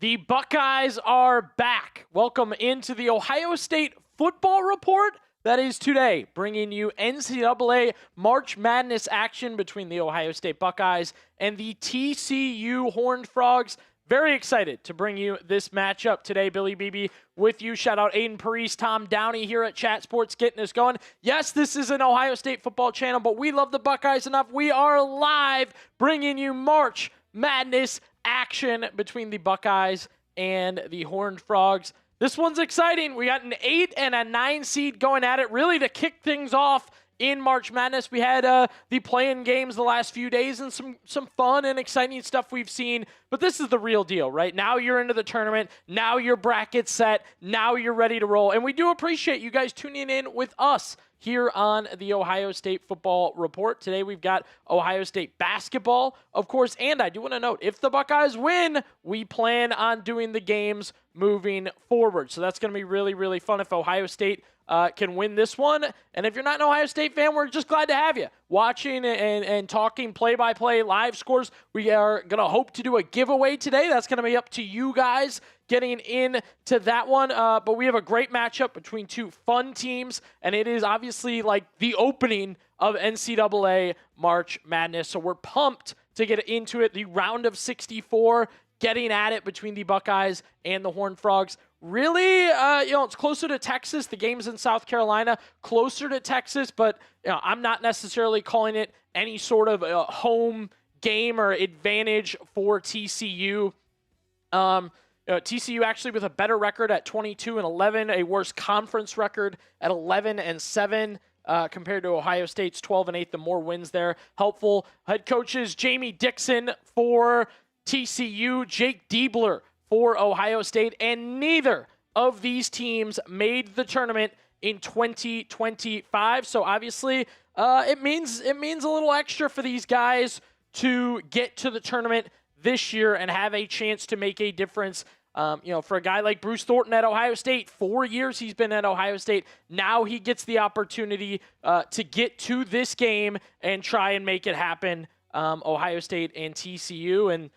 The Buckeyes are back. Welcome into the Ohio State football report. That is today, bringing you NCAA March Madness action between the Ohio State Buckeyes and the TCU Horned Frogs. Very excited to bring you this matchup today. Billy Beebe with you. Shout out Aiden Parise, Tom Downey here at Chat Sports getting us going. Yes, this is an Ohio State football channel, but we love the Buckeyes enough. We are live bringing you March Madness action between the Buckeyes and the Horned Frogs. This one's exciting. We got an 8 and a 9 seed going at it, really to kick things off in March Madness. We had the play-in games the last few days and some fun and exciting stuff we've seen, but this is the real deal, right? Now you're into the tournament. Now your bracket's set. Now you're ready to roll, and we do appreciate you guys tuning in with us here on the Ohio State Football Report. Today we've got Ohio State basketball, of course, and I do want to note, if the Buckeyes win, we plan on doing the games moving forward. So that's going to be really, really fun if Ohio State can win this one. And if you're not an Ohio State fan, we're just glad to have you watching and talking play-by-play live scores. We are going to hope to do a giveaway today. That's going to be up to you guys getting into that one. But we have a great matchup between two fun teams, and it is obviously like the opening of NCAA March Madness. So we're pumped to get into it. The round of 64 getting at it between the Buckeyes and the Horned Frogs. Really, it's closer to Texas. The game's in South Carolina, closer to Texas, but I'm not necessarily calling it any sort of home game or advantage for TCU. TCU actually with a better record at 22-11, a worse conference record at 11-7. Compared to Ohio State's 12-8, the more wins there. Helpful head coaches Jamie Dixon for TCU, Jake Diebler for Ohio State, and neither of these teams made the tournament in 2025. So obviously, it means a little extra for these guys to get to the tournament this year and have a chance to make a difference. For a guy like Bruce Thornton at Ohio State, 4 years he's been at Ohio State. Now he gets the opportunity to get to this game and try and make it happen. Ohio State and TCU, and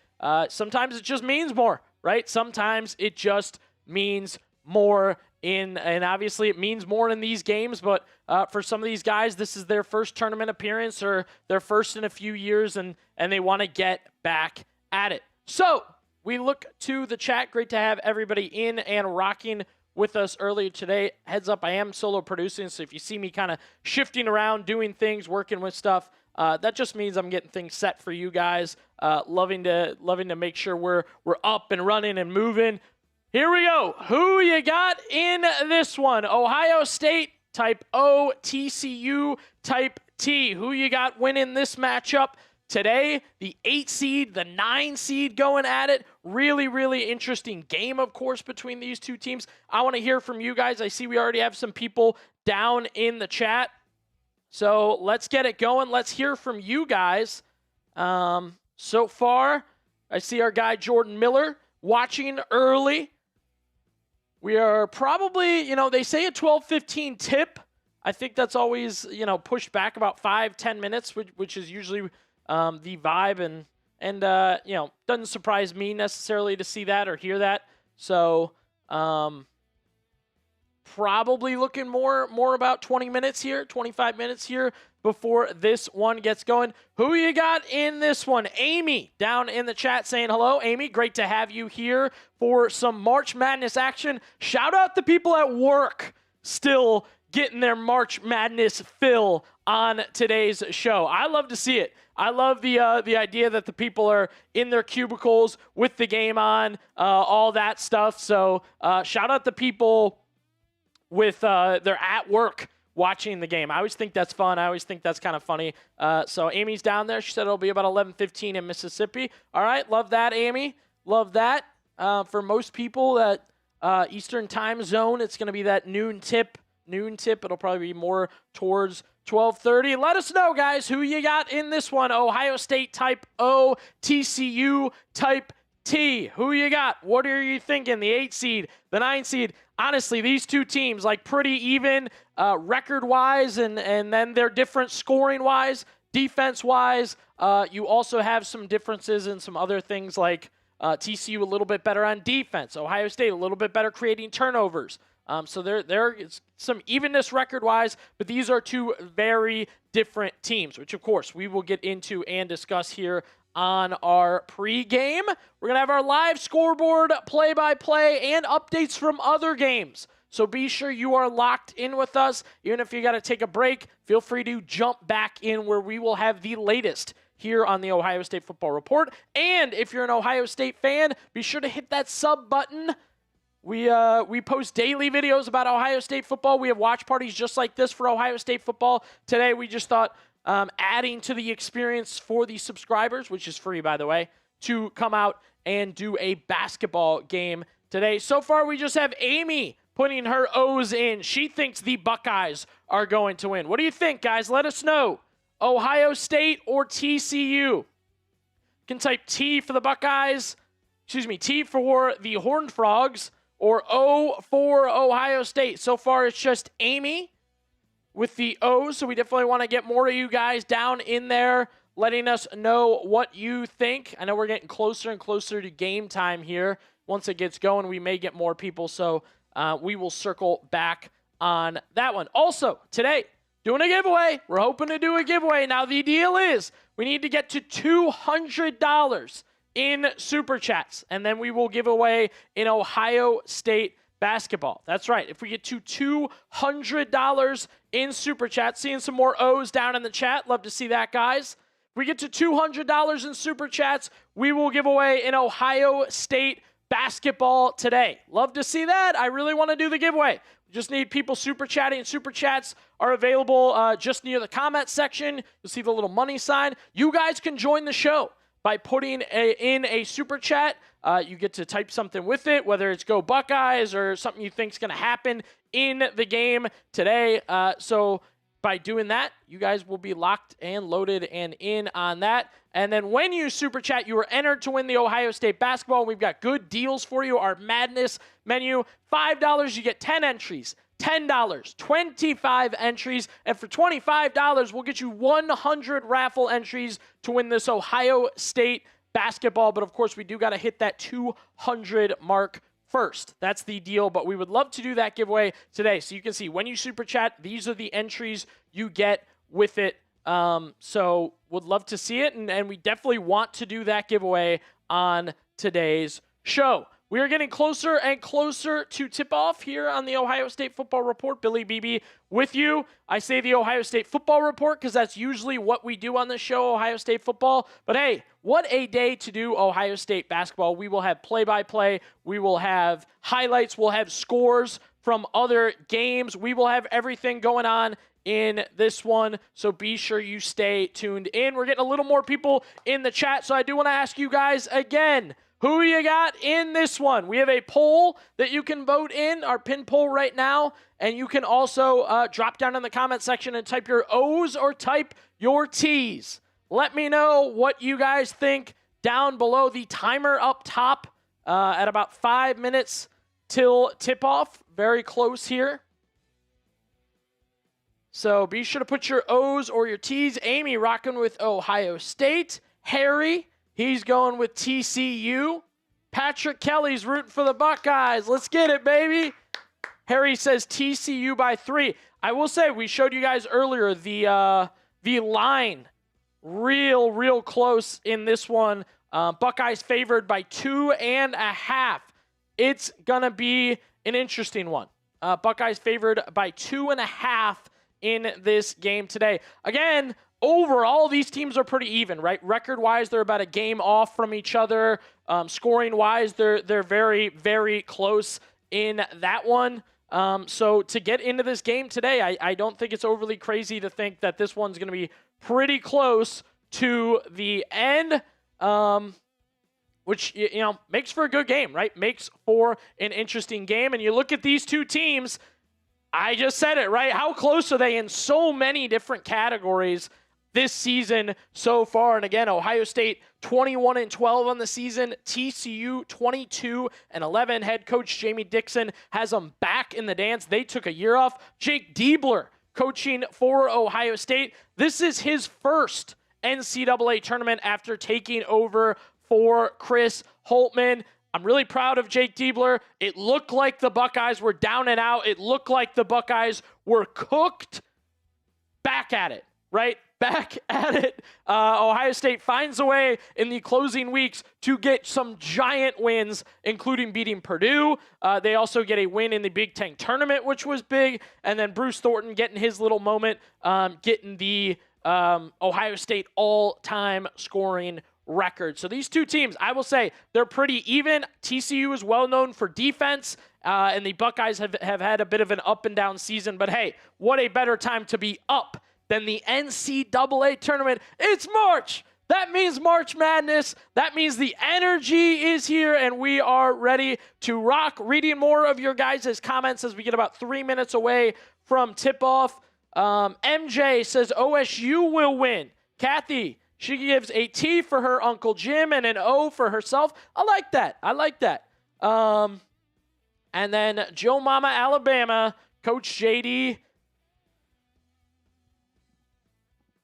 sometimes it just means more, right? Sometimes it just means more and obviously it means more in these games, but for some of these guys, this is their first tournament appearance or their first in a few years, and they want to get back at it. So we look to the chat. Great to have everybody in and rocking with us earlier today. Heads up, I am solo producing, so if you see me kind of shifting around, doing things, working with stuff, that just means I'm getting things set for you guys. Loving to make sure we're up and running and moving. Here we go. Who you got in this one? Ohio State type O, TCU type T. Who you got winning this matchup today? The 8 seed, the 9 seed going at it. Really, really interesting game, of course, between these two teams. I want to hear from you guys. I see we already have some people down in the chat. So let's get it going. Let's hear from you guys. So far, I see our guy Jordan Miller watching early. We are probably, they say a 12-15 tip. I think that's always, pushed back about 5-10 minutes, which is usually the vibe. And doesn't surprise me necessarily to see that or hear that. So probably looking more about 20 minutes here, 25 minutes here before this one gets going. Who you got in this one? Amy down in the chat saying hello. Amy, great to have you here for some March Madness action. Shout out the people at work still getting their March Madness fill on today's show. I love to see it. I love the idea that the people are in their cubicles with the game on, all that stuff. So shout out the people with they're at work watching the game. I always think that's fun. I always think that's kind of funny. So Amy's down there. She said it'll be about 11:15 in Mississippi. All right, love that, Amy. Love that. For most people, that Eastern time zone, it's going to be that noon tip. It'll probably be more towards 12:30. Let us know, guys, who you got in this one. Ohio State type O, TCU type T. Who you got? What are you thinking? The 8 seed, the 9 seed. Honestly, these two teams, pretty even record-wise, and then they're different scoring-wise, defense-wise. You also have some differences in some other things like TCU a little bit better on defense. Ohio State a little bit better creating turnovers. So there is some evenness record-wise, but these are two very different teams, which, of course, we will get into and discuss here on our pregame. We're going to have our live scoreboard, play-by-play, and updates from other games. So be sure you are locked in with us. Even if you got to take a break, feel free to jump back in where we will have the latest here on the Ohio State Football Report. And if you're an Ohio State fan, be sure to hit that sub button. We post daily videos about Ohio State football. We have watch parties just like this for Ohio State football. Today, we just thought adding to the experience for the subscribers, which is free, by the way, to come out and do a basketball game today. So far, we just have Amy putting her O's in. She thinks the Buckeyes are going to win. What do you think, guys? Let us know. Ohio State or TCU? You can type T for the Buckeyes, T for the Horned Frogs, or O for Ohio State. So far, it's just Amy with the O, so we definitely want to get more of you guys down in there letting us know what you think. I know we're getting closer and closer to game time here. Once it gets going, we may get more people, so we will circle back on that one. Also, today, doing a giveaway. We're hoping to do a giveaway. Now, the deal is we need to get to $200 in Super Chats, and then we will give away an Ohio State basketball. That's right. If we get to $200 in Super Chats, seeing some more O's down in the chat. Love to see that, guys. If we get to $200 in Super Chats, we will give away an Ohio State basketball today. Love to see that. I really want to do the giveaway. We just need people super chatting. Super chats are available just near the comment section. You'll see the little money sign. You guys can join the show by putting in a super chat. You get to type something with it, whether it's Go Buckeyes or something you think is going to happen in the game today. So by doing that, you guys will be locked and loaded and in on that. And then when you super chat, you are entered to win the Ohio State basketball. We've got good deals for you. Our madness menu, $5, you get 10 entries. $10, 25 entries. And for $25, we'll get you 100 raffle entries to win this Ohio State basketball. But of course, we do got to hit that 200 mark first. That's the deal, but we would love to do that giveaway today. So you can see when you super chat, these are the entries you get with it. So would love to see it, and we definitely want to do that giveaway on today's show. We are getting closer and closer to tip-off here on the Ohio State Football Report. Billy Beebe with you. I say the Ohio State Football Report because that's usually what we do on the show, Ohio State football. But hey, what a day to do Ohio State basketball. We will have play-by-play. We will have highlights. We'll have scores from other games. We will have everything going on in this one, so be sure you stay tuned in. We're getting a little more people in the chat, so I do want to ask you guys again, who you got in this one? We have a poll that you can vote in, our pin poll right now, and you can also drop down in the comment section and type your O's or type your T's. Let me know what you guys think down below. The timer up top at about 5 minutes till tip-off. Very close here. So be sure to put your O's or your T's. Amy rocking with Ohio State. Harry, he's going with TCU. Patrick Kelly's rooting for the Buckeyes. Let's get it, baby. Harry says TCU by 3. I will say, we showed you guys earlier the line. Real close in this one. Buckeyes favored by 2.5. It's going to be an interesting one. Buckeyes favored by 2.5 in this game today. Again, overall, these teams are pretty even, right? Record-wise, they're about a game off from each other. Scoring-wise, they're very close in that one. So to get into this game today, I don't think it's overly crazy to think that this one's going to be pretty close to the end, which, you know, makes for a good game, right? Makes for an interesting game. And you look at these two teams, I just said it, right? How close are they in so many different categories this season so far? And again, Ohio State 21-12 on the season. TCU 22-11. Head coach Jamie Dixon has them back in the dance. They took a year off. Jake Diebler coaching for Ohio State. This is his first NCAA tournament after taking over for Chris Holtman. I'm really proud of Jake Diebler. It looked like the Buckeyes were down and out. It looked like the Buckeyes were cooked. Back at it, right? Back at it. Ohio State finds a way in the closing weeks to get some giant wins, including beating Purdue. They also get a win in the Big Ten tournament, which was big. And then Bruce Thornton getting his little moment, getting the Ohio State all-time scoring record. So these two teams, I will say, they're pretty even. TCU is well known for defense, and the Buckeyes have had a bit of an up and down season. But hey, what a better time to be up than the NCAA tournament. It's March. That means March Madness. That means the energy is here, and we are ready to rock. Reading more of your guys' comments as we get about 3 minutes away from tip-off. MJ says OSU will win. Kathy, she gives a T for her Uncle Jim and an O for herself. I like that. I like that. And then Joe Mama Alabama, Coach JD.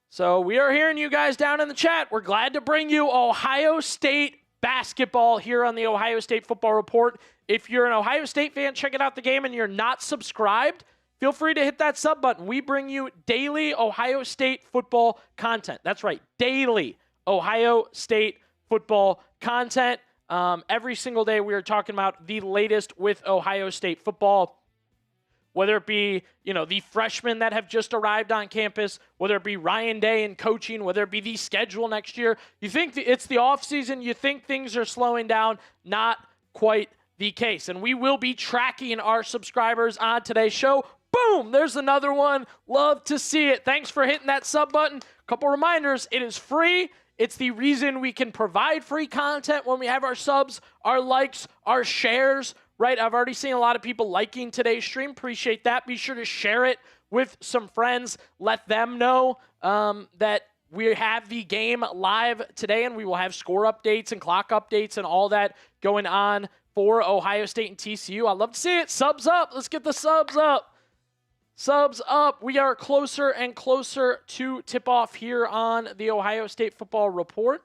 So we are hearing you guys down in the chat. We're glad to bring you Ohio State basketball here on the Ohio State Football Report. If you're an Ohio State fan checking out the game and you're not subscribed, feel free to hit that sub button. We bring you daily Ohio State football content. That's right, daily Ohio State football content. Every single day we are talking about the latest with Ohio State football, whether it be, the freshmen that have just arrived on campus, whether it be Ryan Day and coaching, whether it be the schedule next year. You think it's the offseason, you think things are slowing down, not quite the case. And we will be tracking our subscribers on today's show. Boom, there's another one. Love to see it. Thanks for hitting that sub button. Couple reminders, it is free. It's the reason we can provide free content when we have our subs, our likes, our shares, right? I've already seen a lot of people liking today's stream. Appreciate that. Be sure to share it with some friends. Let them know that we have the game live today, and we will have score updates and clock updates and all that going on for Ohio State and TCU. I'd love to see it. Subs up. Let's get the subs up. Subs up. We are closer and closer to tip-off here on the Ohio State Football Report.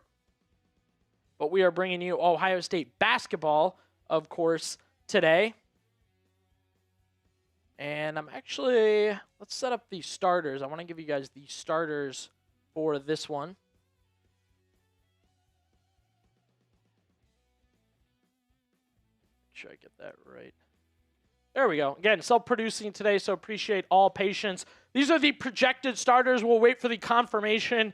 But we are bringing you Ohio State basketball, of course, today. And let's set up the starters. I want to give you guys the starters for this one. Make sure I get that right. There we go. Again, self-producing today, so appreciate all patience. These are the projected starters. We'll wait for the confirmation,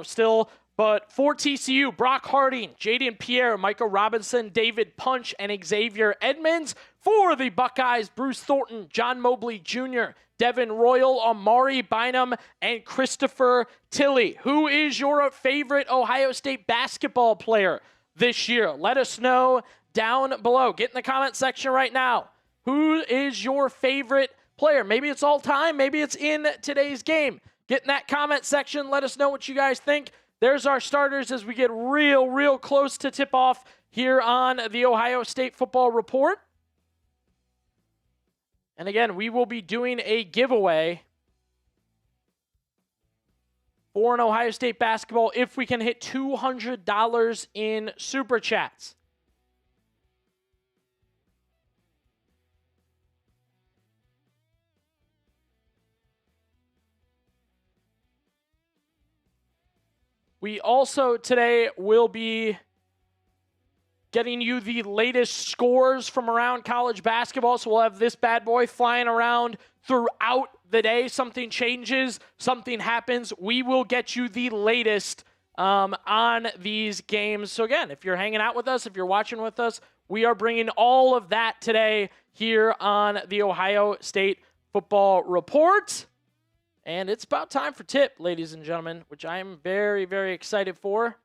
still. But for TCU, Brock Harding, Jaden Pierre, Micah Robinson, David Punch, and Xavier Edmonds. For the Buckeyes, Bruce Thornton, John Mobley Jr., Devin Royal, Amari Bynum, and Christopher Tilley. Who is your favorite Ohio State basketball player this year? Let us know down below. Get in the comment section right now. Who is your favorite player? Maybe it's all time. Maybe it's in today's game. Get in that comment section. Let us know what you guys think. There's our starters as we get real close to tip-off here on the Ohio State Football Report. And again, we will be doing a giveaway for an Ohio State basketball if we can hit $200 in Super Chats. We also today will be getting you the latest scores from around college basketball. So we'll have this bad boy flying around throughout the day. Something changes, something happens. We will get you the latest on these games. So again, if you're hanging out with us, if you're watching with us, we are bringing all of that today here on the Ohio State Football Report. And it's about time for tip, ladies and gentlemen, which I am very excited for.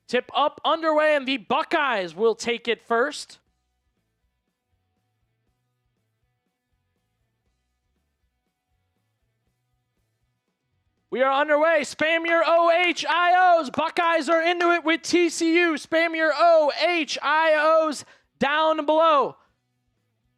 Tip up underway, and the Buckeyes will take it first. We are underway. Spam your OHIOs. Buckeyes are into it with TCU. Spam your OHIOs down below.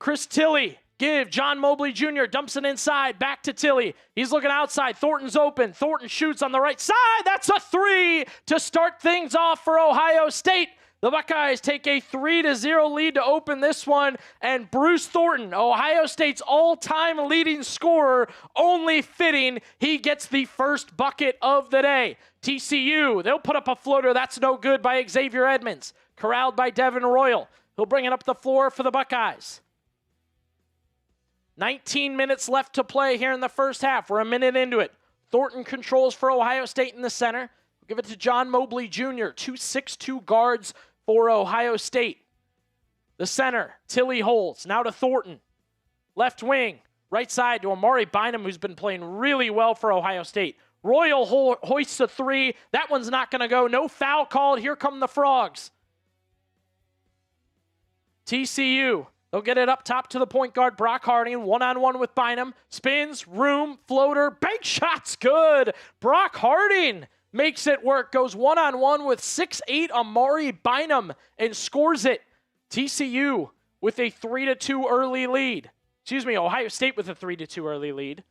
Chris Tilley give. John Mobley Jr. dumps it inside. Back to Tilly. He's looking outside. Thornton's open. Thornton shoots on the right side. That's a three to start things off for Ohio State. The Buckeyes take a 3-0 lead to open this one, and Bruce Thornton, Ohio State's all-time leading scorer, only fitting he gets the first bucket of the day. TCU, they'll put up a floater. That's no good by Xavier Edmonds. Corralled by Devin Royal. He'll bring it up the floor for the Buckeyes. 19 minutes left to play here in the first half. We're a minute into it. Thornton controls for Ohio State in the center. We'll give it to John Mobley Jr., 2'6" guards for Ohio State. The center, Tilly holds. Now to Thornton. Left wing, right side to Amari Bynum, who's been playing really well for Ohio State. Royal hoists a three. That one's not going to go. No foul called. Here come the Frogs. TCU, they'll get it up top to the point guard, Brock Harding, one-on-one with Bynum. Spins, room, floater, bank shots, good. Brock Harding makes it work, goes one-on-one with 6'8" Amari Bynum and scores it. TCU with a 3-2 early lead. Ohio State with a 3-2 early lead.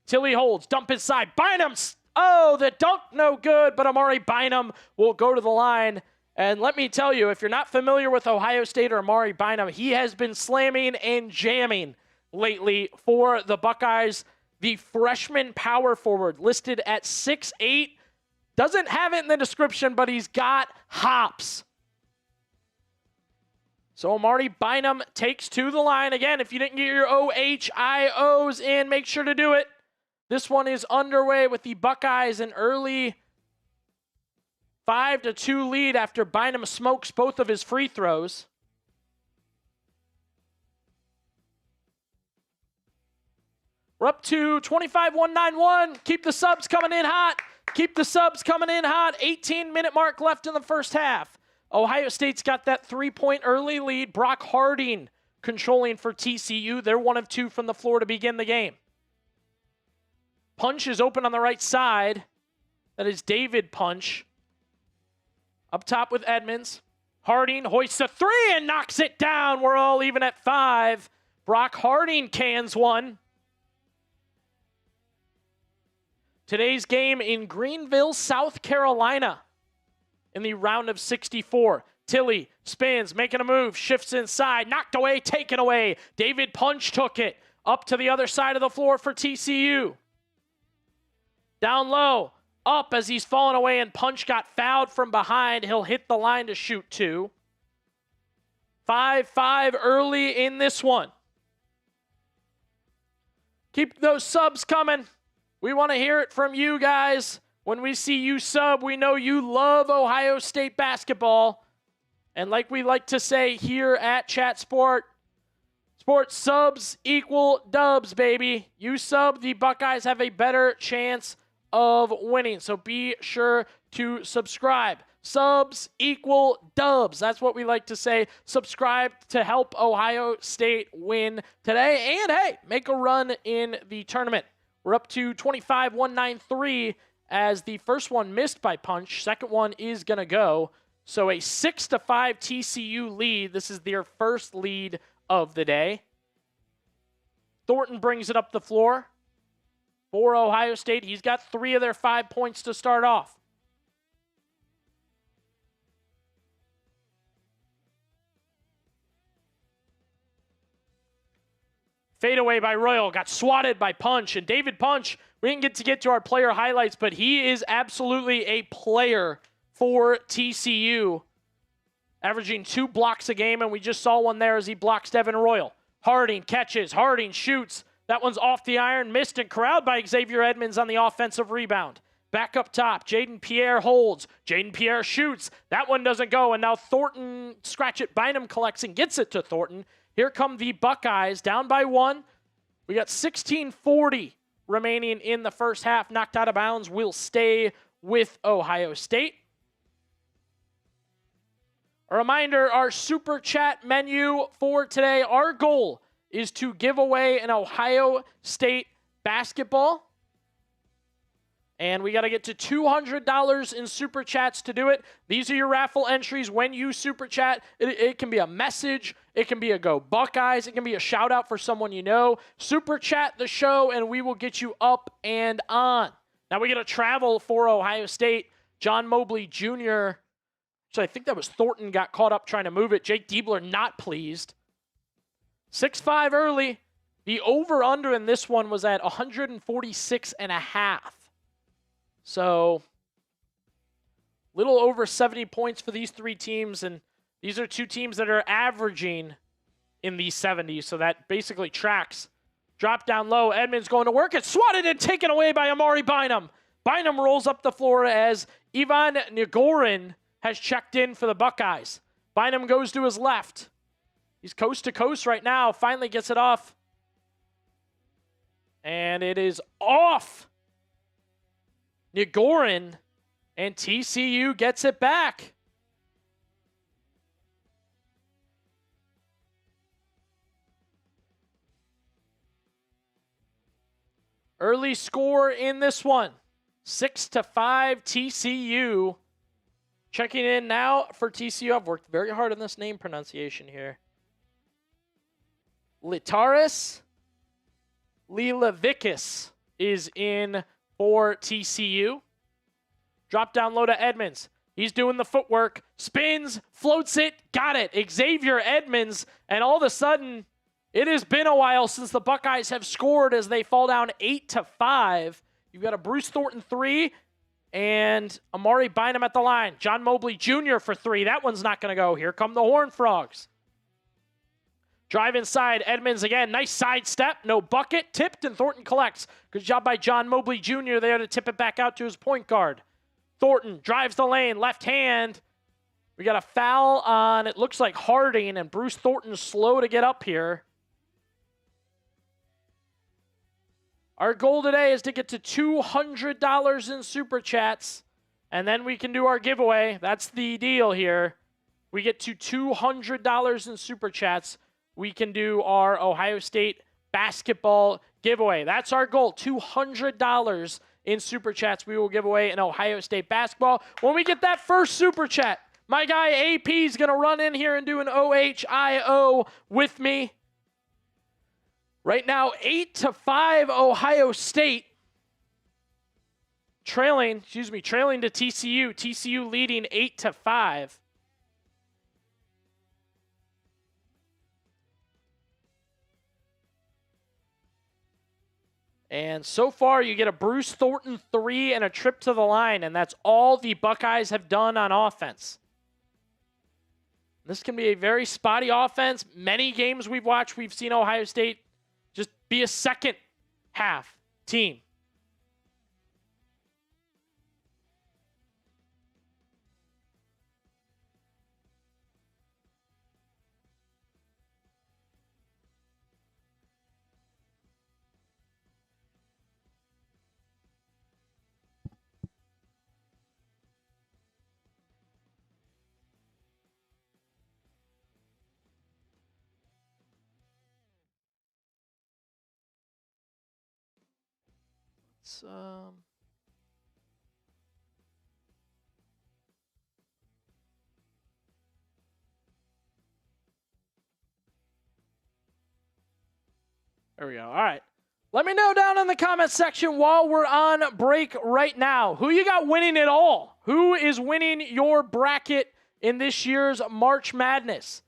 Tilly holds, dump inside. Bynum, the dunk, no good, but Amari Bynum will go to the line. And let me tell you, if you're not familiar with Ohio State or Amari Bynum, he has been slamming and jamming lately for the Buckeyes. The freshman power forward listed at 6'8". Doesn't have it in the description, but he's got hops. So Amari Bynum takes to the line. Again, if you didn't get your OHIOs in, make sure to do it. This one is underway with the Buckeyes an early 5-2 lead after Bynum smokes both of his free throws. We're up to 25-191. Keep the subs coming in hot. Keep the subs coming in hot. 18-minute mark left in the first half. Ohio State's got that 3-point early lead. Brock Harding controlling for TCU. They're 1 of 2 from the floor to begin the game. Punch is open on the right side. That is David Punch. Up top with Edmonds. Harding hoists a three and knocks it down. We're all even at 5. Brock Harding cans one. Today's game in Greenville, South Carolina, in the round of 64. Tilly spins, making a move, shifts inside, knocked away, taken away. David Punch took it up to the other side of the floor for TCU. Down low, up as he's fallen away, and Punch got fouled from behind. He'll hit the line to shoot two. 5-5 early in this one. Keep those subs coming. We want to hear it from you guys. When we see you sub, we know you love Ohio State basketball. And like we like to say here at Chat Sport, sports subs equal dubs, baby. You sub, the Buckeyes have a better chance of winning. So be sure to subscribe. Subs equal dubs. That's what we like to say. Subscribe to help Ohio State win today. And hey, make a run in the tournament. We're up to 25-193 as the first one missed by Punch. Second one is going to go. So a 6-5 TCU lead. This is their first lead of the day. Thornton brings it up the floor for Ohio State. He's got 3 of their 5 points to start off. Fade away by Royal, got swatted by Punch. And David Punch, we didn't get to our player highlights, but he is absolutely a player for TCU. Averaging 2 blocks a game, and we just saw one there as he blocks Devin Royal. Harding catches, Harding shoots. That one's off the iron, missed and corralled by Xavier Edmonds on the offensive rebound. Back up top, Jaden Pierre holds. Jaden Pierre shoots. That one doesn't go, and now Thornton, scratch it, Bynum collects and gets it to Thornton. Here come the Buckeyes, down by 1. We got 16:40 remaining in the first half. Knocked out of bounds. We'll stay with Ohio State. A reminder, our Super Chat menu for today, our goal is to give away an Ohio State basketball. And we got to get to $200 in Super Chats to do it. These are your raffle entries. When you Super Chat, it can be a message. It can be a Go Buckeyes. It can be a shout-out for someone you know. Super Chat the show, and we will get you up and on. Now we got to travel for Ohio State. John Mobley Jr., so I think that was Thornton, got caught up trying to move it. Jake Diebler not pleased. 6-5 early. The over-under in this one was at 146.5. So, little over 70 points for these three teams, and these are two teams that are averaging in the 70s, so that basically tracks. Drop down low, Edmonds going to work. It's swatted and taken away by Amari Bynum. Bynum rolls up the floor as Ivan Nigorin has checked in for the Buckeyes. Bynum goes to his left. He's coast to coast right now, finally gets it off. And it is off. Nigorin, and TCU gets it back. Early score in this one, 6-5 TCU. Checking in now for TCU. I've worked very hard on this name pronunciation here. Litaris Lilavikis is in for TCU. Drop down low to Edmonds. He's doing the footwork. Spins, floats it, got it. Xavier Edmonds, and all of a sudden, it has been a while since the Buckeyes have scored as they fall down 8-5. You've got a Bruce Thornton 3 and Amari Bynum at the line. John Mobley Jr. for 3. That one's not going to go. Here come the Horned Frogs. Drive inside, Edmonds again. Nice side step, no bucket. Tipped, and Thornton collects. Good job by John Mobley Jr. there to tip it back out to his point guard. Thornton drives the lane, left hand. We got a foul on, it looks like Harding, and Bruce Thornton's slow to get up here. Our goal today is to get to $200 in Super Chats, and then we can do our giveaway. That's the deal here. We get to $200 in Super Chats. We can do our Ohio State basketball giveaway. That's our goal, $200 in Super Chats. We will give away an Ohio State basketball. When we get that first Super Chat, my guy AP is going to run in here and do an OHIO with me. Right now, 8-5 Ohio State. Trailing to TCU. TCU leading 8-5. And so far, you get a Bruce Thornton 3 and a trip to the line, and that's all the Buckeyes have done on offense. This can be a very spotty offense. Many games we've watched, we've seen Ohio State just be a second half team. There we go. All right. Let me know down in the comment section while we're on break right now. Who you got winning it all? Who is winning your bracket in this year's March Madness?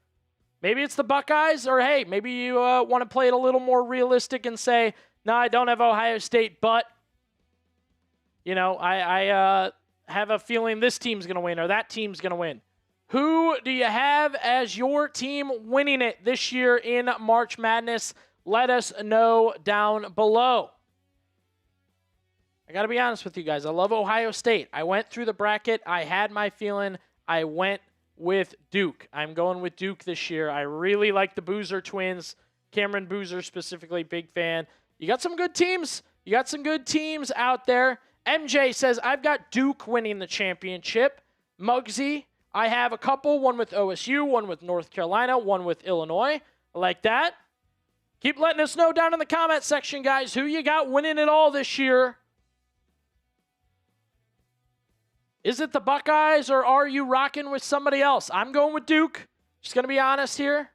Maybe it's the Buckeyes, or hey, maybe you want to play it a little more realistic and say, no, I don't have Ohio State, but you know, I have a feeling this team's going to win or that team's going to win. Who do you have as your team winning it this year in March Madness? Let us know down below. I got to be honest with you guys. I love Ohio State. I went through the bracket. I had my feeling. I went with Duke. I'm going with Duke this year. I really like the Boozer twins. Cameron Boozer specifically, big fan. You got some good teams. You got some good teams out there. MJ says, I've got Duke winning the championship. Muggsy, I have a couple. One with OSU, one with North Carolina, one with Illinois. I like that. Keep letting us know down in the comment section, guys, who you got winning it all this year. Is it the Buckeyes or are you rocking with somebody else? I'm going with Duke. Just going to be honest here.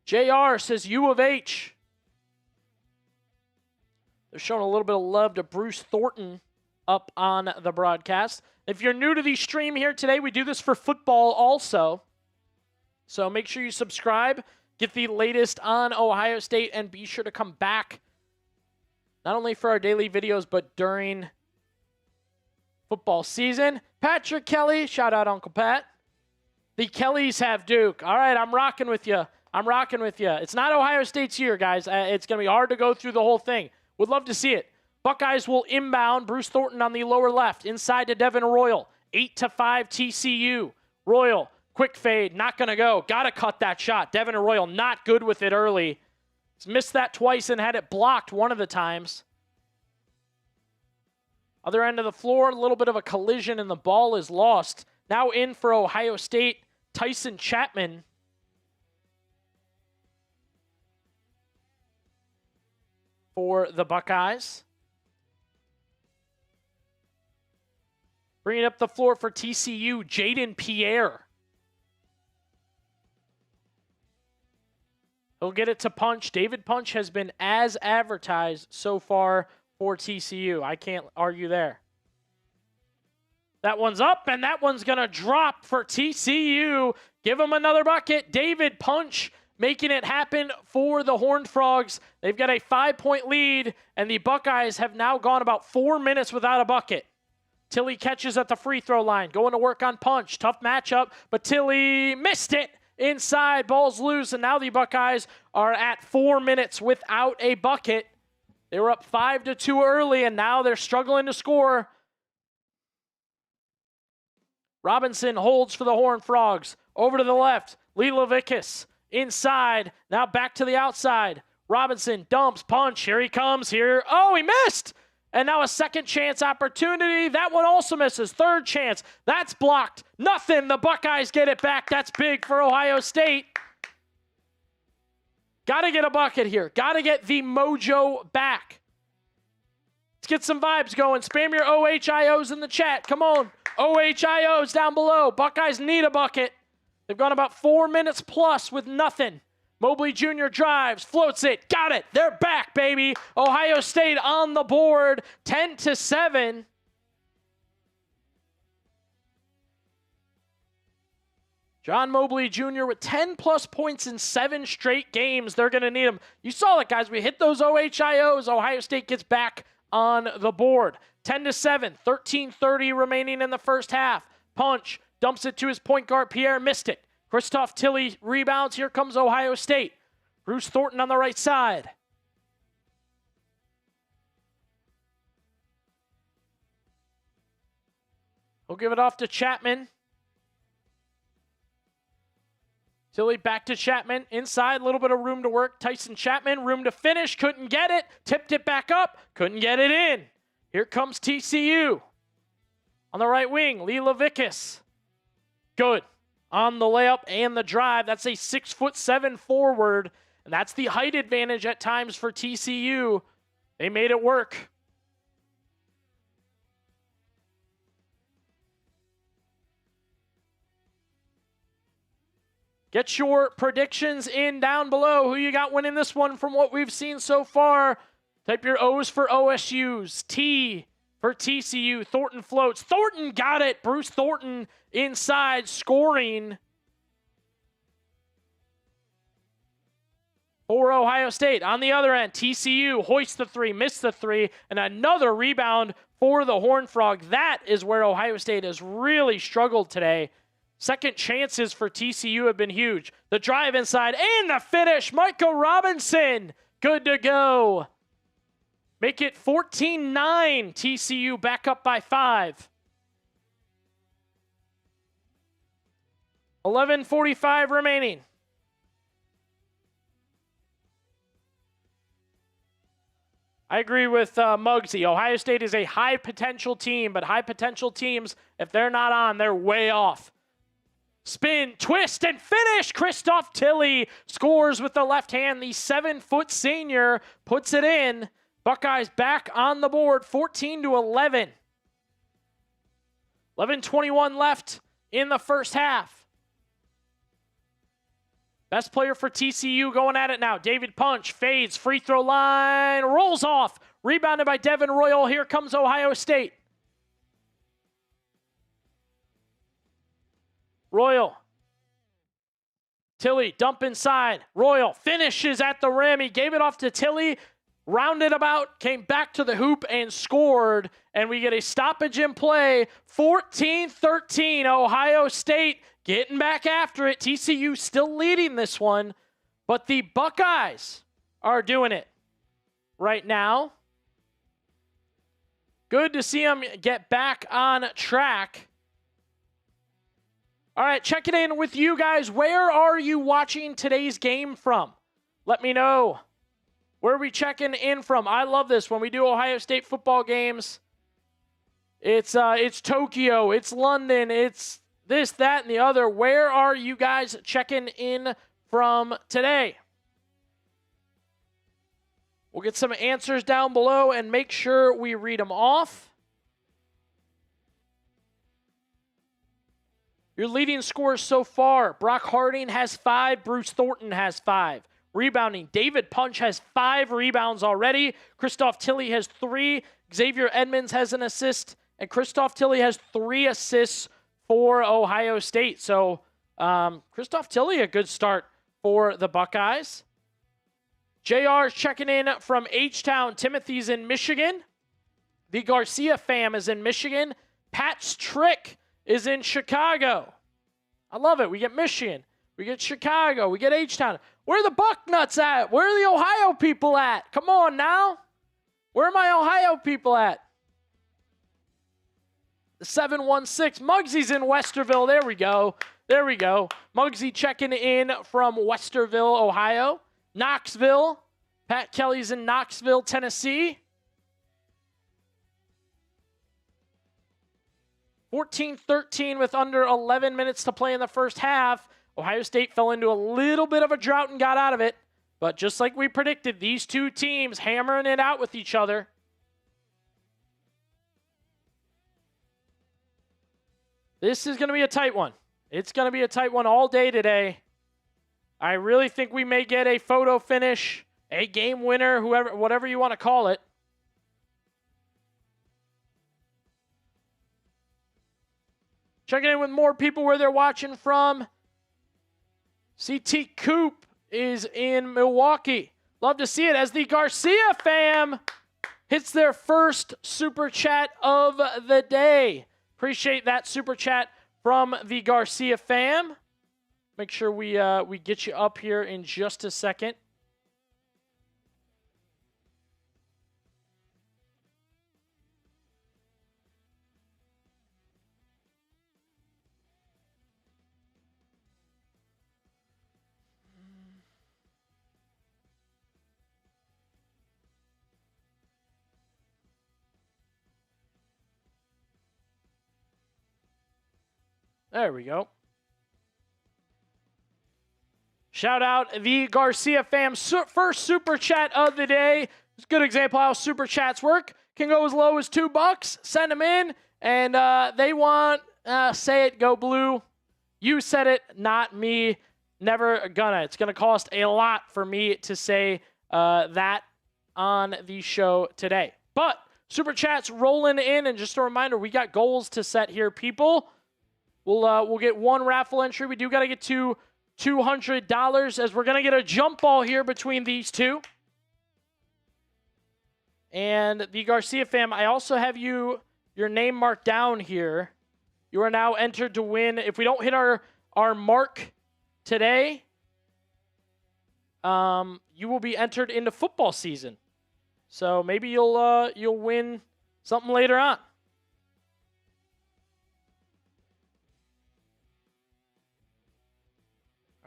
JR says U of H. They're showing a little bit of love to Bruce Thornton up on the broadcast. If you're new to the stream here today, we do this for football also. So make sure you subscribe, get the latest on Ohio State, and be sure to come back not only for our daily videos, but during football season. Patrick Kelly, shout out Uncle Pat. The Kellys have Duke. All right, I'm rocking with you. It's not Ohio State's year, guys. It's going to be hard to go through the whole thing. Would love to see it. Buckeyes will inbound. Bruce Thornton on the lower left. Inside to Devin Royal. 8-5 TCU. Royal, quick fade. Not going to go. Got to cut that shot. Devin Royal not good with it early. He's missed that twice and had it blocked one of the times. Other end of the floor, a little bit of a collision, and the ball is lost. Now in for Ohio State, Tyson Chapman. For the Buckeyes. Bringing up the floor for TCU, Jaden Pierre. He'll get it to Punch. David Punch has been as advertised so far for TCU. I can't argue there. That one's up, and that one's going to drop for TCU. Give him another bucket. David Punch making it happen for the Horned Frogs. They've got a 5-point lead, and the Buckeyes have now gone about 4 minutes without a bucket. Tilly catches at the free throw line, going to work on Punch. Tough matchup, but Tilly missed it. Inside, ball's loose, and now the Buckeyes are at 4 minutes without a bucket. They were up 5-2 early, and now they're struggling to score. Robinson holds for the Horned Frogs. Over to the left, Lee Levickis. Inside, now back to the outside. Robinson dumps, Punch, here he comes, here. Oh, he missed! And now a second chance opportunity. That one also misses. Third chance, that's blocked. Nothing, the Buckeyes get it back. That's big for Ohio State. Got to get a bucket here. Got to get the mojo back. Let's get some vibes going. Spam your OHIOs in the chat. Come on, OHIOs down below. Buckeyes need a bucket. They've gone about 4 minutes plus with nothing. Mobley Jr. drives, floats it, got it. They're back, baby. Ohio State on the board, 10-7. John Mobley Jr. with 10-plus points in 7 straight games. They're going to need them. You saw it, guys. We hit those OHIOs. Ohio State gets back on the board. 10-7, 13:30 remaining in the first half. Punch dumps it to his point guard. Pierre missed it. Christoph Tilly rebounds. Here comes Ohio State. Bruce Thornton on the right side. He'll give it off to Chapman. Tilly back to Chapman. Inside, a little bit of room to work. Tyson Chapman, room to finish. Couldn't get it. Tipped it back up. Couldn't get it in. Here comes TCU. On the right wing, Lee Levickis. Good. On the layup and the drive. That's a 6'7" forward, and that's the height advantage at times for TCU. They made it work. Get your predictions in down below. Who you got winning this one from what we've seen so far? Type your O's for OSU's. T for TCU. Thornton floats. Thornton got it. Bruce Thornton inside scoring for Ohio State. On the other end, TCU hoists the three, missed the three, and another rebound for the Horned Frog. That is where Ohio State has really struggled today. Second chances for TCU have been huge. The drive inside and the finish. Michael Robinson, good to go. Make it 14-9. TCU back up by 5. 11:45 remaining. I agree with Muggsy. Ohio State is a high potential team, but high potential teams, if they're not on, they're way off. Spin, twist, and finish. Christoph Tilly scores with the left hand. The 7-foot senior puts it in. Buckeyes back on the board, 14-11. 11:21 left in the first half. Best player for TCU going at it now. David Punch fades, free throw line, rolls off. Rebounded by Devin Royal. Here comes Ohio State. Royal. Tilly, dump inside. Royal finishes at the rim. He gave it off to Tilly, rounded about, came back to the hoop and scored. And we get a stoppage in play. 14-13, Ohio State getting back after it. TCU still leading this one, but the Buckeyes are doing it right now. Good to see them get back on track. All right, checking in with you guys. Where are you watching today's game from? Let me know. Where are we checking in from? I love this. When we do Ohio State football games, it's Tokyo, it's London, it's this, that, and the other. Where are you guys checking in from today? We'll get some answers down below and make sure we read them off. Your leading scorers so far: Brock Harding has 5, Bruce Thornton has 5. Rebounding, David Punch has 5 rebounds already. Christoph Tilly has 3. Xavier Edmonds has an assist. And Christoph Tilly has 3 assists for Ohio State. So Christoph Tilly, a good start for the Buckeyes. JR's checking in from H-Town. Timothy's in Michigan. The Garcia fam is in Michigan. Pat's Trick is in Chicago. I love it. We get Michigan. We get Chicago. We get H-Town. Where are the Bucknuts at? Where are the Ohio people at? Come on now. Where are my Ohio people at? The 716. Muggsy's in Westerville. There we go. There we go. Muggsy checking in from Westerville, Ohio. Knoxville. Pat Kelly's in Knoxville, Tennessee. 14-13 with under 11 minutes to play in the first half. Ohio State fell into a little bit of a drought and got out of it. But just like we predicted, these two teams hammering it out with each other. This is going to be a tight one. It's going to be a tight one all day today. I really think we may get a photo finish, a game winner, whatever you want to call it. Checking in with more people where they're watching from. CT Coop is in Milwaukee. Love to see it as the Garcia fam hits their first super chat of the day. Appreciate that super chat from the Garcia fam. Make sure we get you up here in just a second. There we go. Shout out the Garcia fam. First super chat of the day. It's a good example how super chats work. Can go as low as $2. Send them in. And they want, say it, go blue. You said it, not me. Never gonna. It's going to cost a lot for me to say that on the show today. But super chats rolling in. And just a reminder, we got goals to set here, people. We'll get one raffle entry. We do got to get to $200 as we're going to get a jump ball here between these two. And the Garcia fam, I also have your name marked down here. You are now entered to win. If we don't hit our mark today, you will be entered into football season. So maybe you'll win something later on.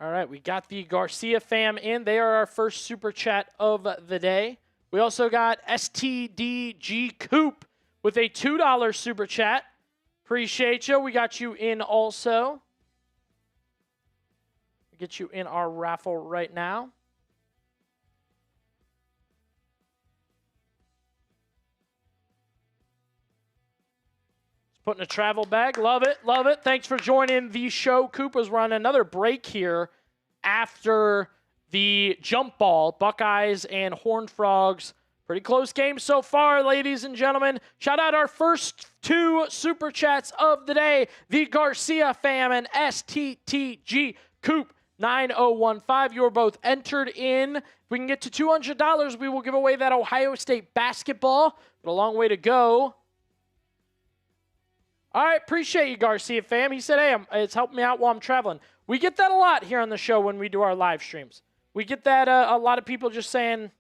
All right, we got the Garcia fam in. They are our first super chat of the day. We also got STDG Coop with a $2 super chat. Appreciate you. We got you in also. We'll get you in our raffle right now. Put in a travel bag. Love it. Love it. Thanks for joining the show, Koopas. We're on another break here after the jump ball. Buckeyes and Horned Frogs. Pretty close game so far, ladies and gentlemen. Shout out our first 2 super chats of the day. The Garcia fam and STTG Coop 9015. You are both entered in. If we can get to $200, we will give away that Ohio State basketball. But a long way to go. All right, appreciate you, Garcia fam. He said, hey, it's helping me out while I'm traveling. We get that a lot here on the show when we do our live streams. We get that a lot of people just saying,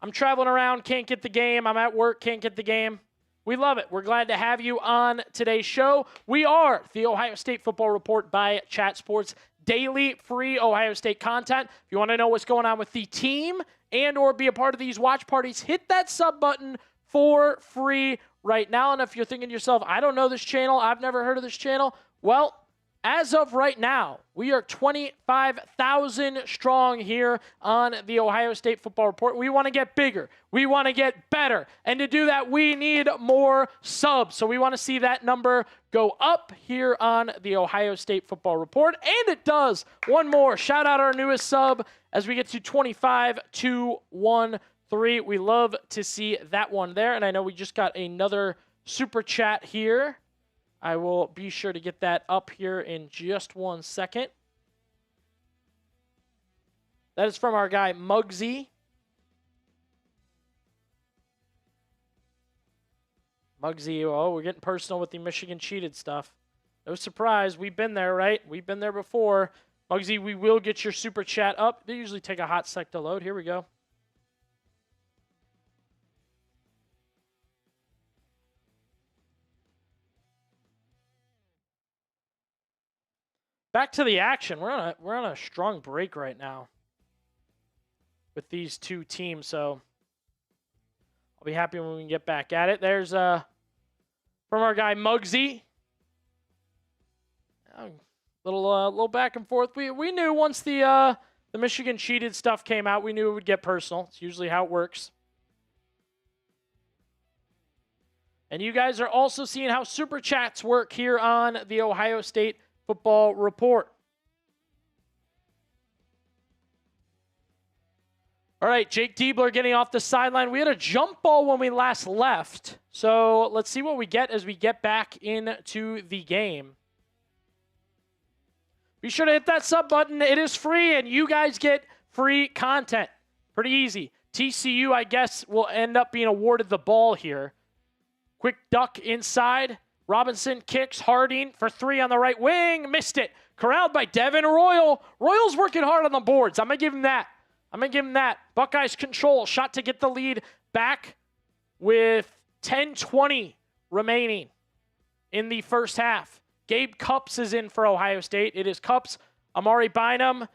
I'm traveling around, can't get the game. I'm at work, can't get the game. We love it. We're glad to have you on today's show. We are the Ohio State Football Report by Chat Sports. Daily free Ohio State content. If you want to know what's going on with the team and or be a part of these watch parties, hit that sub button for free right now. And if you're thinking to yourself, I don't know this channel, I've never heard of this channel, well, as of right now, we are 25,000 strong here on the Ohio State Football Report. We want to get bigger. We want to get better. And to do that, we need more subs. So we want to see that number go up here on the Ohio State Football Report. And it does. One more. Shout out our newest sub as we get to 25,213. We love to see that one there. And I know we just got another super chat here. I will be sure to get that up here in just 1 second. That is from our guy, Muggsy. Muggsy, oh, we're getting personal with the Michigan cheated stuff. No surprise. We've been there, right? We've been there before. Muggsy, we will get your super chat up. They usually take a hot sec to load. Here we go. Back to the action. We're on a strong break right now with these two teams, so I'll be happy when we can get back at it. There's from our guy Muggsy. Little back and forth. We knew once the Michigan cheated stuff came out, we knew it would get personal. It's usually how it works. And you guys are also seeing how super chats work here on the Ohio State Football Report. All right, Jake Diebler getting off the sideline. We had a jump ball when we last left. So let's see what we get as we get back into the game. Be sure to hit that sub button. It is free, and you guys get free content. Pretty easy. TCU, I guess, will end up being awarded the ball here. Quick duck inside. Robinson kicks. Harding for 3 on the right wing. Missed it. Corralled by Devin Royal. Royal's working hard on the boards. I'm going to give him that. Buckeyes control. Shot to get the lead back with 10:20 remaining in the first half. Gabe Cupps is in for Ohio State. It is Cupps, Amari Bynum.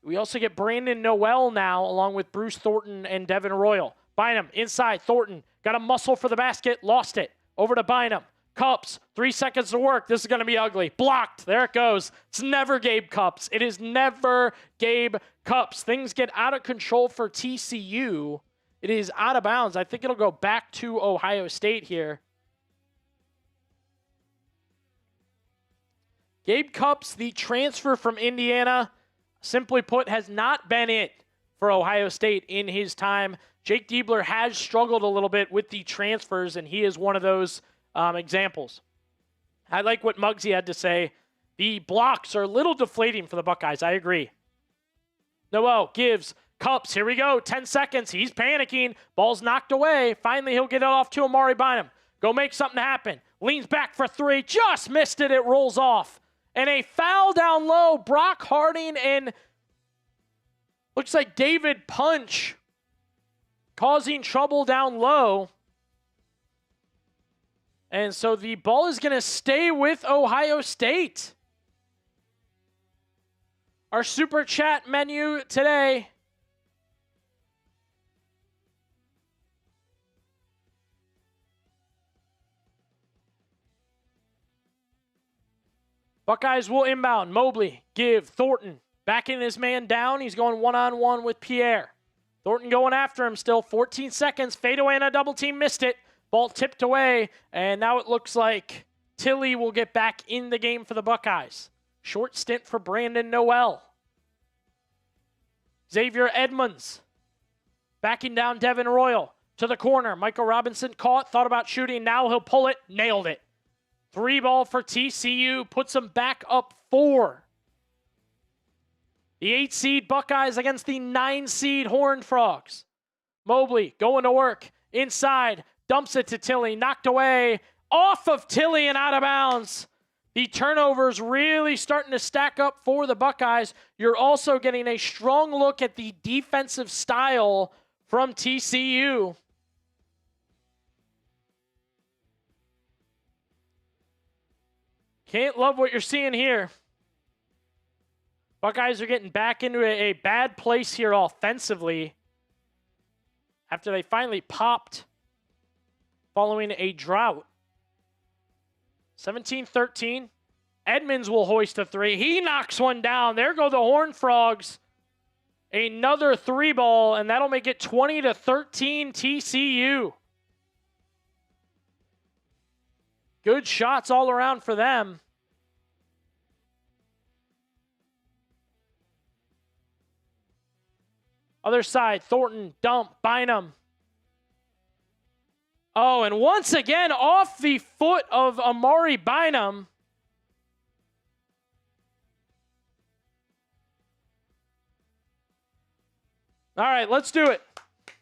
We also get Brandon Noel now, along with Bruce Thornton and Devin Royal. Bynum inside. Thornton got a muscle for the basket. Lost it. Over to Bynum. Cupps, 3 seconds to work. This is going to be ugly. Blocked. There it goes. It's never Gabe Cupps. It is never Gabe Cupps. Things get out of control for TCU. It is out of bounds. I think it'll go back to Ohio State here. Gabe Cupps, the transfer from Indiana, simply put, has not been it for Ohio State in his time. Jake Diebler has struggled a little bit with the transfers, and he is one of those examples. I like what Muggsy had to say. The blocks are a little deflating for the Buckeyes. I agree. Noel gives Cupps. Here we go. 10 seconds. He's panicking. Ball's knocked away. Finally, he'll get it off to Amari Bynum. Go make something happen. Leans back for 3. Just missed it. It rolls off. And a foul down low. Brock Harding and looks like David Punch causing trouble down low. And so the ball is going to stay with Ohio State. Our super chat menu today. Buckeyes will inbound. Mobley, give, Thornton. Backing his man down. He's going one-on-one with Pierre. Thornton going after him still. 14 seconds. Fade away on a double team. Missed it. Ball tipped away, and now it looks like Tilly will get back in the game for the Buckeyes. Short stint for Brandon Noel. Xavier Edmonds backing down Devin Royal to the corner. Michael Robinson caught, thought about shooting. Now he'll pull it, nailed it. 3 ball for TCU, puts them back up 4. The 8 seed Buckeyes against the 9 seed Horned Frogs. Mobley going to work inside, dumps it to Tilly, knocked away, off of Tilly and out of bounds. The turnovers really starting to stack up for the Buckeyes. You're also getting a strong look at the defensive style from TCU. Can't love what you're seeing here. Buckeyes are getting back into a bad place here offensively after they finally popped following a drought. 17-13. Edmonds will hoist a 3. He knocks one down. There go the Horned Frogs. Another 3 ball, and that'll make it 20-13 TCU. Good shots all around for them. Other side, Thornton, dump, Bynum. Oh, and once again, off the foot of Amari Bynum. All right, let's do it.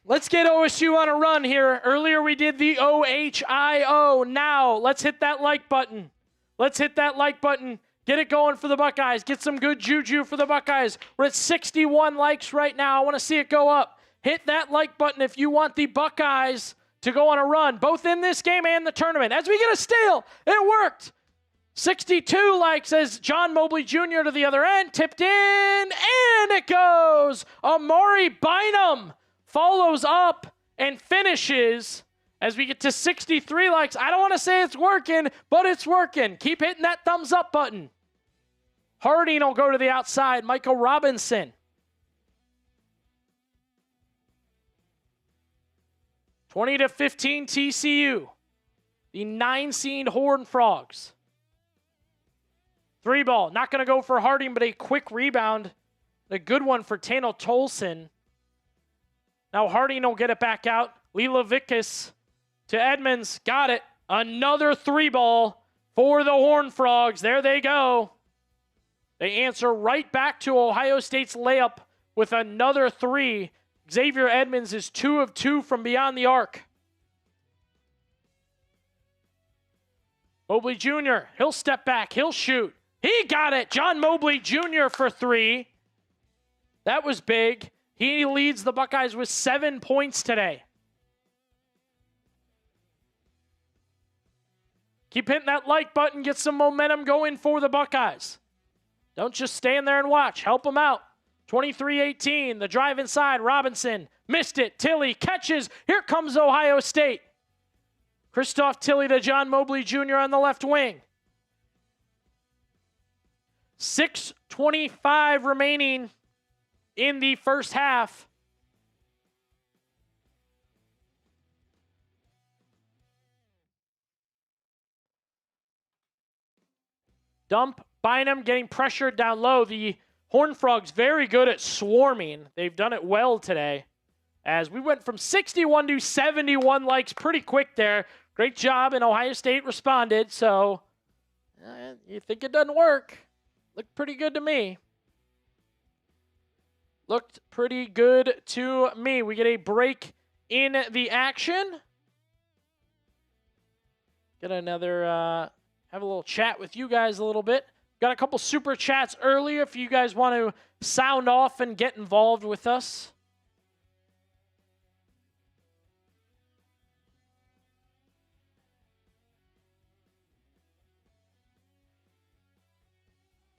Let's get OSU on a run here. Earlier we did the OHIO. Now, let's hit that like button. Let's hit that like button. Get it going for the Buckeyes. Get some good juju for the Buckeyes. We're at 61 likes right now. I want to see it go up. Hit that like button if you want the Buckeyes to go on a run, both in this game and the tournament. As we get a steal, it worked. 62 likes as John Mobley Jr. to the other end, tipped in, and it goes. Amari Bynum follows up and finishes as we get to 63 likes. I don't want to say it's working, but it's working. Keep hitting that thumbs up button. Harding will go to the outside. Michael Robinson. 20-15 TCU. The 9 seed Horned Frogs. 3 ball. Not going to go for Harding, but a quick rebound. A good one for Tano Tolson. Now Harding will get it back out. Lila Vickus to Edmonds. Got it. Another 3 ball for the Horned Frogs. There they go. They answer right back to Ohio State's layup with another 3. Xavier Edmonds is 2 of 2 from beyond the arc. Mobley Jr., he'll step back, he'll shoot. He got it! John Mobley Jr. for 3. That was big. He leads the Buckeyes with 7 points today. Keep hitting that like button, get some momentum going for the Buckeyes. Don't just stand there and watch. Help them out. 23-18, the drive inside, Robinson, missed it, Tilly catches, here comes Ohio State. Christoph Tilly to John Mobley Jr. on the left wing. 6:25 remaining in the first half. Dump, Bynum getting pressured down low. The Horned Frogs very good at swarming. They've done it well today. As we went from 61 to 71 likes pretty quick there. Great job, and Ohio State responded. So, you think it doesn't work? Looked pretty good to me. Looked pretty good to me. We get a break in the action. Get another, have a little chat with you guys a little bit. Got a couple super chats earlier if you guys want to sound off and get involved with us.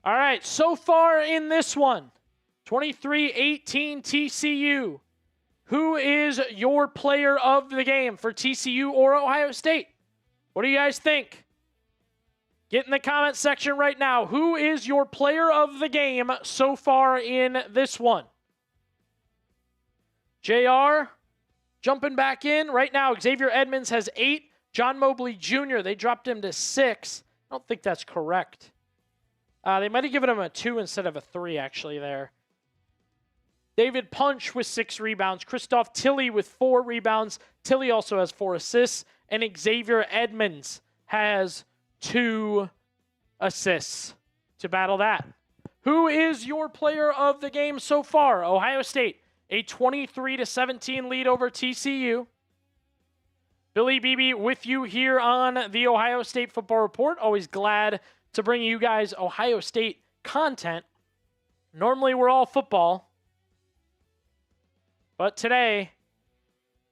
All right, so far in this one, 23-18 TCU. Who is your player of the game for TCU or Ohio State? What do you guys think? Get in the comment section right now. Who is your player of the game so far in this one? JR, jumping back in. Right now, Xavier Edmonds has 8. John Mobley Jr., they dropped him to 6. I don't think that's correct. They might have given him a 2 instead of a 3, actually, there. David Punch with 6 rebounds. Christoph Tilley with 4 rebounds. Tilley also has 4 assists. And Xavier Edmonds has 2 assists to battle that. Who is your player of the game so far? Ohio State, a 23-17 lead over TCU. Billy Beebe with you here on the Ohio State Football Report. Always glad to bring you guys Ohio State content. Normally we're all football, but today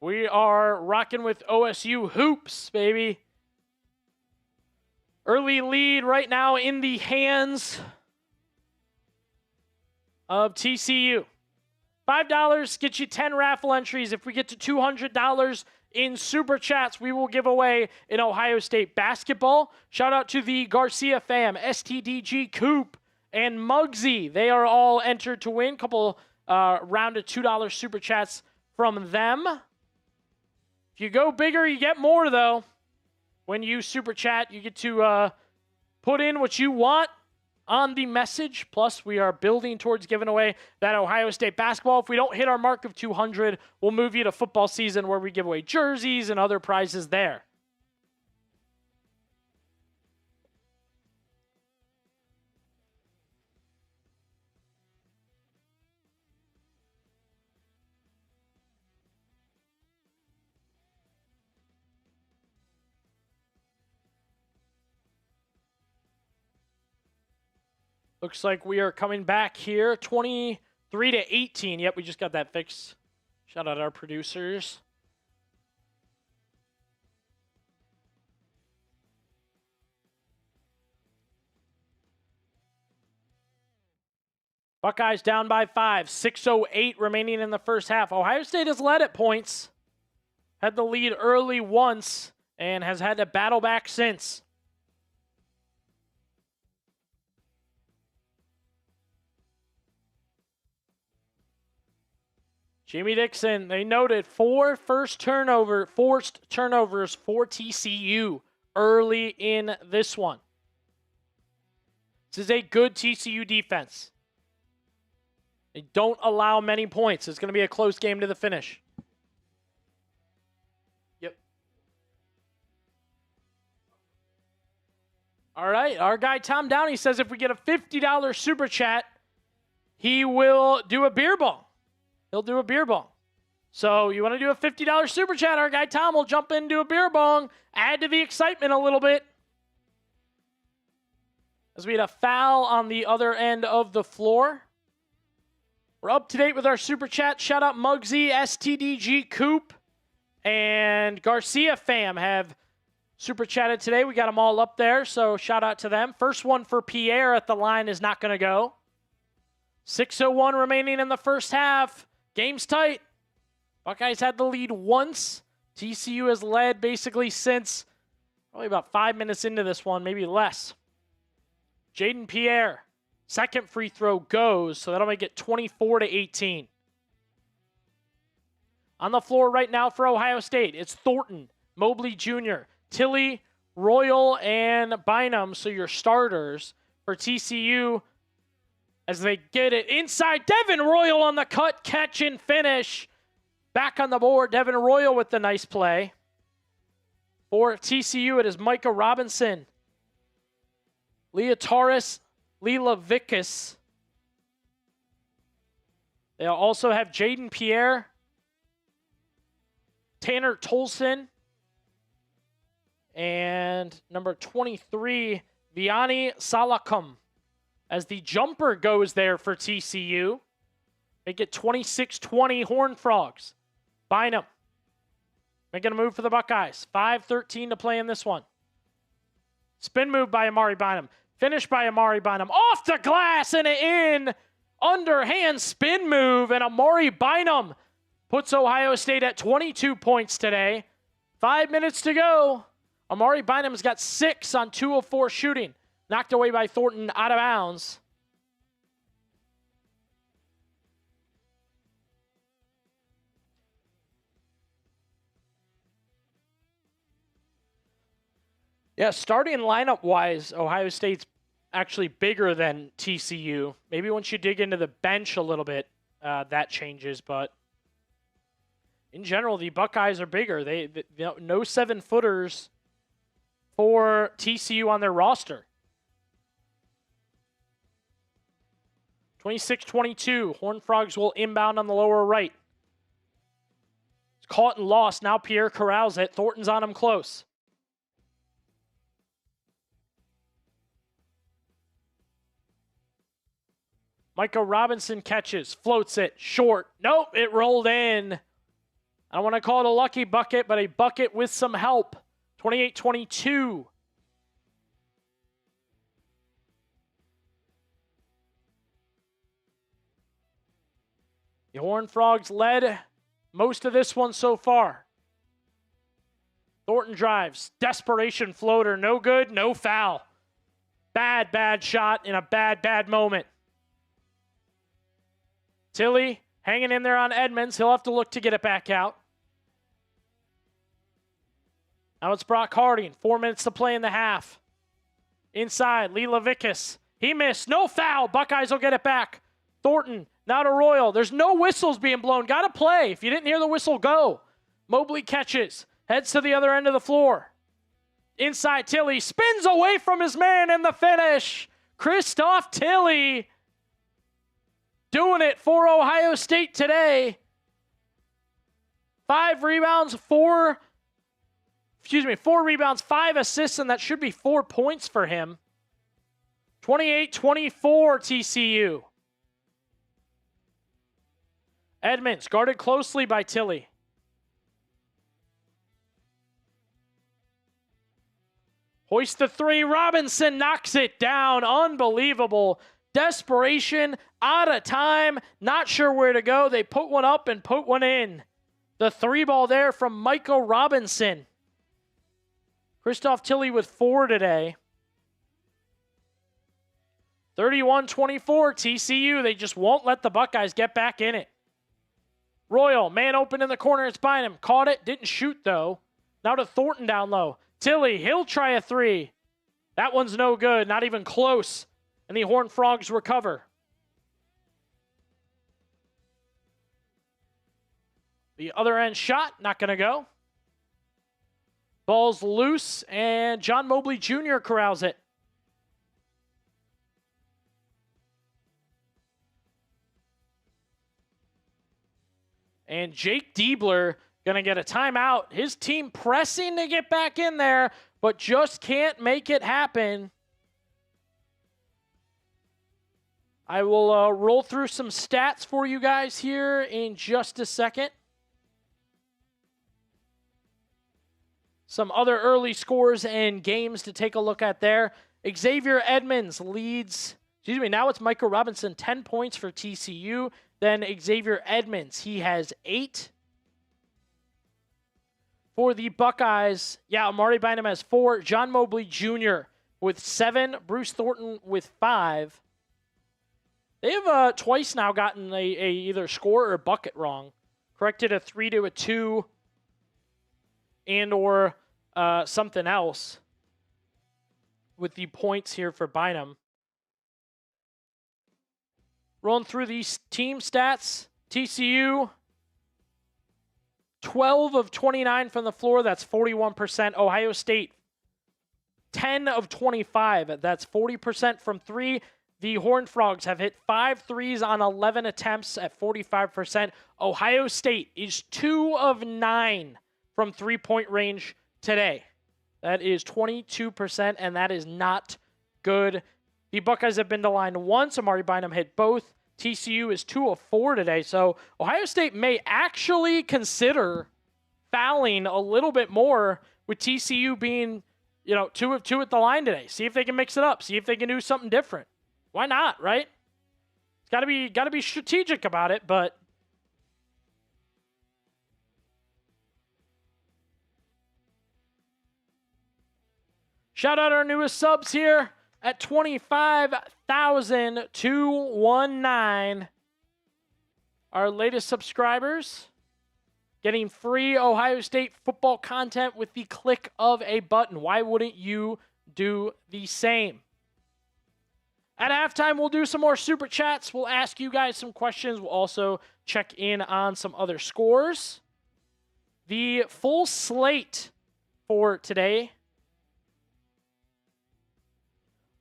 we are rocking with OSU hoops, baby. Early lead right now in the hands of TCU. $5 gets you 10 raffle entries. If we get to $200 in Super Chats, we will give away an Ohio State basketball. Shout out to the Garcia fam, STDG Coop, and Muggsy. They are all entered to win. Couple round of $2 Super Chats from them. If you go bigger, you get more, though. When you Super Chat, you get to put in what you want on the message. Plus, we are building towards giving away that Ohio State basketball. If we don't hit our mark of 200, we'll move you to football season where we give away jerseys and other prizes there. Looks like we are coming back here, 23-18. Yep, we just got that fixed. Shout out our producers. Buckeyes down by 5, 6:08 remaining in the first half. Ohio State has led at points. Had the lead early once and has had to battle back since. Jamie Dixon, they noted 4 forced turnovers for TCU early in this one. This is a good TCU defense. They don't allow many points. It's going to be a close game to the finish. Yep. All right, our guy Tom Downey says if we get a $50 Super Chat, he will do a beer bong. He'll do a beer bong. So you want to do a $50 Super Chat, our guy Tom will jump in and do a beer bong, add to the excitement a little bit. As we had a foul on the other end of the floor. We're up to date with our Super Chat. Shout out Muggsy, STDG Coop, and Garcia fam have Super Chatted today. We got them all up there, so shout out to them. First one for Pierre at the line is not going to go. 6:01 remaining in the first half. Game's tight. Buckeyes had the lead once. TCU has led basically since probably about 5 minutes into this one, maybe less. Jaden Pierre, second free throw goes, so that'll make it 24-18. On the floor right now for Ohio State, it's Thornton, Mobley Jr., Tilley, Royal, and Bynum, so your starters. For TCU, as they get it inside, Devin Royal on the cut, catch, and finish. Back on the board, Devin Royal with the nice play. For TCU, it is Micah Robinson, Leotaris Lilavicus. They also have Jaden Pierre, Tanner Tolson, and number 23, Vianney Salacum. As the jumper goes there for TCU. Make it 26-20 Horned Frogs. Bynum making a move for the Buckeyes. 5:13 to play in this one. Spin move by Amari Bynum. Finish by Amari Bynum. Off the glass and in. Underhand spin move. And Amari Bynum puts Ohio State at 22 points today. 5 minutes to go. Amari Bynum's got 6 on 2 of 4 shooting. Knocked away by Thornton out of bounds. Yeah, starting lineup-wise, Ohio State's actually bigger than TCU. Maybe once you dig into the bench a little bit, that changes. But in general, the Buckeyes are bigger. They no 7-footers for TCU on their roster. 26-22. Horned Frogs will inbound on the lower right. It's caught and lost. Now Pierre corrals it. Thornton's on him close. Micah Robinson catches, floats it, short. Nope, it rolled in. I don't want to call it a lucky bucket, but a bucket with some help. 28-22. The Horned Frogs led most of this one so far. Thornton drives. Desperation floater. No good, no foul. Bad shot in a bad moment. Tilly hanging in there on Edmonds. He'll have to look to get it back out. Now it's Brock Harding. 4 minutes to play in the half. Inside, Lee Levickis. He missed. No foul. Buckeyes will get it back. Thornton, now to Royal. There's no whistles being blown. Got to play. If you didn't hear the whistle, go. Mobley catches. Heads to the other end of the floor. Inside, Tilly. Spins away from his man and the finish. Christoph Tilly doing it for Ohio State today. 4 rebounds, 5 assists, and that should be 4 points for him. 28-24 TCU. Edmonds guarded closely by Tilly. Hoist the three. Robinson knocks it down. Unbelievable. Desperation, out of time, not sure where to go. They put one up and put one in. The 3 ball there from Michael Robinson. Christoph Tilly with 4 today. 31-24 TCU. They just won't let the Buckeyes get back in it. Royal, man open in the corner. It's Bynum. Caught it. Didn't shoot, though. Now to Thornton down low. Tilly, he'll try a 3. That one's no good. Not even close. And the Horned Frogs recover. The other end shot, not going to go. Ball's loose, and John Mobley Jr. corrals it. And Jake Diebler going to get a timeout. His team pressing to get back in there, but just can't make it happen. I will roll through some stats for you guys here in just a second. Some other early scores and games to take a look at there. Xavier Edmonds leads, now it's Michael Robinson, 10 points for TCU. Then Xavier Edmonds, he has 8. For the Buckeyes, Amari Bynum has 4. John Mobley Jr. with 7. Bruce Thornton with 5. They have twice now gotten a either score or bucket wrong. Corrected a 3 to a 2 and or something else with the points here for Bynum. Rolling through these team stats. TCU, 12 of 29 from the floor. That's 41%. Ohio State, 10 of 25. That's 40% from 3. The Horned Frogs have hit 5 threes on 11 attempts at 45%. Ohio State is 2 of 9 from three-point range today. That is 22%, and that is not good. The Buckeyes have been to line once. Amari Bynum hit both. TCU is 2 of 4 today. So Ohio State may actually consider fouling a little bit more with TCU being, 2 of 2 at the line today. See if they can mix it up. See if they can do something different. Why not, right? It's got to be strategic about it, but shout out our newest subs here at 25,219. Our latest subscribers. getting free Ohio State football content with the click of a button. Why wouldn't you do the same? At halftime, we'll do some more super chats. We'll ask you guys some questions. We'll also check in on some other scores. The full slate for today.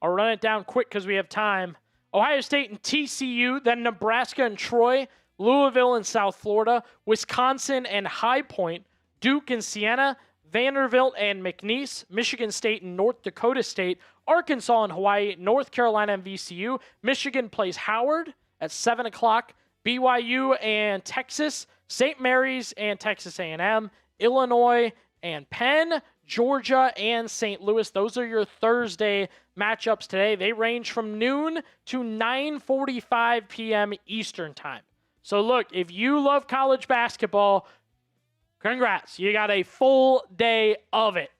I'll run it down quick because we have time. Ohio State and TCU, then Nebraska and Troy, Louisville and South Florida, Wisconsin and High Point, Duke and Siena, Vanderbilt and McNeese, Michigan State and North Dakota State, Arkansas and Hawaii, North Carolina and VCU, Michigan plays Howard at 7 o'clock, BYU and Texas, St. Mary's and Texas A&M, Illinois and Penn, Georgia and St. Louis. Those are your Thursday matchups today. They range from noon to 9:45 p.m. Eastern time. So look, if you love college basketball, congrats. You got a full day of it.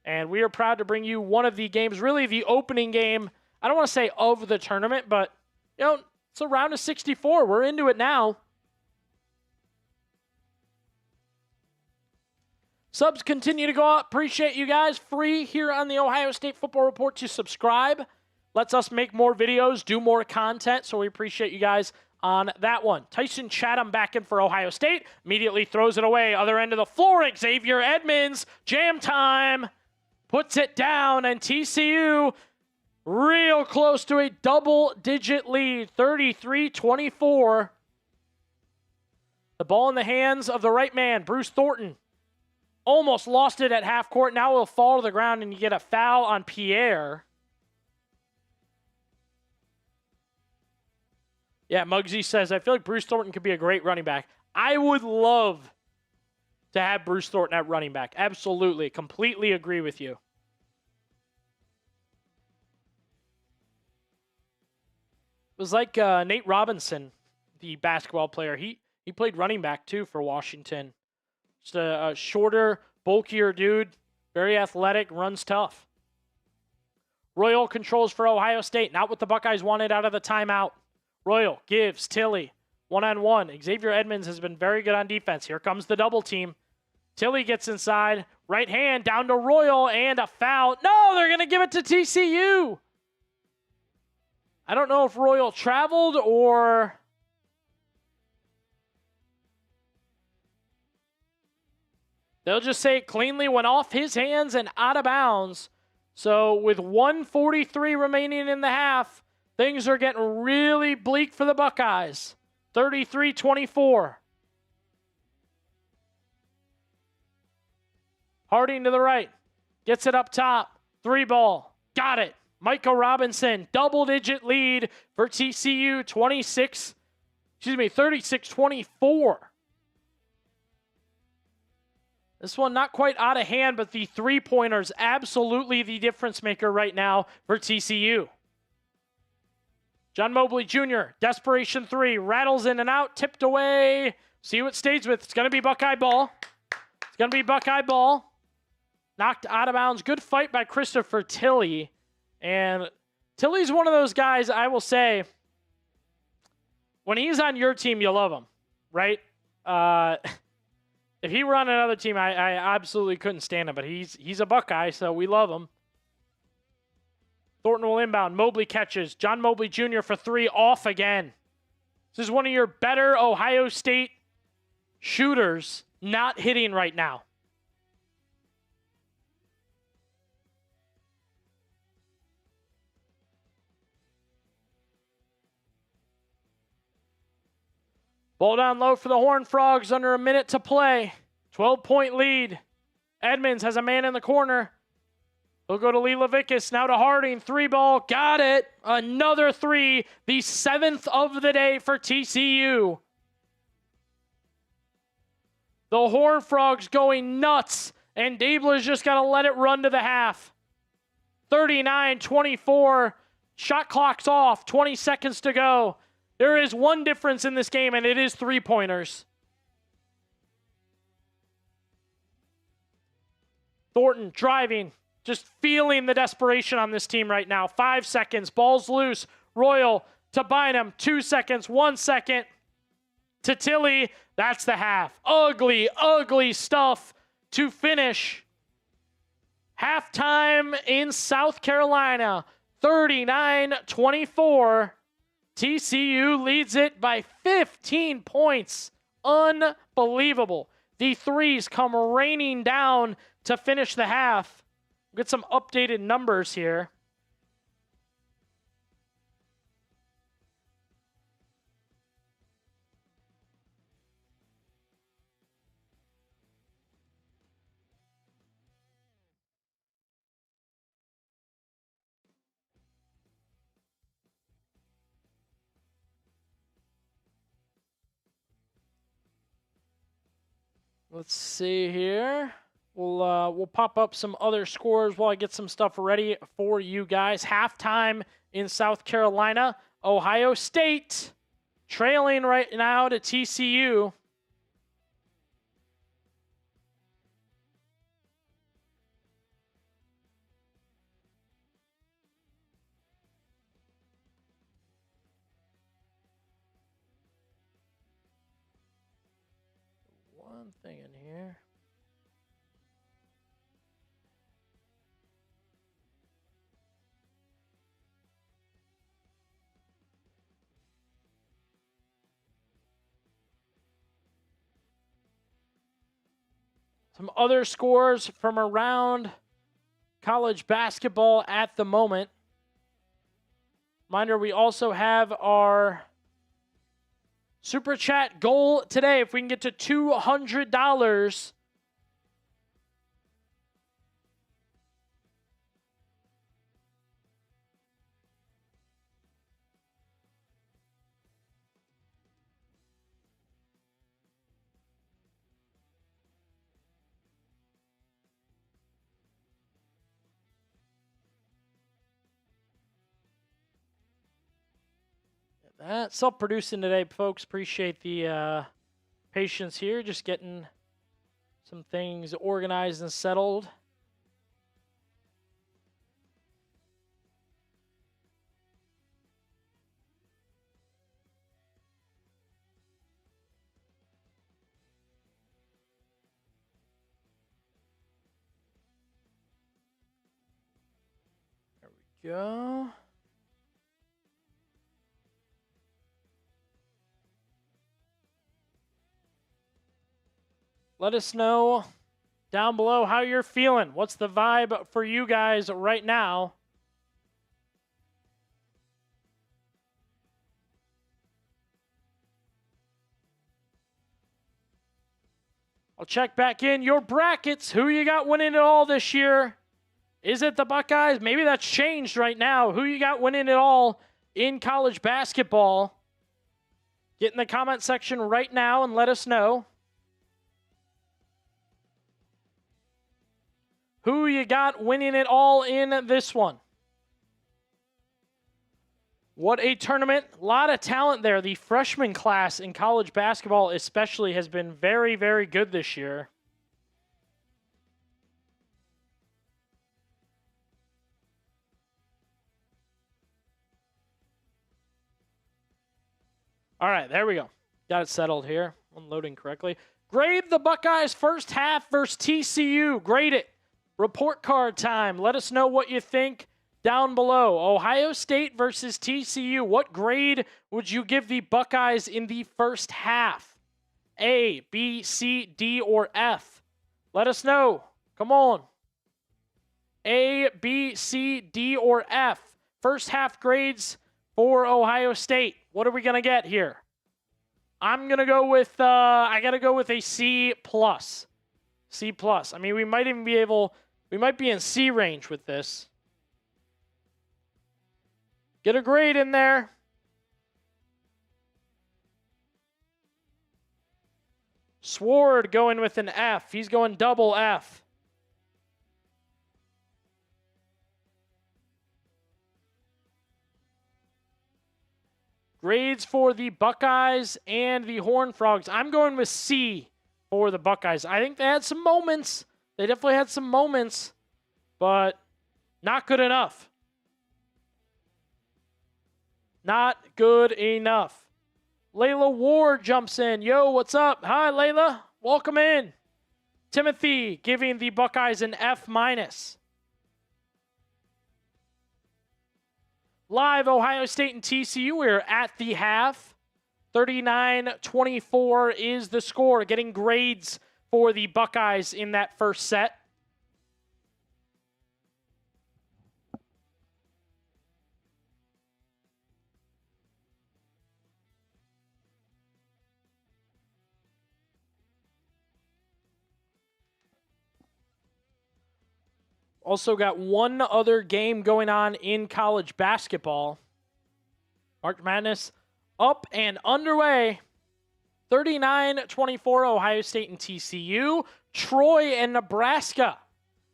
And we are proud to bring you one of the games, really the opening game, I don't want to say of the tournament, but, it's a round of 64. We're into it now. Subs continue to go up. Appreciate you guys. Free here on the Ohio State Football Report to subscribe. Lets us make more videos, do more content, so we appreciate you guys on that one. Tyson Chatham back in for Ohio State. Immediately throws it away. Other end of the floor, Xavier Edmonds. Jam time. Puts it down, and TCU real close to a double-digit lead, 33-24. The ball in the hands of the right man, Bruce Thornton. Almost lost it at half court. Now it'll fall to the ground, and you get a foul on Pierre. Yeah, Muggsy says, I feel like Bruce Thornton could be a great running back. I would love to have Bruce Thornton at running back. Absolutely. Completely agree with you. It was like Nate Robinson, the basketball player. He played running back, too, for Washington. Just a shorter, bulkier dude. Very athletic, runs tough. Royal controls for Ohio State. Not what the Buckeyes wanted out of the timeout. Royal gives Tilly one-on-one. Xavier Edmonds has been very good on defense. Here comes the double team. Tilly gets inside. Right hand down to Royal and a foul. No, they're going to give it to TCU. I don't know if Royal traveled or... They'll just say it cleanly went off his hands and out of bounds. So with 1:43 remaining in the half, things are getting really bleak for the Buckeyes. 33-24. Harding to the right. Gets it up top. 3-ball. Got it. Micah Robinson. Double-digit lead for TCU. 36-24. This one not quite out of hand, but the three-pointer's absolutely the difference maker right now for TCU. John Mobley Jr., desperation three, rattles in and out, tipped away. See who it stays with. It's going to be Buckeye ball. It's going to be Buckeye ball. Knocked out of bounds. Good fight by Christopher Tilly. And Tilly's one of those guys, I will say, when he's on your team, you love him, right? If he were on another team, I absolutely couldn't stand him. But he's a Buckeye, so we love him. Thornton will inbound. Mobley catches. John Mobley Jr. for three, off again. This is one of your better Ohio State shooters not hitting right now. Ball down low for the Horned Frogs, under a minute to play. 12-point lead. Edmonds has a man in the corner. He'll go to Lee Levickis, now to Harding. 3-ball, got it. Another three, the 7th of the day for TCU. The Horned Frogs going nuts, and Dabler's just got to let it run to the half. 39-24, shot clock's off, 20 seconds to go. There is one difference in this game, and it is three-pointers. Thornton driving, just feeling the desperation on this team right now. 5 seconds, ball's loose. Royal to Bynum, 2 seconds, 1 second. to Tilly. That's the half. Ugly, ugly stuff to finish. Halftime in South Carolina, 39-24. TCU leads it by 15 points. Unbelievable. The threes come raining down to finish the half. We'll get some updated numbers here. Let's see here. We'll pop up some other scores while I get some stuff ready for you guys. Halftime in South Carolina, Ohio State trailing right now to TCU. One thing in here. Some other scores from around college basketball at the moment. Reminder, we also have our Super Chat goal today. If we can get to $200, self-producing today, folks. Appreciate the patience here. Just getting some things organized and settled. There we go. Let us know down below how you're feeling. What's the vibe for you guys right now? I'll check back in. Your brackets, who you got winning it all this year? Is it the Buckeyes? Maybe that's changed right now. Who you got winning it all in college basketball? Get in the comment section right now and let us know. Who you got winning it all in this one? What a tournament. A lot of talent there. The freshman class in college basketball especially has been very, very good this year. All right, there we go. Got it settled here. Unloading correctly. Grade the Buckeyes first half versus TCU. Grade it. Report card time. Let us know what you think down below. Ohio State versus TCU. What grade would you give the Buckeyes in the first half? A, B, C, D, or F? Let us know. Come on. A, B, C, D, or F? First half grades for Ohio State. What are we going to get here? I'm going to go with, I got to go with a C+. C+. I mean, we might even be able... We might be in C range with this. Get a grade in there. Sword going with an F. He's going double F. Grades for the Buckeyes and the Horned Frogs. I'm going with C for the Buckeyes. I think they had some moments. They definitely had some moments, but not good enough. Not good enough. Layla Ward jumps in. Yo, what's up? Hi, Layla. Welcome in. Timothy giving the Buckeyes an F-. Live Ohio State and TCU. We're at the half. 39-24 is the score. Getting grades for the Buckeyes in that first set. Also got one other game going on in college basketball. March Madness up and underway. 39-24, Ohio State and TCU. Troy and Nebraska.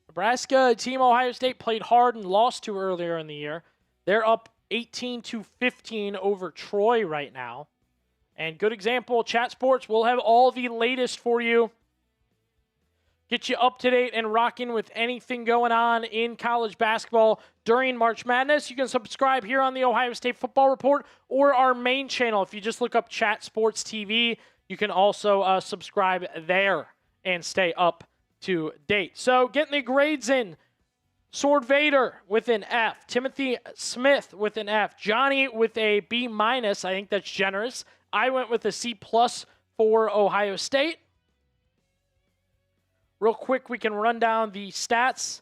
Nebraska, a team Ohio State played hard and lost to earlier in the year. They're up 18-15 over Troy right now. And good example, Chat Sports will have all the latest for you. Get you up to date and rocking with anything going on in college basketball during March Madness. You can subscribe here on the Ohio State Football Report or our main channel. If you just look up Chat Sports TV, you can also subscribe there and stay up to date. So getting the grades in. Sword Vader with an F. Timothy Smith with an F. Johnny with a B-. I think that's generous. I went with a C+ for Ohio State. Real quick, we can run down the stats.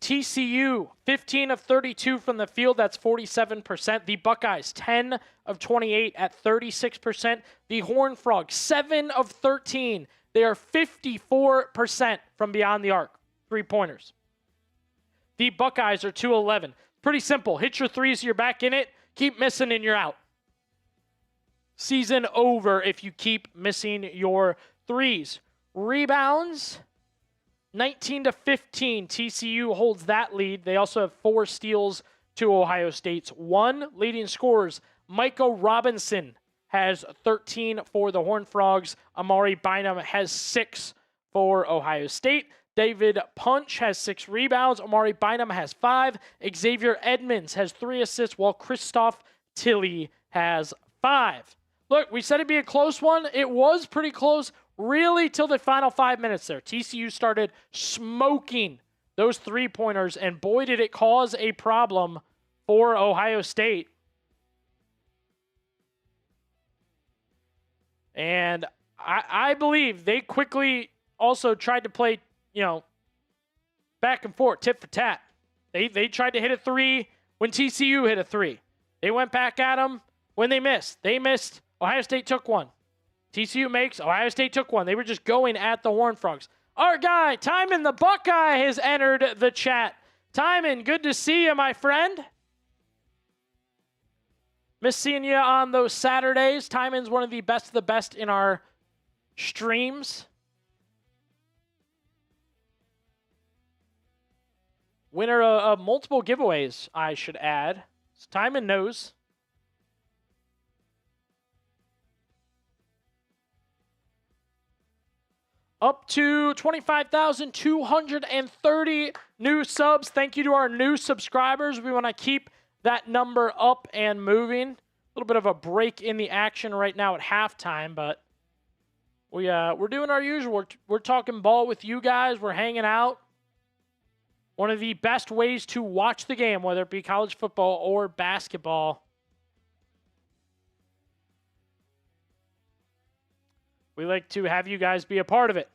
TCU, 15 of 32 from the field. That's 47%. The Buckeyes, 10 of 28 at 36%. The Horned Frogs, 7 of 13. They are 54% from beyond the arc. 3-pointers. The Buckeyes are 2-11. Pretty simple. Hit your threes, you're back in it. Keep missing and you're out. Season over if you keep missing your threes. Rebounds, 19-15. TCU holds that lead. They also have 4 steals to Ohio State's 1. Leading scorers, Michael Robinson has 13 for the Horned Frogs. Amari Bynum has 6 for Ohio State. David Punch has 6 rebounds. Amari Bynum has 5. Xavier Edmonds has 3 assists, while Christoph Tilley has 5. Look, we said it'd be a close one. It was pretty close. Really, till the final 5 minutes there. TCU started smoking those 3-pointers, and boy, did it cause a problem for Ohio State. And I believe they quickly also tried to play, back and forth, tit for tat. They tried to hit a 3 when TCU hit a 3. They went back at them when they missed. They missed. Ohio State took one. TCU makes. Ohio State took one. They were just going at the Horned Frogs. Our guy, Timon the Buckeye, has entered the chat. Timon, good to see you, my friend. Miss seeing you on those Saturdays. Timon's one of the best in our streams. Winner of multiple giveaways, I should add. So Timon knows. Up to 25,230 new subs. Thank you to our new subscribers. We want to keep that number up and moving. A little bit of a break in the action right now at halftime, but we're doing our usual. We're talking ball with you guys. We're hanging out. One of the best ways to watch the game, whether it be college football or basketball. We like to have you guys be a part of it.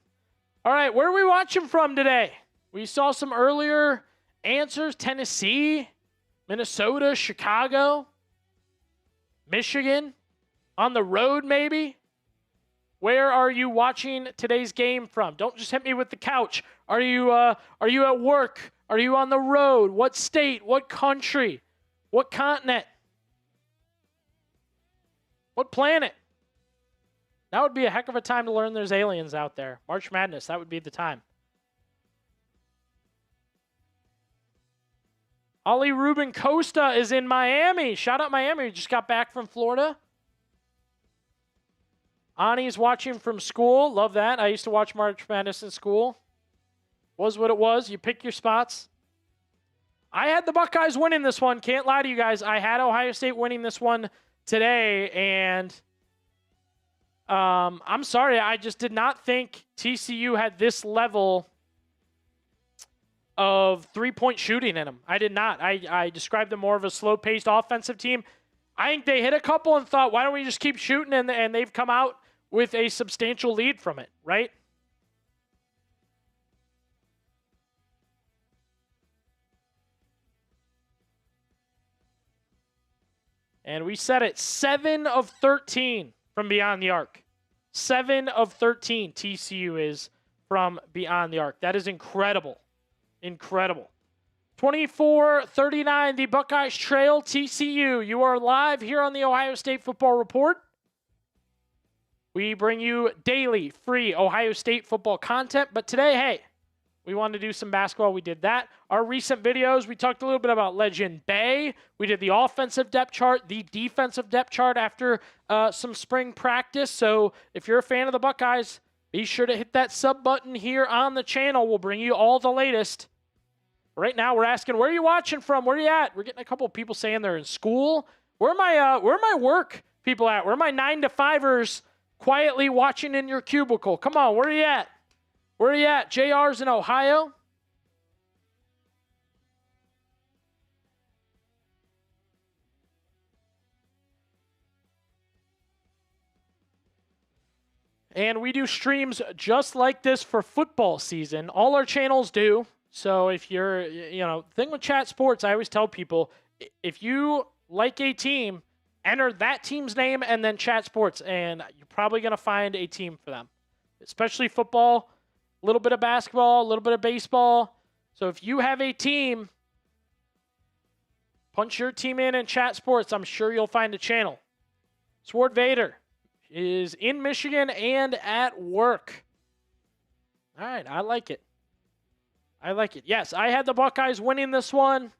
All right, where are we watching from today? We saw some earlier answers. Tennessee, Minnesota, Chicago, Michigan. On the road, maybe? Where are you watching today's game from? Don't just hit me with the couch. Are you at work? Are you on the road? What state? What country? What continent? What planet? That would be a heck of a time to learn there's aliens out there. March Madness, that would be the time. Ollie Ruben Costa is in Miami. Shout out Miami. We just got back from Florida. Ani's watching from school. Love that. I used to watch March Madness in school. Was what it was. You pick your spots. I had the Buckeyes winning this one. Can't lie to you guys. I had Ohio State winning this one today, and I'm sorry. I just did not think TCU had this level of three-point shooting in them. I did not. I described them more of a slow-paced offensive team. I think they hit a couple and thought, why don't we just keep shooting? And they've come out with a substantial lead from it, right? And we set it 7 of 13 from beyond the arc. 7 of 13 TCU is from beyond the arc. That is incredible. Incredible. 24-39, the Buckeyes trail TCU. You are live here on the Ohio State Football Report. We bring you daily free Ohio State football content. But today, hey, we wanted to do some basketball. We did that. Our recent videos, we talked a little bit about Legend Bay. We did the offensive depth chart, the defensive depth chart after some spring practice. So if you're a fan of the Buckeyes, be sure to hit that sub button here on the channel. We'll bring you all the latest. Right now, we're asking, where are you watching from? Where are you at? We're getting a couple of people saying they're in school. Where are my work people at? Where are my 9-to-5ers quietly watching in your cubicle? Come on, where are you at? Where are you at? JR's in Ohio. And we do streams just like this for football season. All our channels do. So if you're, thing with Chat Sports, I always tell people, if you like a team, enter that team's name and then Chat Sports, and you're probably going to find a team for them, especially football, a little bit of basketball, a little bit of baseball. So if you have a team, punch your team in Chat Sports. I'm sure you'll find a channel. Sword Vader is in Michigan and at work. All right, I like it. I like it. Yes, I had the Buckeyes winning this one.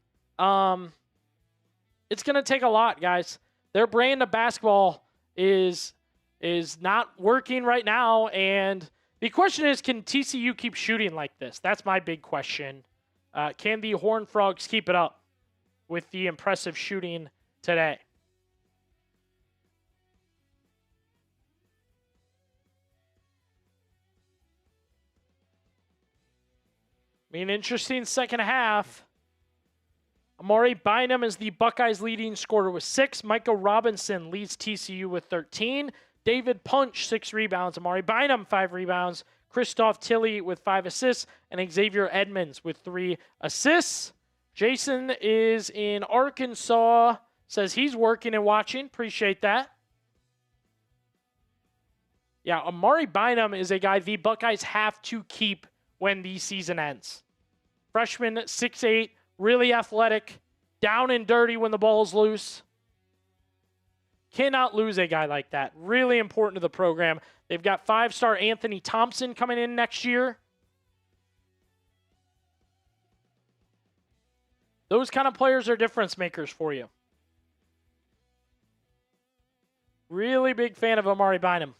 It's going to take a lot, guys. Their brand of basketball is not working right now, and the question is, can TCU keep shooting like this? That's my big question. Can the Horned Frogs keep it up with the impressive shooting today? An interesting second half. Amari Bynum is the Buckeyes' leading scorer with 6. Micah Robinson leads TCU with 13. David Punch, 6 rebounds. Amari Bynum, 5 rebounds. Christoph Tilley with 5 assists. And Xavier Edmonds with 3 assists. Jason is in Arkansas. Says he's working and watching. Appreciate that. Yeah, Amari Bynum is a guy the Buckeyes have to keep when the season ends. Freshman, 6'8", really athletic, down and dirty when the ball's loose. Cannot lose a guy like that. Really important to the program. They've got 5-star Anthony Thompson coming in next year. Those kind of players are difference makers for you. Really big fan of Amari Bynum.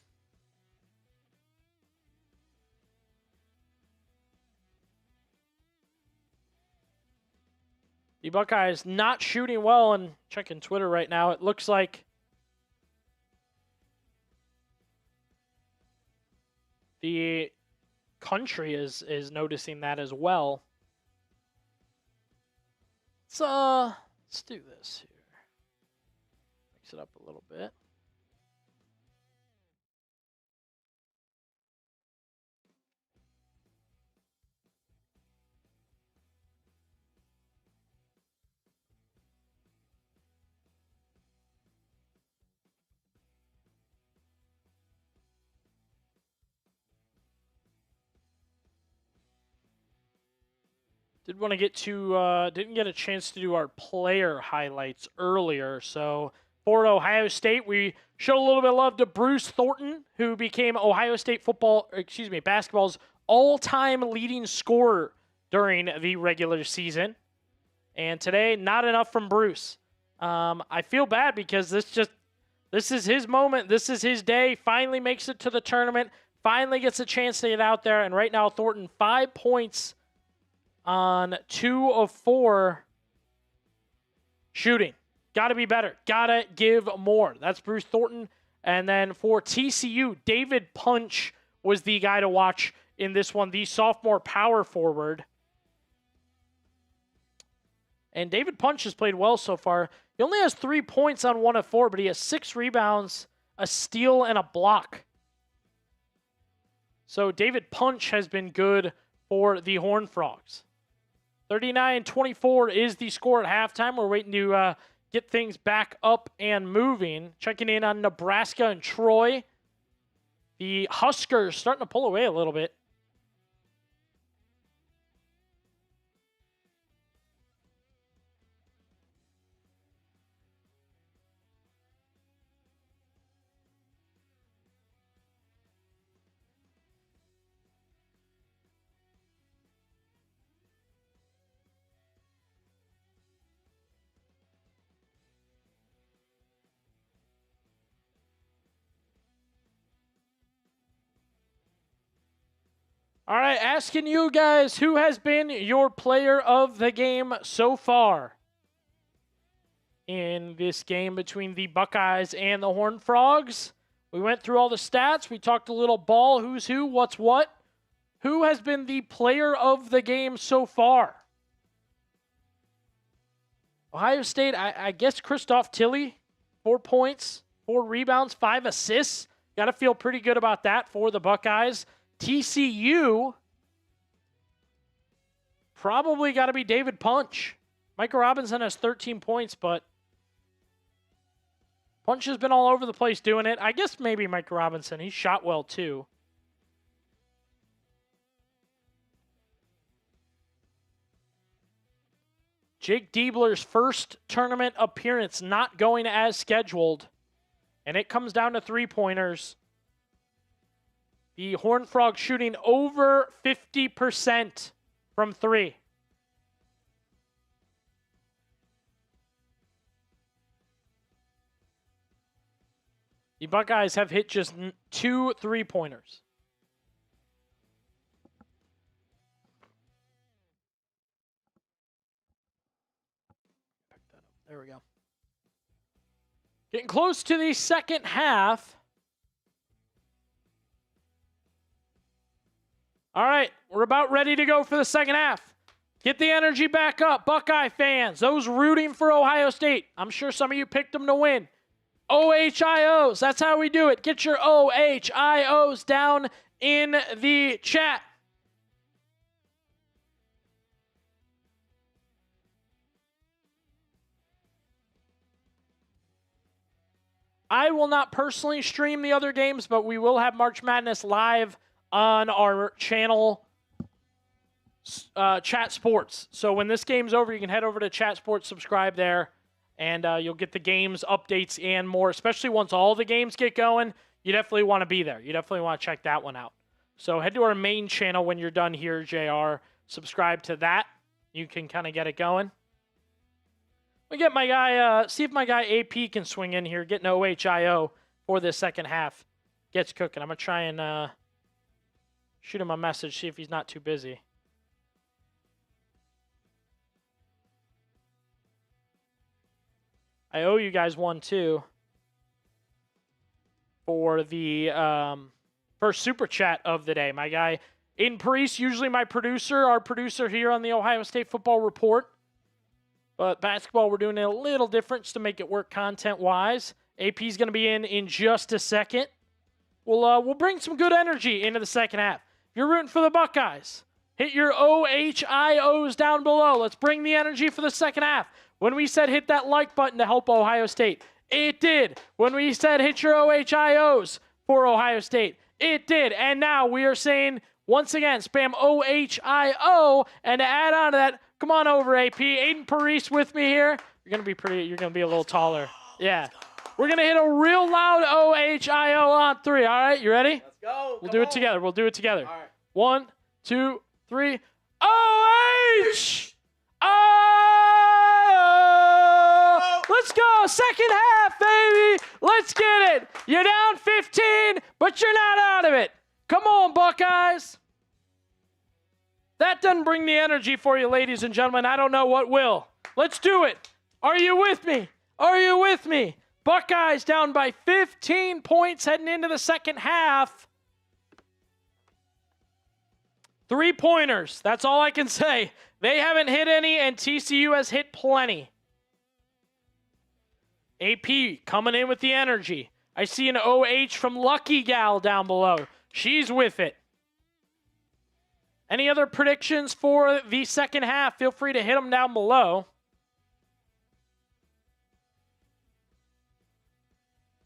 The Buckeyes not shooting well, and checking Twitter right now, it looks like the country is noticing that as well. Let's do this here. Mix it up a little bit. Didn't get a chance to do our player highlights earlier. So for Ohio State, we showed a little bit of love to Bruce Thornton, who became basketball's all-time leading scorer during the regular season. And today, not enough from Bruce. I feel bad because this is his moment. This is his day. Finally makes it to the tournament. Finally gets a chance to get out there. And right now, Thornton, 5 points on 2 of 4 shooting. Got to be better. Got to give more. That's Bruce Thornton And then for TCU, David Punch was the guy to watch in this one, the sophomore power forward. And David Punch has played well so far. He only has 3 points on 1 of 4, but he has 6 rebounds, a steal, and a block. So David Punch has been good for the Horned Frogs. 39-24 is the score at halftime. We're waiting to get things back up and moving. Checking in on Nebraska and Troy. The Huskers starting to pull away a little bit. All right, asking you guys, who has been your player of the game so far in this game between the Buckeyes and the Horned Frogs? We went through all the stats. We talked a little ball, who's who, what's what. Who has been the player of the game so far? Ohio State, I guess Christoph Tilley, 4 points, 4 rebounds, 5 assists. Got to feel pretty good about that for the Buckeyes. TCU, probably got to be David Punch. Micah Robinson has 13 points, but Punch has been all over the place doing it. I guess maybe Micah Robinson. He shot well, too. Jake Diebler's first tournament appearance not going as scheduled, and it comes down to 3-pointers. The Horned Frogs shooting over 50% from 3. The Buckeyes have hit just 2 3-pointers. There we go. Getting close to the second half. All right, we're about ready to go for the second half. Get the energy back up, Buckeye fans. Those rooting for Ohio State. I'm sure some of you picked them to win. OHIOs, that's how we do it. Get your OHIOs down in the chat. I will not personally stream the other games, but we will have March Madness live on our channel, Chat Sports. So when this game's over, you can head over to Chat Sports, subscribe there, and you'll get the games, updates, and more. Especially once all the games get going, you definitely want to be there. You definitely want to check that one out. So head to our main channel when you're done here, JR. Subscribe to that. You can kind of get it going. We get my guy, see if my guy AP can swing in here, get an OHIO for this second half. Gets cooking. I'm going to try and shoot him a message, see if he's not too busy. I owe you guys one, too, for the first Super Chat of the day. My guy, Aiden Parise, usually my producer, our producer here on the Ohio State Football Report. But basketball, we're doing it a little different just to make it work content-wise. AP's going to be in just a second. We'll bring some good energy into the second half. If you're rooting for the Buckeyes, hit your OHIOs down below. Let's bring the energy for the second half. When we said hit that like button to help Ohio State, it did. When we said hit your OHIOs for Ohio State, it did. And now we are saying, once again, spam OHIO, and to add on to that, come on over, AP. Aiden Parise with me here. You're going to be pretty, you're going to be a little taller. Yeah. We're going to hit a real loud OHIO on 3. All right, you ready? Let's go. We'll do it together. We'll do it together. All right. 1, 2, 3. OH! Let's go. Second half, baby. Let's get it. You're down 15, but you're not out of it. Come on, Buckeyes. That doesn't bring the energy for you, ladies and gentlemen. I don't know what will. Let's do it. Are you with me? Are you with me? Buckeyes down by 15 points heading into the second half. 3-pointers. That's all I can say. They haven't hit any, and TCU has hit plenty. AP coming in with the energy. I see an OH from Lucky Gal down below. She's with it. Any other predictions for the second half? Feel free to hit them down below.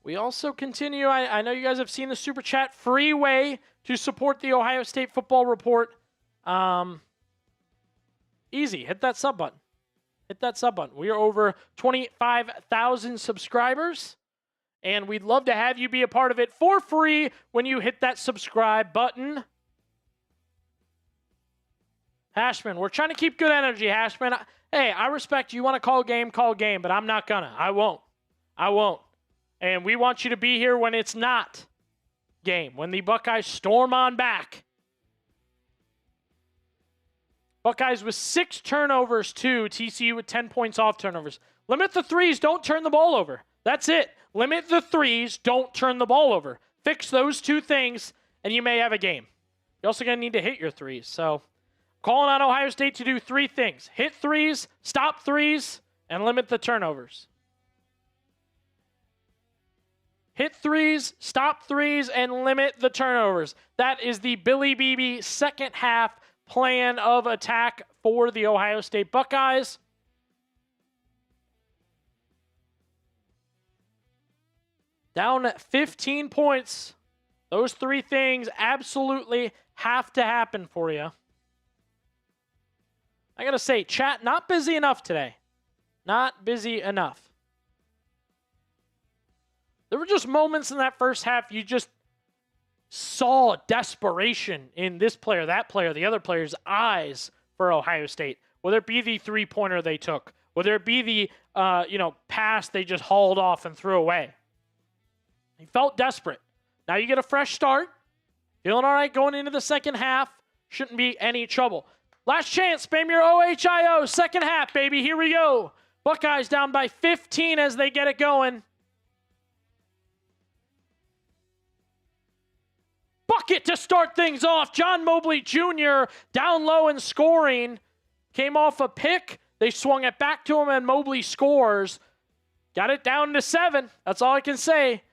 We also continue. I know you guys have seen the Super Chat. Free way to support the Ohio State Football Report. Easy. Hit that sub button. Hit that sub button. We are over 25,000 subscribers, and we'd love to have you be a part of it for free when you hit that subscribe button. Hashman, we're trying to keep good energy, Hashman. Hey, I respect you want to call game, but I'm not gonna. I won't. And we want you to be here when it's not game, when the Buckeyes storm on back. Buckeyes with 6 turnovers, too. TCU with 10 points off turnovers. Limit the threes. Don't turn the ball over. That's it. Limit the threes. Don't turn the ball over. Fix those 2 things, and you may have a game. You're also going to need to hit your threes. So, calling on Ohio State to do 3 things. Hit threes, stop threes, and limit the turnovers. Hit threes, stop threes, and limit the turnovers. That is the Billy Beebe second half plan of attack for the Ohio State Buckeyes. Down 15 points. Those 3 things absolutely have to happen for you. I got to say, chat, not busy enough today. Not busy enough. There were just moments in that first half you just saw desperation in this player, that player, the other player's eyes for Ohio State. Whether it be the 3-pointer they took, whether it be the pass they just hauled off and threw away. He felt desperate. Now you get a fresh start. Feeling all right going into the second half. Shouldn't be any trouble. Last chance, spam your OHIO. Second half, baby. Here we go. Buckeyes down by 15 as they get it going. Bucket to start things off. John Mobley Jr. down low and scoring. Came off a pick. They swung it back to him, and Mobley scores. Got it down to 7. That's all I can say.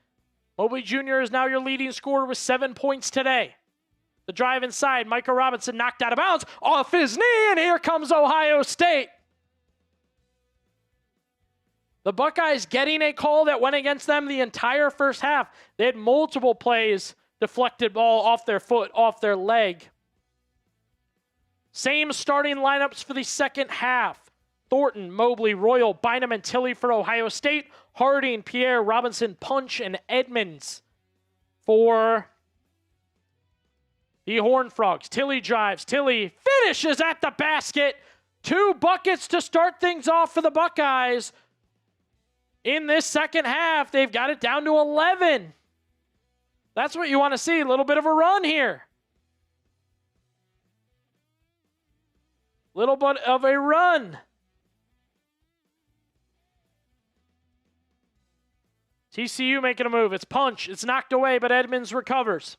Mobley Jr. is now your leading scorer with 7 points today. The drive inside. Micah Robinson knocked out of bounds off his knee, and here comes Ohio State. The Buckeyes getting a call that went against them the entire first half. They had multiple plays. Deflected ball off their foot, off their leg. Same starting lineups for the second half. Thornton, Mobley, Royal, Bynum, and Tilley for Ohio State. Harding, Pierre, Robinson, Punch, and Edmonds for the Horned Frogs. Tilley drives. Tilley finishes at the basket. 2 buckets to start things off for the Buckeyes. In this second half, they've got it down to 11. That's what you want to see, a little bit of a run here. Little bit of a run. TCU making a move. It's Punch. It's knocked away, but Edmonds recovers.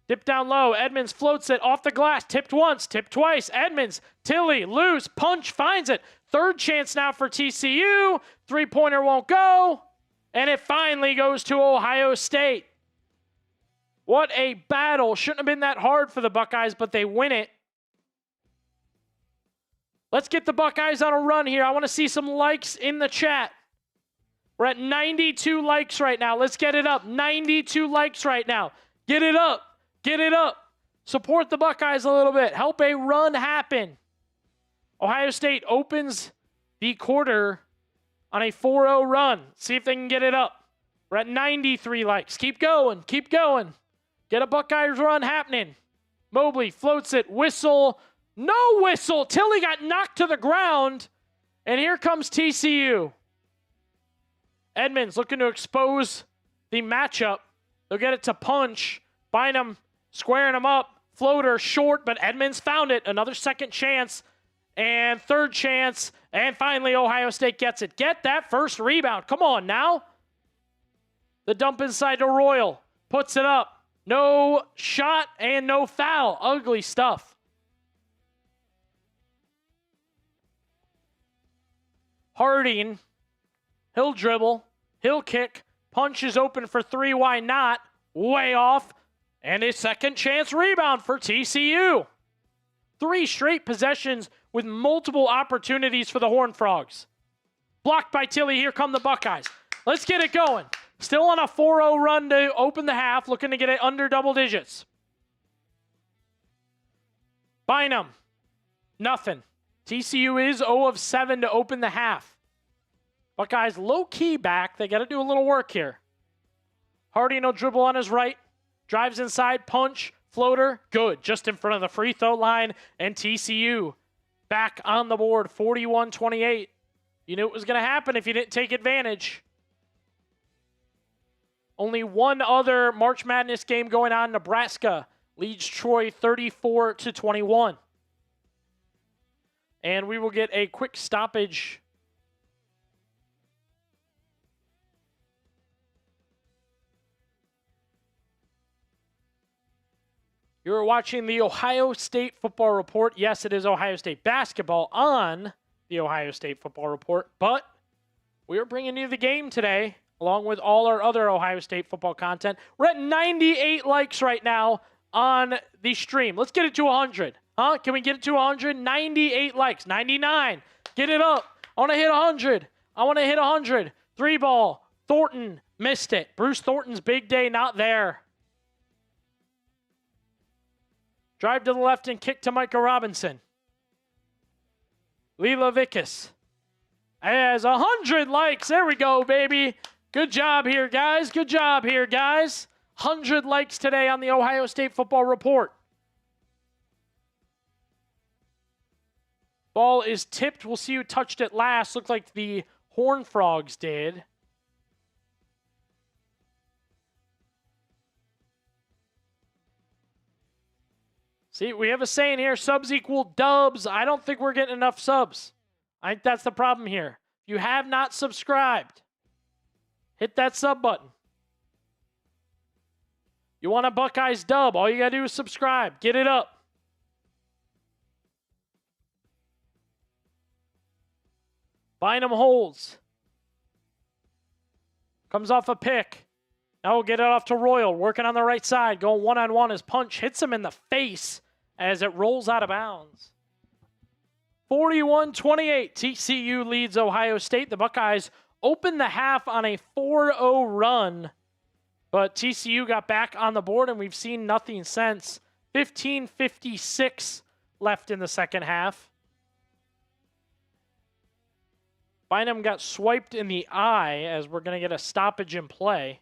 Dip down low. Edmonds floats it off the glass. Tipped once, tipped twice. Edmonds, Tilley, loose. Punch finds it. 3rd chance now for TCU. 3-pointer won't go. And it finally goes to Ohio State. What a battle. Shouldn't have been that hard for the Buckeyes, but they win it. Let's get the Buckeyes on a run here. I want to see some likes in the chat. We're at 92 likes right now. Let's get it up. 92 likes right now. Get it up. Get it up. Support the Buckeyes a little bit. Help a run happen. Ohio State opens the quarter on a 4-0 run. See if they can get it up. We're at 93 likes. Keep going. Keep going. Get a Buckeyes run happening. Mobley floats it. Whistle. No whistle. Tilley got knocked to the ground. And here comes TCU. Edmonds looking to expose the matchup. They'll get it to Punch. Bynum squaring him up. Floater short, but Edmonds found it. Another second chance. And third chance. And finally, Ohio State gets it. Get that first rebound. Come on now. The dump inside to Royal. Puts it up. No shot and no foul. Ugly stuff. Harding. He'll dribble. He'll kick. Punches open for three. Why not? Way off. And a second chance rebound for TCU. 3 straight possessions with multiple opportunities for the Horned Frogs. Blocked by Tilly. Here come the Buckeyes. Let's get it going. Still on a 4-0 run to open the half. Looking to get it under double digits. Bynum. Nothing. TCU is 0 of 7 to open the half. Buckeyes low-key back. They got to do a little work here. Harding will dribble on his right. Drives inside. Punch. Floater. Good. Just in front of the free throw line. And TCU back on the board. 41-28. You knew it was going to happen if you didn't take advantage. Only one other March Madness game going on. Nebraska leads Troy 34-21. And we will get a quick stoppage. You're watching the Ohio State Football Report. Yes, it is Ohio State basketball on the Ohio State Football Report, but we are bringing you the game today, along with all our other Ohio State football content. We're at 98 likes right now on the stream. Let's get it to 100. Huh? Can we get it to 100? 98 likes. 99. Get it up. I want to hit 100. I want to hit 100. 3 ball. Thornton missed it. Bruce Thornton's big day not there. Drive to the left and kick to Micah Robinson. Leela Vickus has 100 likes. There we go, baby. Good job here, guys. Good job here, guys. 100 likes today on the Ohio State Football Report. Ball is tipped. We'll see who touched it last. Looked like the Horned Frogs did. See, we have a saying here, subs equal dubs. I don't think we're getting enough subs. I think that's the problem here. If you have not subscribed, hit that sub button. You want a Buckeyes dub, all you got to do is subscribe. Get it up. Bynum holds. Comes off a pick. Now we'll get it off to Royal. Working on the right side. Going one-on-one. His punch hits him in the face as it rolls out of bounds. 41-28. TCU leads Ohio State. The Buckeyes opened the half on a 4-0 run. But TCU got back on the board, and we've seen nothing since. 15:56 left in the second half. Bynum got swiped in the eye as we're going to get a stoppage in play.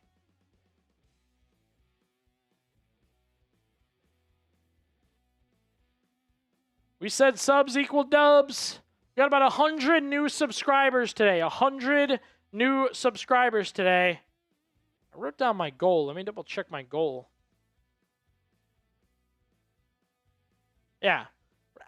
We said subs equal dubs. We got about 100 new subscribers today. 100 new subscribers today. I wrote down my goal. Let me double check my goal. Yeah.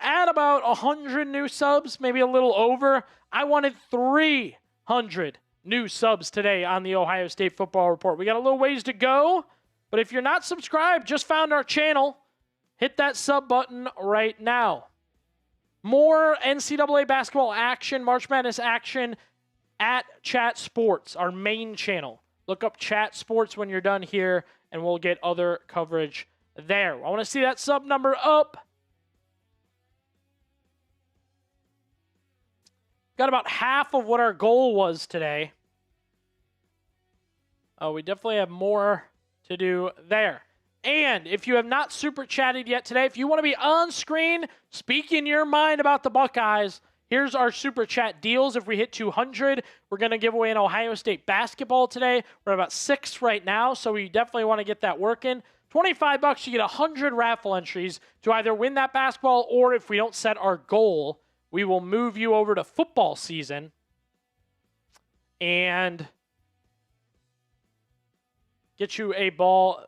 At about 100 new subs, maybe a little over. I wanted 300 new subs today on the Ohio State Football Report. We got a little ways to go, but if you're not subscribed, just found our channel, hit that sub button right now. More NCAA basketball action, March Madness action at Chat Sports, our main channel. Look up Chat Sports when you're done here, and we'll get other coverage there. I want to see that sub number up. Got about half of what our goal was today. Oh, we definitely have more to do there. And if you have not super chatted yet today, if you want to be on screen, speaking your mind about the Buckeyes, here's our super chat deals. If we hit 200, we're going to give away an Ohio State basketball today. We're at about 6 right now, so we definitely want to get that working. $25, you get 100 raffle entries to either win that basketball, or if we don't set our goal, we will move you over to football season and get you a ball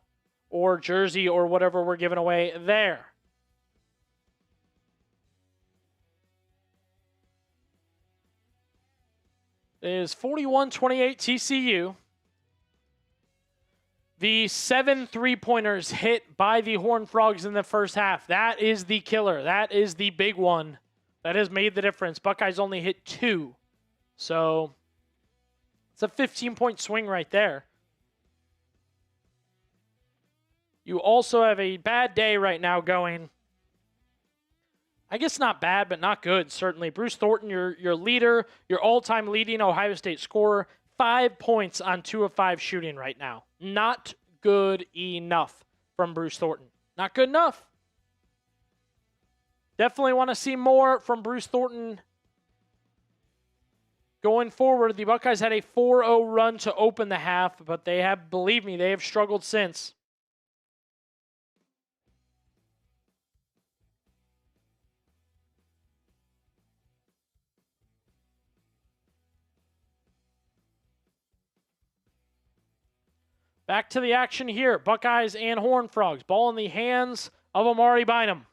or jersey or whatever we're giving away there. is 41-28 TCU. The 7 3-pointers hit by the Horned Frogs in the first half. That is the killer. That is the big one. That has made the difference. Buckeyes only hit 2. So it's a 15-point swing right there. You also have a bad day right now going. I guess not bad, but not good, certainly. Bruce Thornton, your leader, your all-time leading Ohio State scorer, 5 points on 2 of 5 shooting right now. Not good enough from Bruce Thornton. Not good enough. Definitely want to see more from Bruce Thornton going forward. The Buckeyes had a 4-0 run to open the half, but they have, believe me, they have struggled since. Back to the action here. Buckeyes and Horned Frogs. Ball in the hands of Amari Bynum.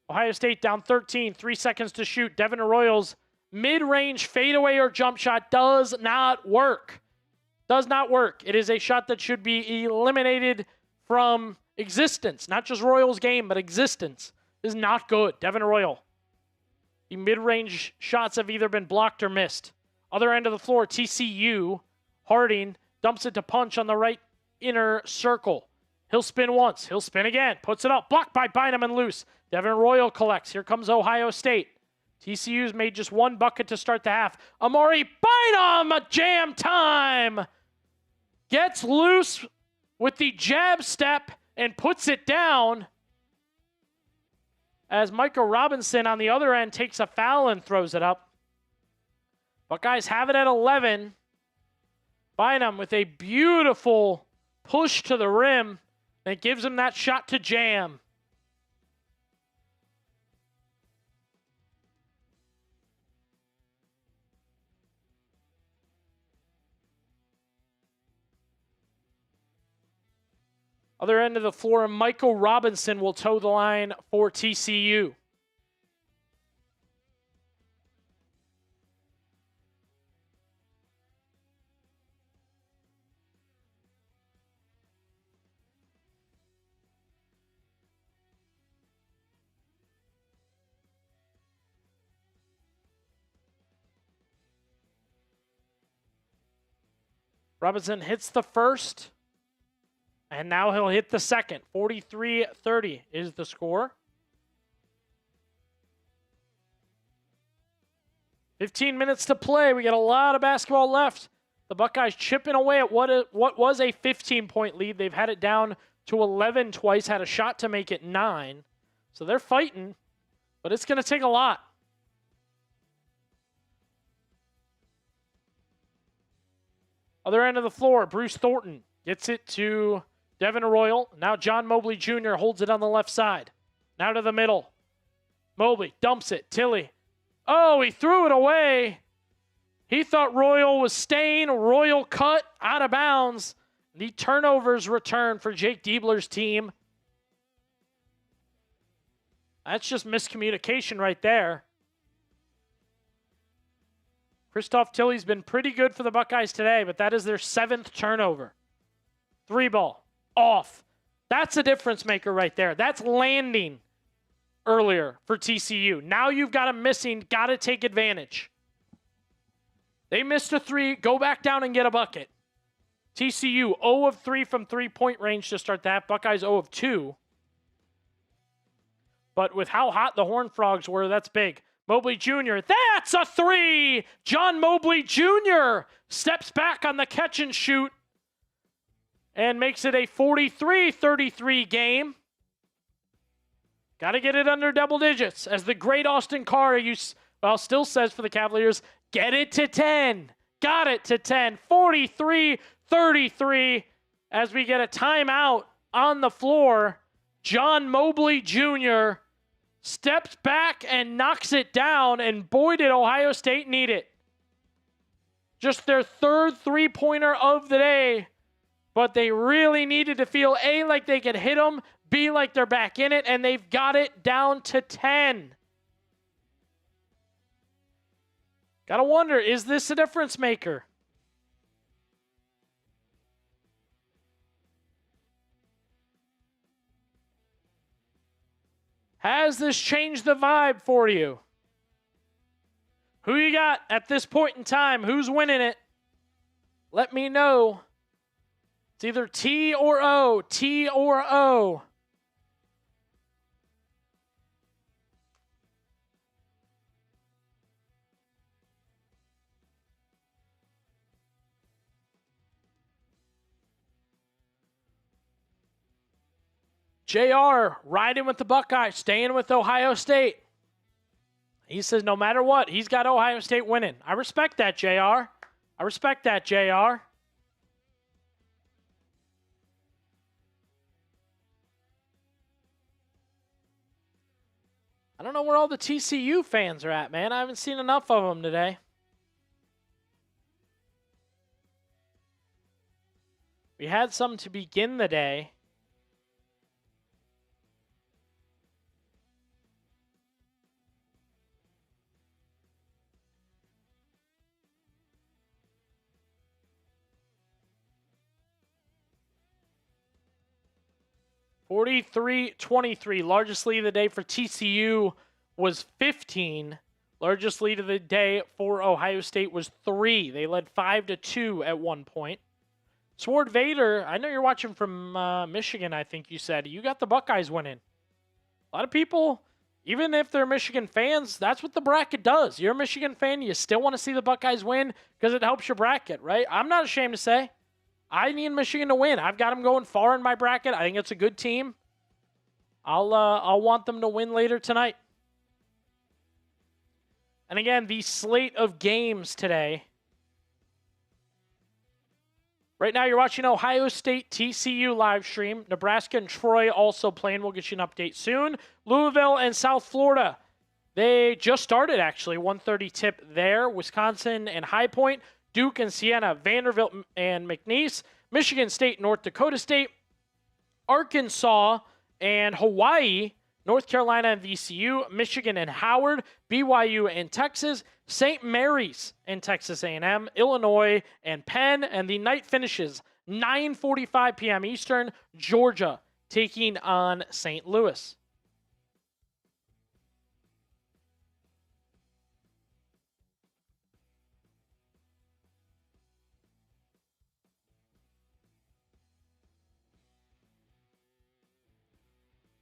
Ohio State down 13. 3 seconds to shoot. Devin Arroyo's mid-range fadeaway or jump shot does not work. Does not work. It is a shot that should be eliminated from existence. Not just Royals game, but existence. This is not good. Devin Arroyo. The mid-range shots have either been blocked or missed. Other end of the floor, TCU. Harding dumps it to Punch on the right inner circle. He'll spin once. He'll spin again. Puts it up. Blocked by Bynum and loose. Devin Arroyo collects. Here comes Ohio State. TCU's made just 1 bucket to start the half. Amari Bynum, jam time! Gets loose with the jab step and puts it down. As Michael Robinson on the other end takes a foul and throws it up. Buckeyes have it at 11. Bynum with a beautiful push to the rim that gives him that shot to jam. Other end of the floor, Michael Robinson will toe the line for TCU. Robinson hits the first, and now he'll hit the second. 43-30 is the score. 15 minutes to play. We got a lot of basketball left. The Buckeyes chipping away at what was a 15-point lead. They've had it down to 11 twice, had a shot to make it 9. So they're fighting, but it's going to take a lot. Other end of the floor, Bruce Thornton gets it to Devin Arroyo. Now John Mobley Jr. holds it on the left side. Now to the middle. Mobley dumps it. Tilly. Oh, he threw it away. He thought Royal was staying. Royal cut out of bounds. The turnovers return for Jake Diebler's team. That's just miscommunication right there. Christoph Tilley's been pretty good for the Buckeyes today, but that is their 7th turnover. 3 ball. Off. That's a difference maker right there. That's landing earlier for TCU. Now you've got them missing. Got to take advantage. They missed a 3. Go back down and get a bucket. TCU 0 of 3 from 3-point range to start that. Buckeyes 0 of 2. But with how hot the Horned Frogs were, that's big. Mobley Jr., that's a 3! John Mobley Jr. steps back on the catch and shoot and makes it a 43-33 game. Got to get it under double digits. As the great Austin Carr still says for the Cavaliers, get it to 10. Got it to 10. 43-33 as we get a timeout on the floor. John Mobley Jr. steps back and knocks it down, and boy, did Ohio State need it. Just their 3rd three-pointer of the day, but they really needed to feel A, like they could hit them, B, like they're back in it, and they've got it down to 10. Gotta wonder, is this a difference maker? Has this changed the vibe for you? Who you got at this point in time? Who's winning it? Let me know. It's either T or O. T or O. JR riding with the Buckeyes, staying with Ohio State. He says no matter what, he's got Ohio State winning. I respect that, JR. I respect that, JR. I don't know where all the TCU fans are at, man. I haven't seen enough of them today. We had some to begin the day. (43-23). Largest lead of the day for TCU was 15. Largest lead of the day for Ohio State was 3. They led 5-2 at one point. Sword Vader, I know you're watching from Michigan, I think you said. You got the Buckeyes winning. A lot of people, even if they're Michigan fans, that's what the bracket does. You're a Michigan fan, you still want to see the Buckeyes win because it helps your bracket, right? I'm not ashamed to say I need Michigan to win. I've got them going far in my bracket. I think it's a good team. I'll want them to win later tonight. And again, the slate of games today. Right now, you're watching Ohio State TCU live stream. Nebraska and Troy also playing. We'll get you an update soon. Louisville and South Florida. They just started, actually. 1:30 tip there. Wisconsin and High Point. Duke and Siena. Vanderbilt and McNeese. Michigan State, North Dakota State. Arkansas and Hawaii. North Carolina and VCU. Michigan and Howard. BYU and Texas. St. Mary's and Texas A&M. Illinois and Penn. And the night finishes 9:45 p.m. Eastern. Georgia taking on St. Louis.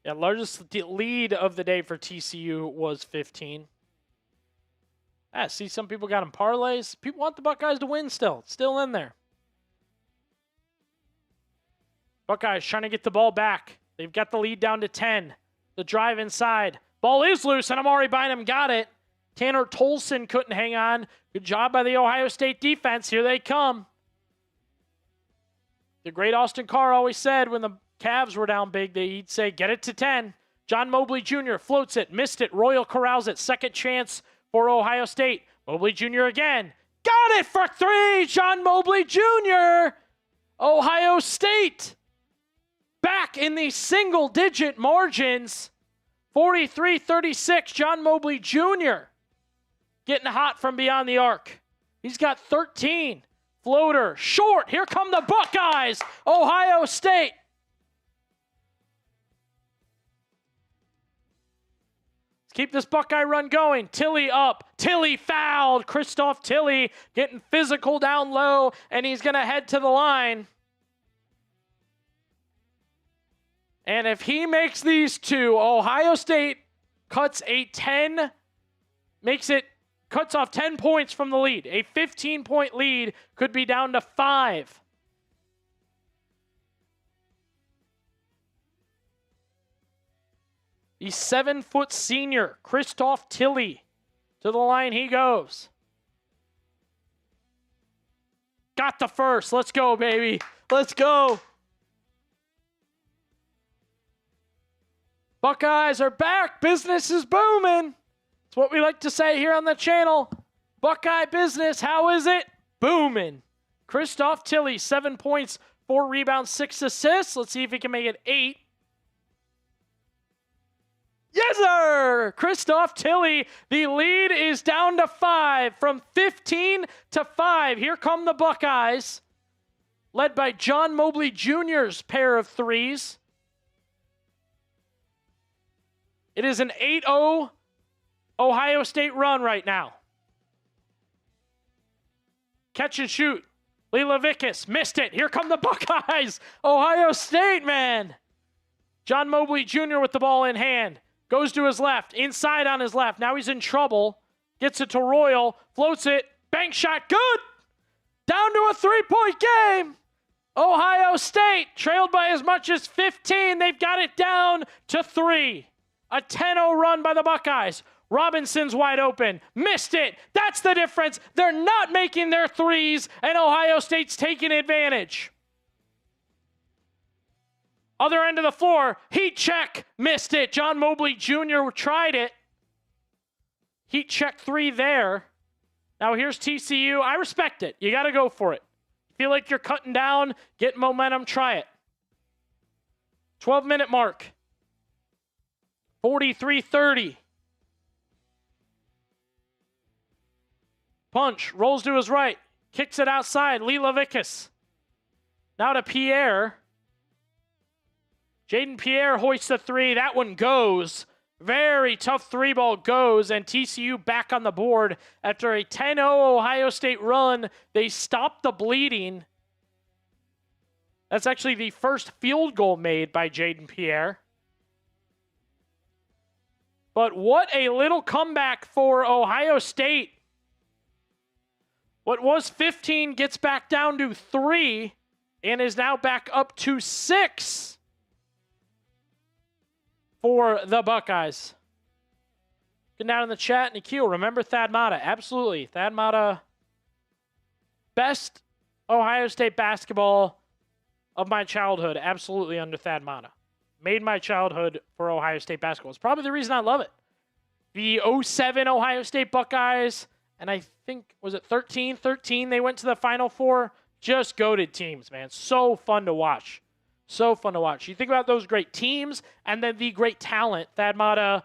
Yeah, largest lead of the day for TCU was 15. See, some people got them parlays. People want the Buckeyes to win still. It's still in there. Buckeyes trying to get the ball back. They've got the lead down to 10. The drive inside. Ball is loose, and Amari Bynum got it. Tanner Tolson couldn't hang on. Good job by the Ohio State defense. Here they come. The great Austin Carr always said when the Cavs were down big, he'd say, get it to 10. John Mobley Jr. floats it, missed it. Royal corrals it. Second chance for Ohio State. Mobley Jr. again. Got it for 3. John Mobley Jr. Ohio State back in the single-digit margins. 43-36. John Mobley Jr. getting hot from beyond the arc. He's got 13. Floater. Short. Here come the Buckeyes. Ohio State. Keep this Buckeye run going. Tilly up. Tilly fouled. Christoph Tilly getting physical down low, and he's going to head to the line. And if he makes these two, Ohio State cuts off 10 points from the lead. A 15-point lead could be down to 5. The 7-foot senior, Christoph Tilly. To the line he goes. Got the first. Let's go, baby. Let's go. Buckeyes are back. Business is booming. It's what we like to say here on the channel. Buckeye business, how is it? Booming. Christoph Tilly, 7 points, 4 rebounds, 6 assists. Let's see if he can make it 8. Yes, sir! Christoph Tilley. The lead is down to 5, from 15 to 5. Here come the Buckeyes, led by John Mobley Jr.'s pair of threes. It is an 8-0 Ohio State run right now. Catch and shoot. Lila Vickus missed it. Here come the Buckeyes. Ohio State, man. John Mobley Jr. with the ball in hand. Goes to his left. Inside on his left. Now he's in trouble. Gets it to Royal. Floats it. Bank shot. Good. Down to a 3-point game. Ohio State trailed by as much as 15. They've got it down to 3. A 10-0 run by the Buckeyes. Robinson's wide open. Missed it. That's the difference. They're not making their threes, and Ohio State's taking advantage. Other end of the floor. Heat check. Missed it. John Mobley Jr. tried it. Heat check 3 there. Now here's TCU. I respect it. You got to go for it. Feel like you're cutting down, get momentum, try it. 12-minute mark. 43-30. Punch, rolls to his right, kicks it outside. Lila Vickus. Now to Pierre. Jaden Pierre hoists a 3. That one goes. Very tough 3-ball goes, and TCU back on the board. After a 10-0 Ohio State run, they stopped the bleeding. That's actually the first field goal made by Jaden Pierre. But what a little comeback for Ohio State. What was 15 gets back down to 3 and is now back up to 6 for the Buckeyes. Get down in the chat, Nikhil. Remember Thad Matta? Absolutely. Thad Matta, best Ohio State basketball of my childhood. Absolutely under Thad Matta. Made my childhood for Ohio State basketball. It's probably the reason I love it. The 07 Ohio State Buckeyes, and I think, was it 13? 13, they went to the Final Four. Just goated teams, man. So fun to watch. So fun to watch. You think about those great teams and then the great talent. Thad Matta,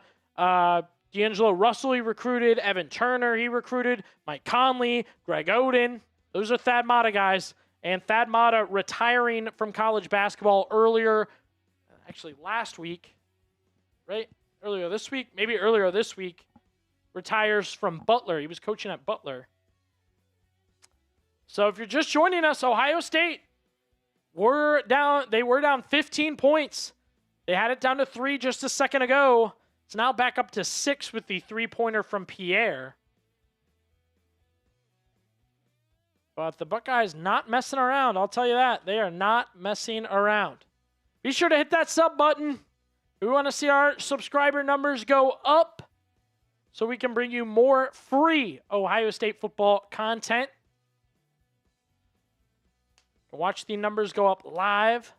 D'Angelo Russell he recruited. Evan Turner he recruited. Mike Conley, Greg Oden. Those are Thad Matta guys. And Thad Matta retiring from college basketball earlier, actually last week, right? Earlier this week? Maybe earlier this week. Retires from Butler. He was coaching at Butler. So if you're just joining us, Ohio State were down. They were down 15 points. They had it down to 3 just a second ago. It's now back up to 6 with the 3-pointer from Pierre. But the Buckeyes not messing around. I'll tell you that. They are not messing around. Be sure to hit that sub button. We want to see our subscriber numbers go up so we can bring you more free Ohio State football content. Watch the numbers go up live.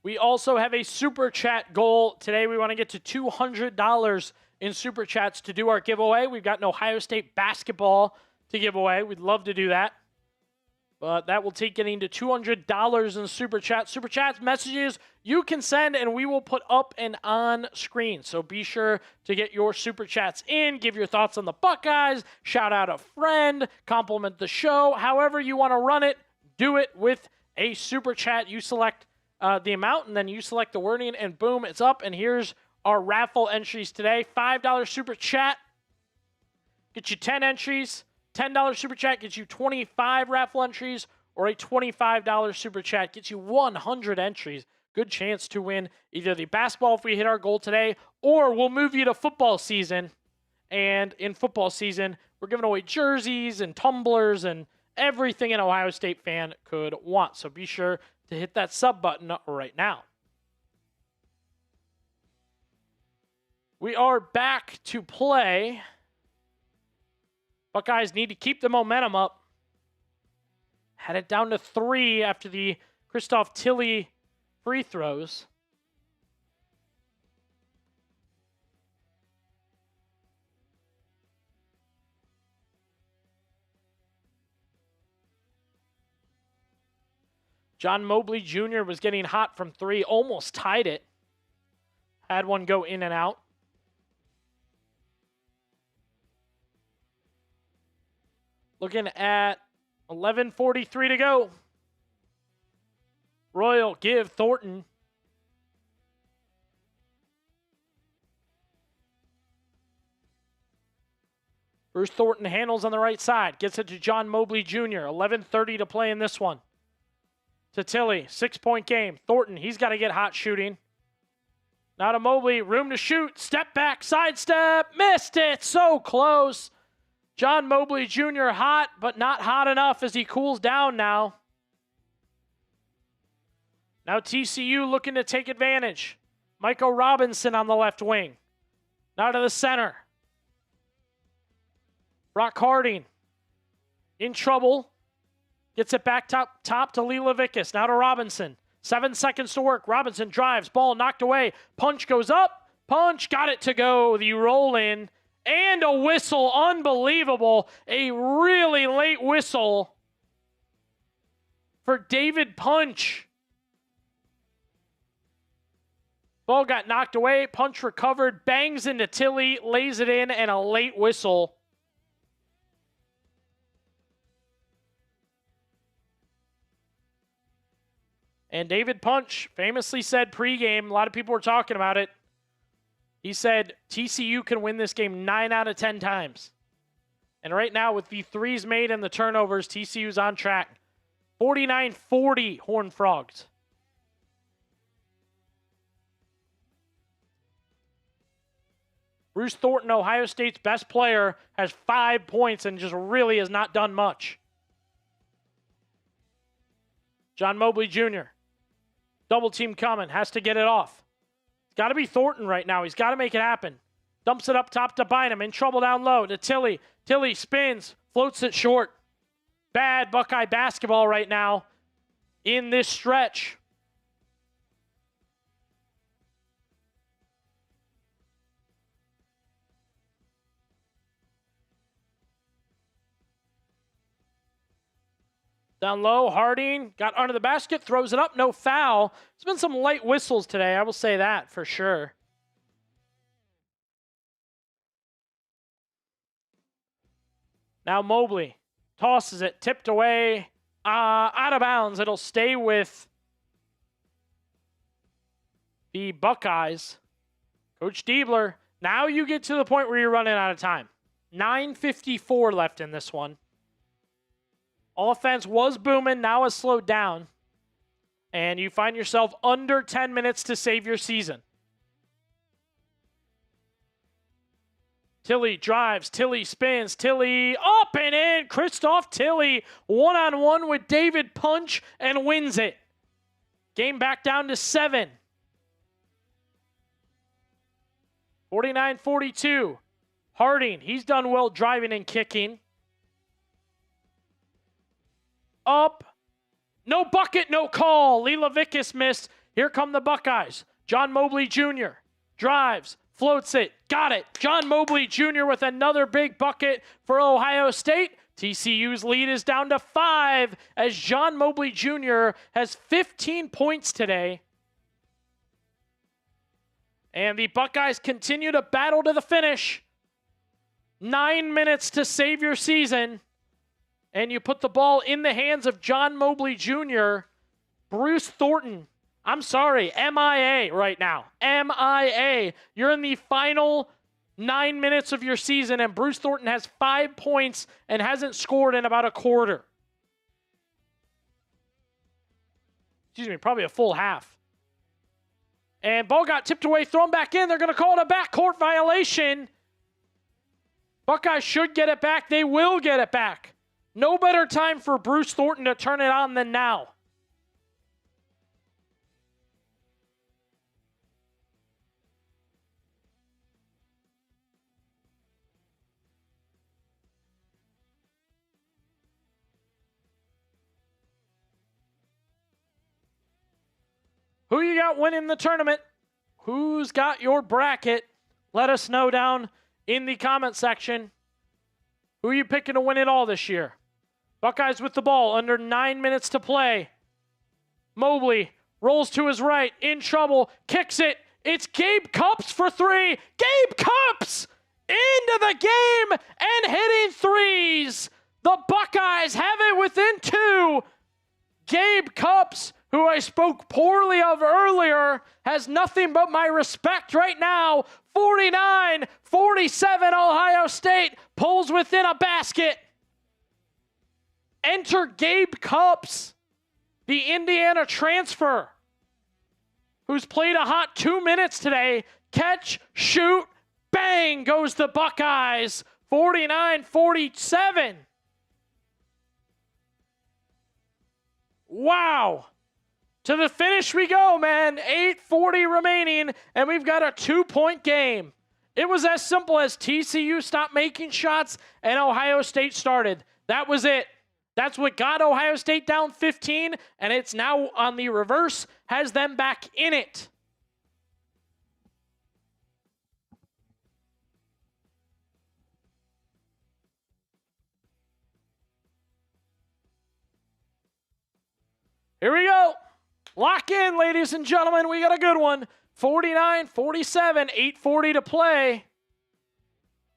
We also have a super chat goal. Today we want to get to $200 in super chats to do our giveaway. We've got an Ohio State basketball to give away. We'd love to do that. But that will take getting to $200 in super chats. Super chats, messages you can send, and we will put up and on screen. So be sure to get your super chats in. Give your thoughts on the Buckeyes. Shout out a friend. Compliment the show. However you want to run it, do it with a super chat. You select the amount, and then you select the wording, and boom, it's up. And here's our raffle entries today. $5 super chat gets you 10 entries. $10 super chat gets you 25 raffle entries, or a $25 super chat gets you 100 entries. Good chance to win either the basketball if we hit our goal today, or we'll move you to football season. And in football season, we're giving away jerseys and tumblers and everything an Ohio State fan could want. So be sure to hit that sub button right now. We are back to play. Buckeyes need to keep the momentum up. Had it down to 3 after the Christoph Tilley free throws. John Mobley Jr. was getting hot from 3, almost tied it. Had one go in and out. Looking at 11:43 to go. Royal give Thornton. Bruce Thornton handles on the right side. Gets it to John Mobley Jr. 11:30 to play in this one. To Tilly. 6-point game. Thornton, he's got to get hot shooting. Now to Mobley. Room to shoot. Step back. Sidestep. Missed it. So close. John Mobley Jr. hot, but not hot enough as he cools down now. Now TCU looking to take advantage. Michael Robinson on the left wing. Now to the center. Brock Harding in trouble. Gets it back top to Lee Levickis. Now to Robinson. 7 seconds to work. Robinson drives. Ball knocked away. Punch goes up. Punch. Got it to go. The roll in. And a whistle. Unbelievable. A really late whistle for David Punch. Ball got knocked away. Punch recovered. Bangs into Tilly. Lays it in. And a late whistle. And David Punch famously said pregame, a lot of people were talking about it. He said TCU can win this game 9 out of 10 times. And right now with the threes made and the turnovers, TCU's on track. 49-40 Horned Frogs. Bruce Thornton, Ohio State's best player, has 5 points and just really has not done much. John Mobley Jr. Double team coming. Has to get it off. It's got to be Thornton right now. He's got to make it happen. Dumps it up top to Bynum. In trouble down low to Tilly. Tilly spins. Floats it short. Bad Buckeye basketball right now in this stretch. Down low, Harding got under the basket, throws it up, no foul. There's been some light whistles today, I will say that for sure. Now Mobley tosses it, tipped away, out of bounds. It'll stay with the Buckeyes. Coach Diebler, now you get to the point where you're running out of time. 9:54 left in this one. Offense was booming, now has slowed down. And you find yourself under 10 minutes to save your season. Tilly drives, Tilly spins, Tilly up and in. Christoph Tilly one-on-one with David Punch and wins it. Game back down to 7. 49-42. Harding, he's done well driving and kicking. Up. No bucket, no call. Lee Levickis missed. Here come the Buckeyes. John Mobley Jr. drives, floats it, got it. John Mobley Jr. with another big bucket for Ohio State. TCU's lead is down to 5 as John Mobley Jr. has 15 points today. And the Buckeyes continue to battle to the finish. 9 minutes to save your season. And you put the ball in the hands of John Mobley Jr. Bruce Thornton, I'm sorry, MIA right now. MIA. You're in the final 9 minutes of your season, and Bruce Thornton has 5 points and hasn't scored in about a quarter. Excuse me, probably a full half. And ball got tipped away, thrown back in. They're going to call it a backcourt violation. Buckeyes should get it back. They will get it back. No better time for Bruce Thornton to turn it on than now. Who you got winning the tournament? Who's got your bracket? Let us know down in the comment section. Who are you picking to win it all this year? Buckeyes with the ball, under 9 minutes to play. Mobley rolls to his right, in trouble, kicks it. It's Gabe Cupps for three. Gabe Cupps into the game and hitting threes. The Buckeyes have it within two. Gabe Cupps, who I spoke poorly of earlier, has nothing but my respect right now. 49-47 Ohio State pulls within a basket. Enter Gabe Cupps, the Indiana transfer, who's played a hot 2 minutes today. Catch, shoot, bang goes the Buckeyes. 49-47. Wow. To the finish we go, man. 8:40 remaining, and we've got a 2-point game. It was as simple as TCU stopped making shots and Ohio State started. That was it. That's what got Ohio State down 15, and it's now on the reverse, has them back in it. Here we go. Lock in, ladies and gentlemen. We got a good one. 49-47, 8:40 to play.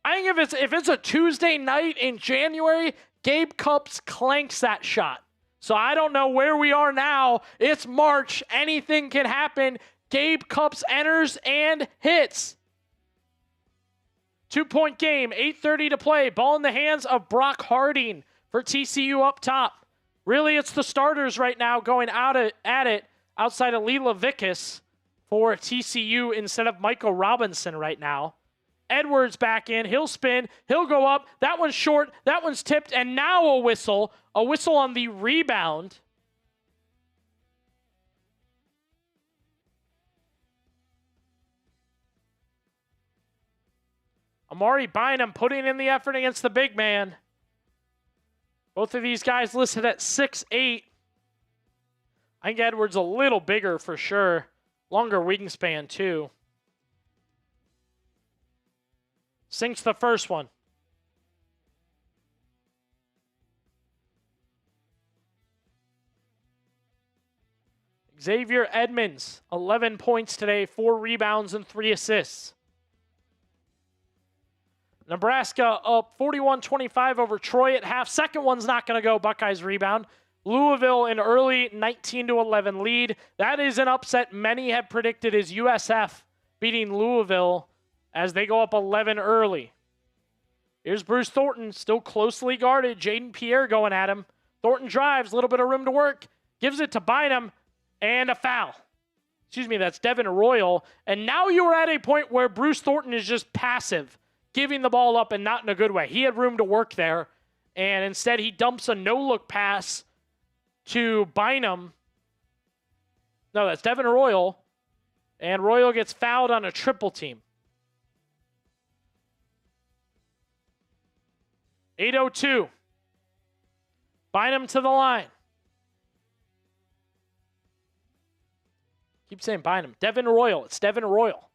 I think if it's a Tuesday night in January, Gabe Cupps clanks that shot. So I don't know where we are now. It's March. Anything can happen. Gabe Cupps enters and hits. 2-point game, 8:30 to play. Ball in the hands of Brock Harding for TCU up top. Really, it's the starters right now going at it outside of Leela Vickus for TCU instead of Michael Robinson right now. Edwards back in. He'll spin. He'll go up. That one's short. That one's tipped. And now a whistle. A whistle on the rebound. Amari Bynum putting in the effort against the big man. Both of these guys listed at 6'8". I think Edwards a little bigger for sure. Longer wingspan too. Sinks the first one. Xavier Edmonds, 11 points today, 4 rebounds and 3 assists. Nebraska up 41-25 over Troy at half. Second one's not going to go. Buckeyes rebound. Louisville an early 19-11 lead. That is an upset many have predicted is USF beating Louisville as they go up 11 early. Here's Bruce Thornton, still closely guarded. Jaden Pierre going at him. Thornton drives, a little bit of room to work. Gives it to Bynum, and a foul. Excuse me, that's Devin Royal. And now you are at a point where Bruce Thornton is just passive, giving the ball up and not in a good way. He had room to work there, and instead he dumps a no-look pass to Bynum. No, that's Devin Royal, and Royal gets fouled on a triple team. 8:02. Bynum to the line. Keep saying Bynum. Devin Royal. It's Devin Royal.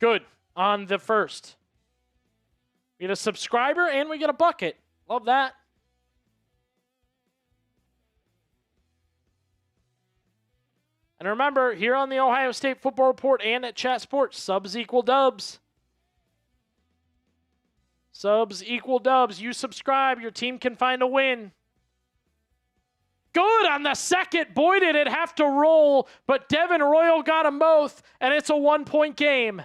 Good on the first. We get a subscriber and we get a bucket. Love that. And remember, here on the Ohio State Football Report and at Chat Sports, subs equal dubs. Subs equal dubs. You subscribe, your team can find a win. Good on the second. Boy, did it have to roll, but Devin Royal got them both, and it's a 1-point game.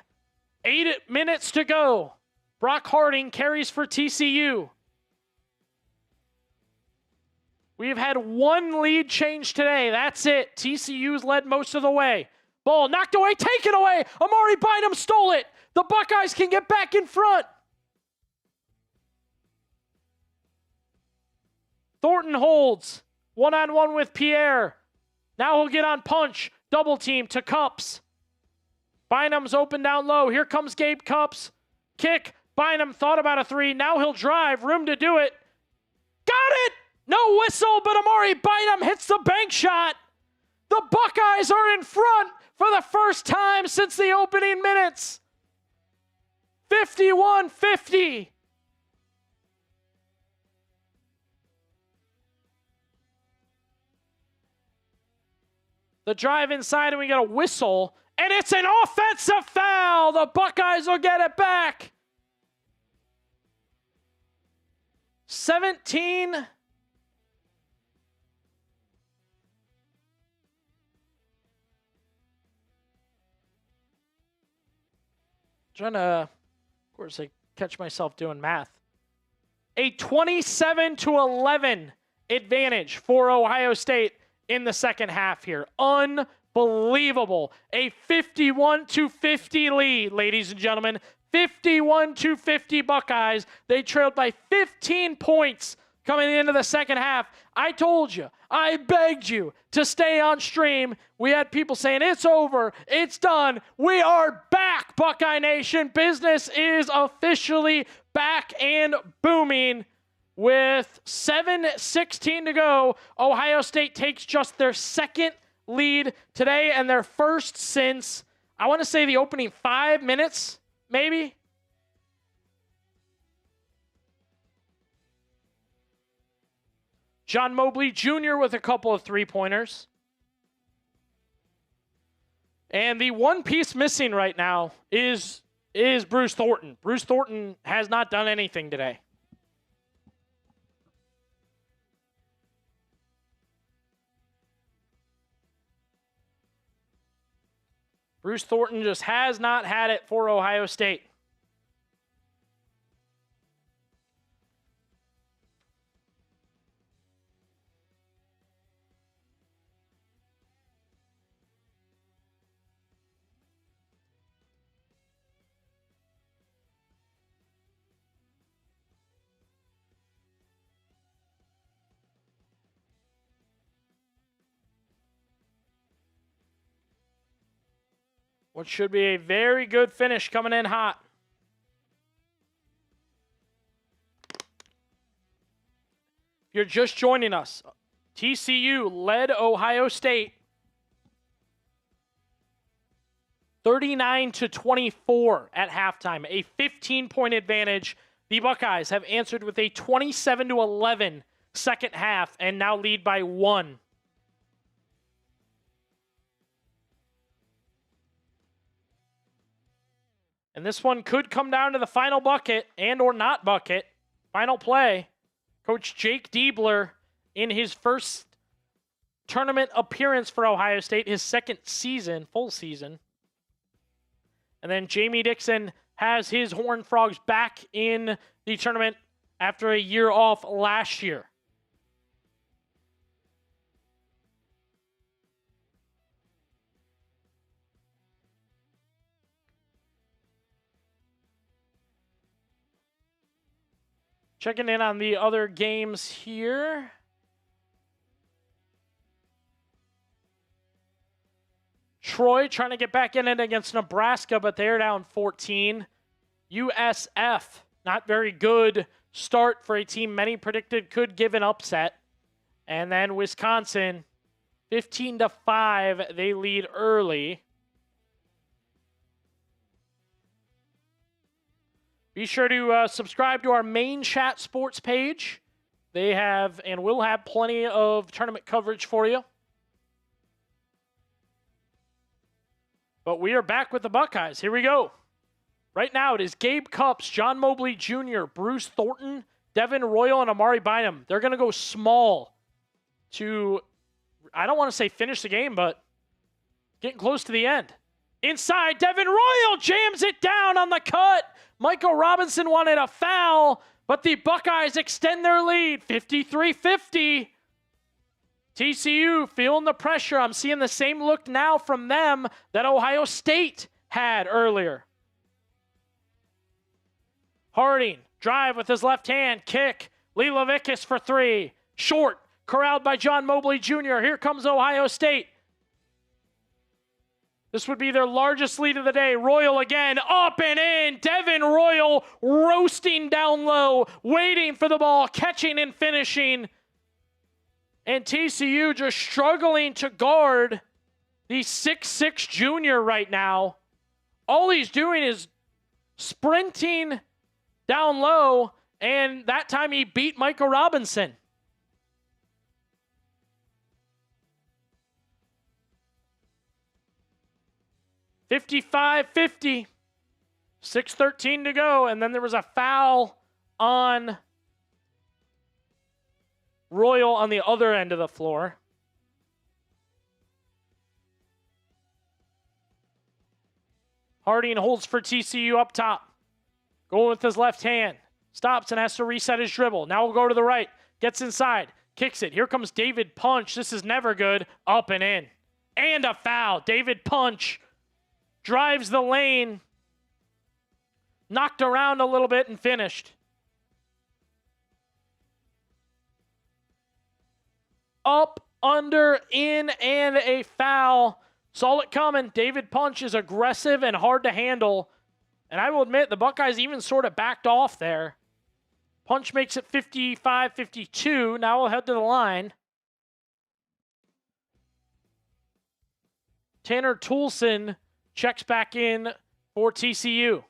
8 minutes to go. Brock Harding carries for TCU. We've had one lead change today. That's it. TCU's led most of the way. Ball knocked away, taken away. Amari Bynum stole it. The Buckeyes can get back in front. Thornton holds. One-on-one with Pierre. Now he'll get on punch. Double team to Cupps. Bynum's open down low. Here comes Gabe Cupps. Kick. Bynum thought about a three. Now he'll drive. Room to do it. Got it! No whistle, but Amari Bynum hits the bank shot. The Buckeyes are in front for the first time since the opening minutes. 51-50. The drive inside, and we got a whistle, and it's an offensive foul. The Buckeyes will get it back. 17. Trying to, of course, I catch myself doing math. A 27-11 advantage for Ohio State in the second half here. Unbelievable. A 51-50 lead, ladies and gentlemen. 51-50 Buckeyes. They trailed by 15 points coming into the second half. I told you, I begged you to stay on stream. We had people saying, it's over, it's done. We are back, Buckeye Nation. Business is officially back and booming. With 7:16 to go, Ohio State takes just their second lead today and their first since, I want to say, the opening 5 minutes, maybe. John Mobley Jr. with a couple of three-pointers. And the one piece missing right now is Bruce Thornton. Bruce Thornton has not done anything today. Bruce Thornton just has not had it for Ohio State. What should be a very good finish coming in hot. If you're just joining us, TCU led Ohio State 39-24 at halftime, a 15-point advantage. The Buckeyes have answered with a 27-11 second half and now lead by 1. And this one could come down to the final bucket and or not bucket. Final play. Coach Jake Diebler in his first tournament appearance for Ohio State, his second season, full season. And then Jamie Dixon has his Horned Frogs back in the tournament after a year off last year. Checking in on the other games here. Troy trying to get back in it against Nebraska, but they're down 14. USF, not very good start for a team many predicted could give an upset. And then Wisconsin, 15-5, they lead early. Be sure to subscribe to our main chat sports page. They have and will have plenty of tournament coverage for you. But we are back with the Buckeyes. Here we go. Right now it is Gabe Cupps, John Mobley Jr., Bruce Thornton, Devin Royal, and Amari Bynum. They're going to go small to, I don't want to say finish the game, but getting close to the end. Inside, Devin Royal jams it down on the cut. Michael Robinson wanted a foul, but the Buckeyes extend their lead, 53-50. TCU feeling the pressure. I'm seeing the same look now from them that Ohio State had earlier. Harding, drive with his left hand, kick. Lee Levickis for three. Short, corralled by John Mobley Jr. Here comes Ohio State. This would be their largest lead of the day. Royal again, up and in. Devin Royal roasting down low, waiting for the ball, catching and finishing. And TCU just struggling to guard the 6'6 junior right now. All he's doing is sprinting down low, and that time he beat Michael Robinson. 55-50. 6:13 to go, and then there was a foul on Royal on the other end of the floor. Harding holds for TCU up top. Going with his left hand. Stops and has to reset his dribble. Now we'll go to the right. Gets inside. Kicks it. Here comes David Punch. This is never good. Up and in. And a foul. David Punch drives the lane. Knocked around a little bit and finished. Up, under, in, and a foul. Saw it coming. David Punch is aggressive and hard to handle. And I will admit, the Buckeyes even sort of backed off there. Punch makes it 55-52. Now we'll head to the line. Tanner Toulson checks back in for TCU.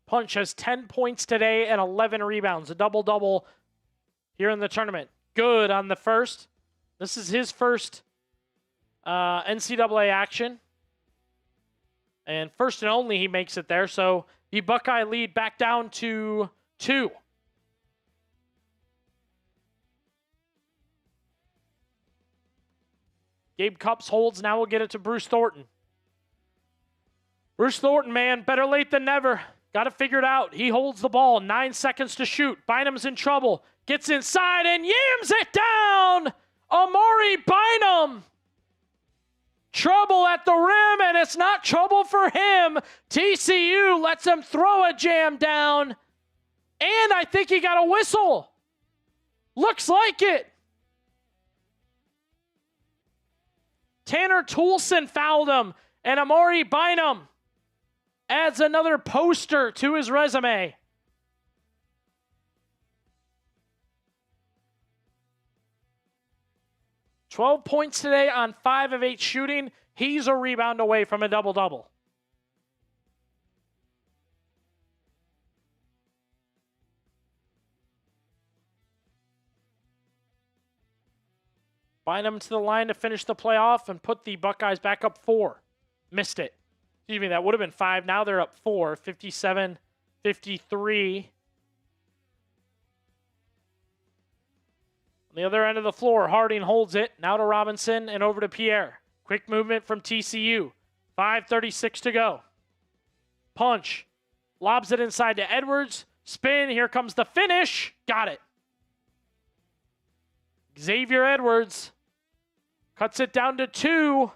Punch has 10 points today and 11 rebounds. A double-double here in the tournament. Good on the first. This is his first NCAA action. And first and only he makes it there. So the Buckeye lead back down to 2. Gabe Cupps holds. Now we'll get it to Bruce Thornton. Bruce Thornton, man, better late than never. Got it figured out. He holds the ball. 9 seconds to shoot. Bynum's in trouble. Gets inside and yams it down. Amari Bynum. Trouble at the rim, and it's not trouble for him. TCU lets him throw a jam down. And I think he got a whistle. Looks like it. Tanner Toulson fouled him, and Amari Bynum adds another poster to his resume. "12 points today on 5 of 8 shooting. He's a rebound away from a double-double. Bynum to the line to finish the playoff and put the Buckeyes back up 4. Missed it. Excuse me, that would have been 5. Now they're up 4, 57-53. On the other end of the floor, Harding holds it. Now to Robinson and over to Pierre. Quick movement from TCU. 5:36 to go. Punch. Lobs it inside to Edwards. Spin. Here comes the finish. Got it. Xavier Edwards cuts it down to 2.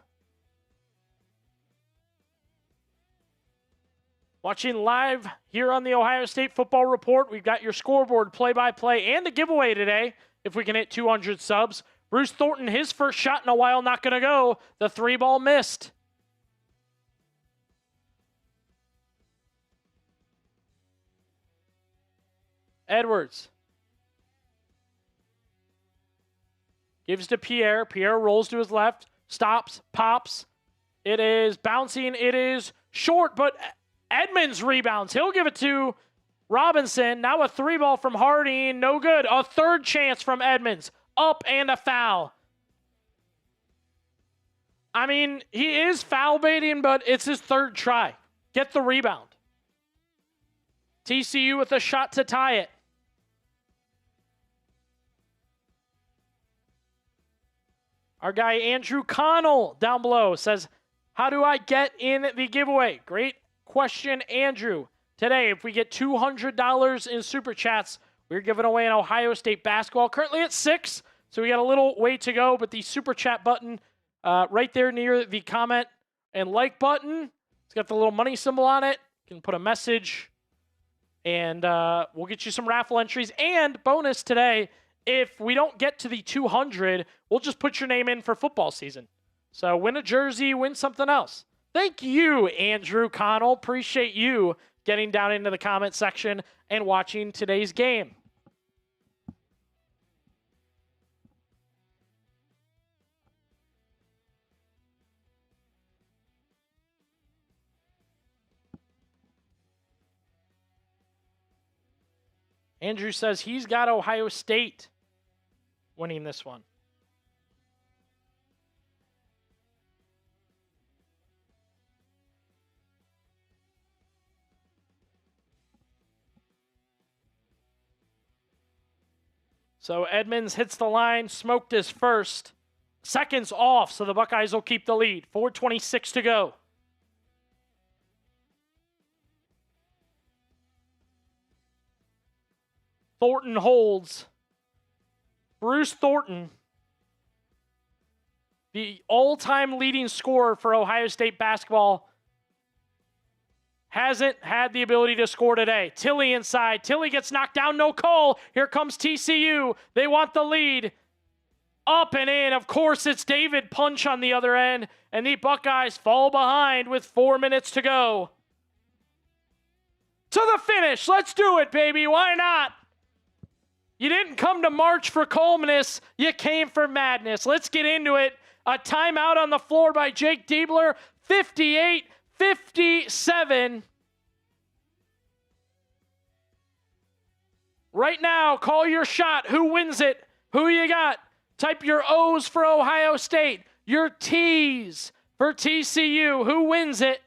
Watching live here on the Ohio State Football Report, we've got your scoreboard play-by-play and a giveaway today if we can hit 200 subs. Bruce Thornton, his first shot in a while, not going to go. The 3-ball missed. Edwards. Gives to Pierre. Pierre rolls to his left. Stops. Pops. It is bouncing. It is short, but Edmonds rebounds. He'll give it to Robinson. Now a 3-ball from Harding. No good. A third chance from Edmonds. Up and a foul. I mean, he is foul baiting, but it's his third try. Get the rebound. TCU with a shot to tie it. Our guy Andrew Connell down below says, how do I get in the giveaway? Great question, Andrew. Today, if we get $200 in Super Chats, we're giving away an Ohio State basketball. Currently at 6, so we got a little way to go, but the Super Chat button right there near the comment and like button, it's got the little money symbol on it. You can put a message, and we'll get you some raffle entries. And bonus today, if we don't get to the 200, we'll just put your name in for football season. So win a jersey, win something else. Thank you, Andrew Connell. Appreciate you getting down into the comment section and watching today's game. Andrew says he's got Ohio State winning this one. So Edmonds hits the line, smoked his first. Seconds off, so the Buckeyes will keep the lead. 4:26 to go. Thornton holds. Bruce Thornton, the all-time leading scorer for Ohio State basketball, hasn't had the ability to score today. Tilly inside. Tilly gets knocked down. No call. Here comes TCU. They want the lead. Up and in. Of course, it's David Punch on the other end. And the Buckeyes fall behind with 4 minutes to go. To the finish. Let's do it, baby. Why not? You didn't come to march for calmness. You came for madness. Let's get into it. A timeout on the floor by Jake Diebler. 58-57. Right now, call your shot. Who wins it? Who you got? Type your O's for Ohio State. Your T's for TCU. Who wins it?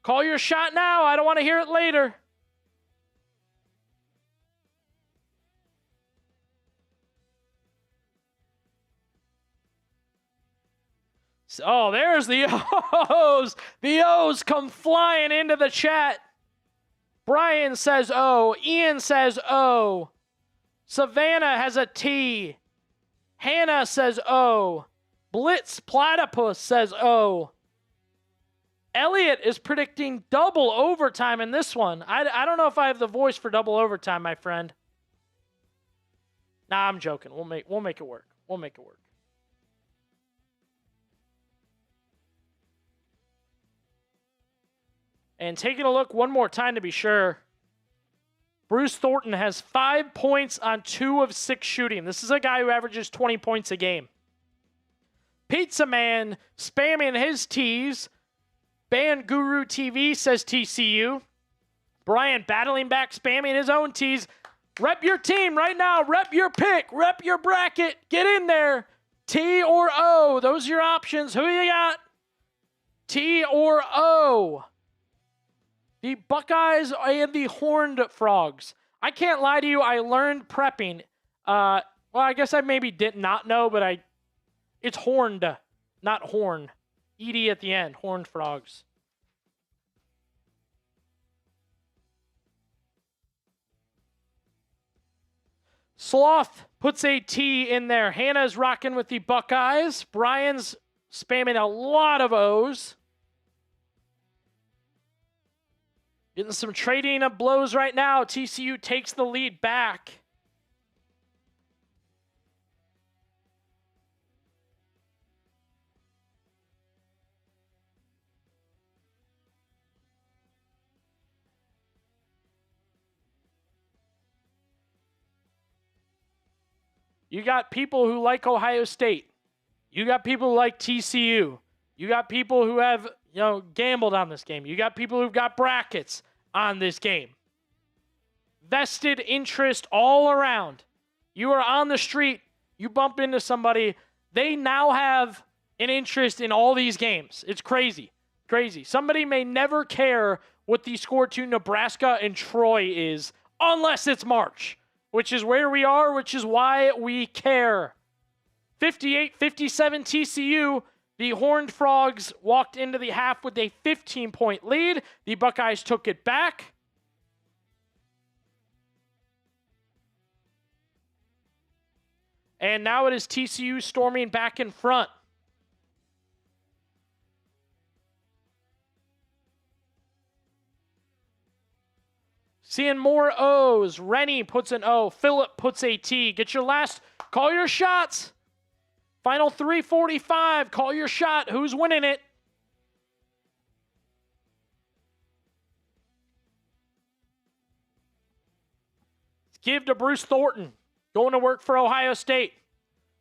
Call your shot now. I don't want to hear it later. Oh, there's the O's. The O's come flying into the chat. Brian says O. Ian says O. Savannah has a T. Hannah says O. Blitz Platypus says O. Elliot is predicting double overtime in this one. I don't know if I have the voice for double overtime, my friend. Nah, I'm joking. We'll make it work. We'll make it work. And taking a look one more time to be sure, Bruce Thornton has 5 points on 2 of 6 shooting. This is a guy who averages 20 points a game. Pizza Man spamming his T's. Band Guru TV says TCU. Brian battling back, spamming his own T's. Rep your team right now. Rep your pick. Rep your bracket. Get in there. T or O. Those are your options. Who you got? T or O. The Buckeyes and the Horned Frogs. I can't lie to you. I learned prepping. Well, I guess I maybe did not know, but it's horned, not horn. ED at the end. Horned Frogs. Sloth puts a T in there. Hannah's rocking with the Buckeyes. Brian's spamming a lot of O's. Getting some trading of blows right now. TCU takes the lead back. You got people who like Ohio State. You got people who like TCU. You got people who have, gambled on this game. You got people who've got brackets on this game. Vested interest all around. You are on the street. You bump into somebody. They now have an interest in all these games. It's crazy. Crazy. Somebody may never care what the score to Nebraska and Troy is unless it's March, which is where we are, which is why we care. 58-57 TCU. The Horned Frogs walked into the half with a 15-point lead. The Buckeyes took it back. And now it is TCU storming back in front. Seeing more O's. Rennie puts an O. Phillip puts a T. Get your last. Call your shots. Final 3:45. Call your shot. Who's winning it? Give to Bruce Thornton. Going to work for Ohio State.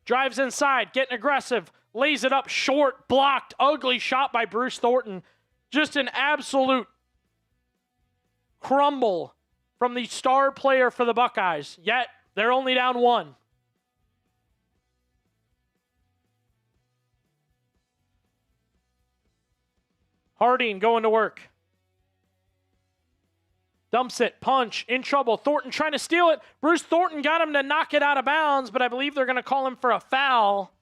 Drives inside. Getting aggressive. Lays it up short. Blocked. Ugly shot by Bruce Thornton. Just an absolute crumble from the star player for the Buckeyes. Yet, they're only down 1. Harding going to work. Dumps it, punch, in trouble. Thornton trying to steal it. Bruce Thornton got him to knock it out of bounds, but I believe they're going to call him for a foul.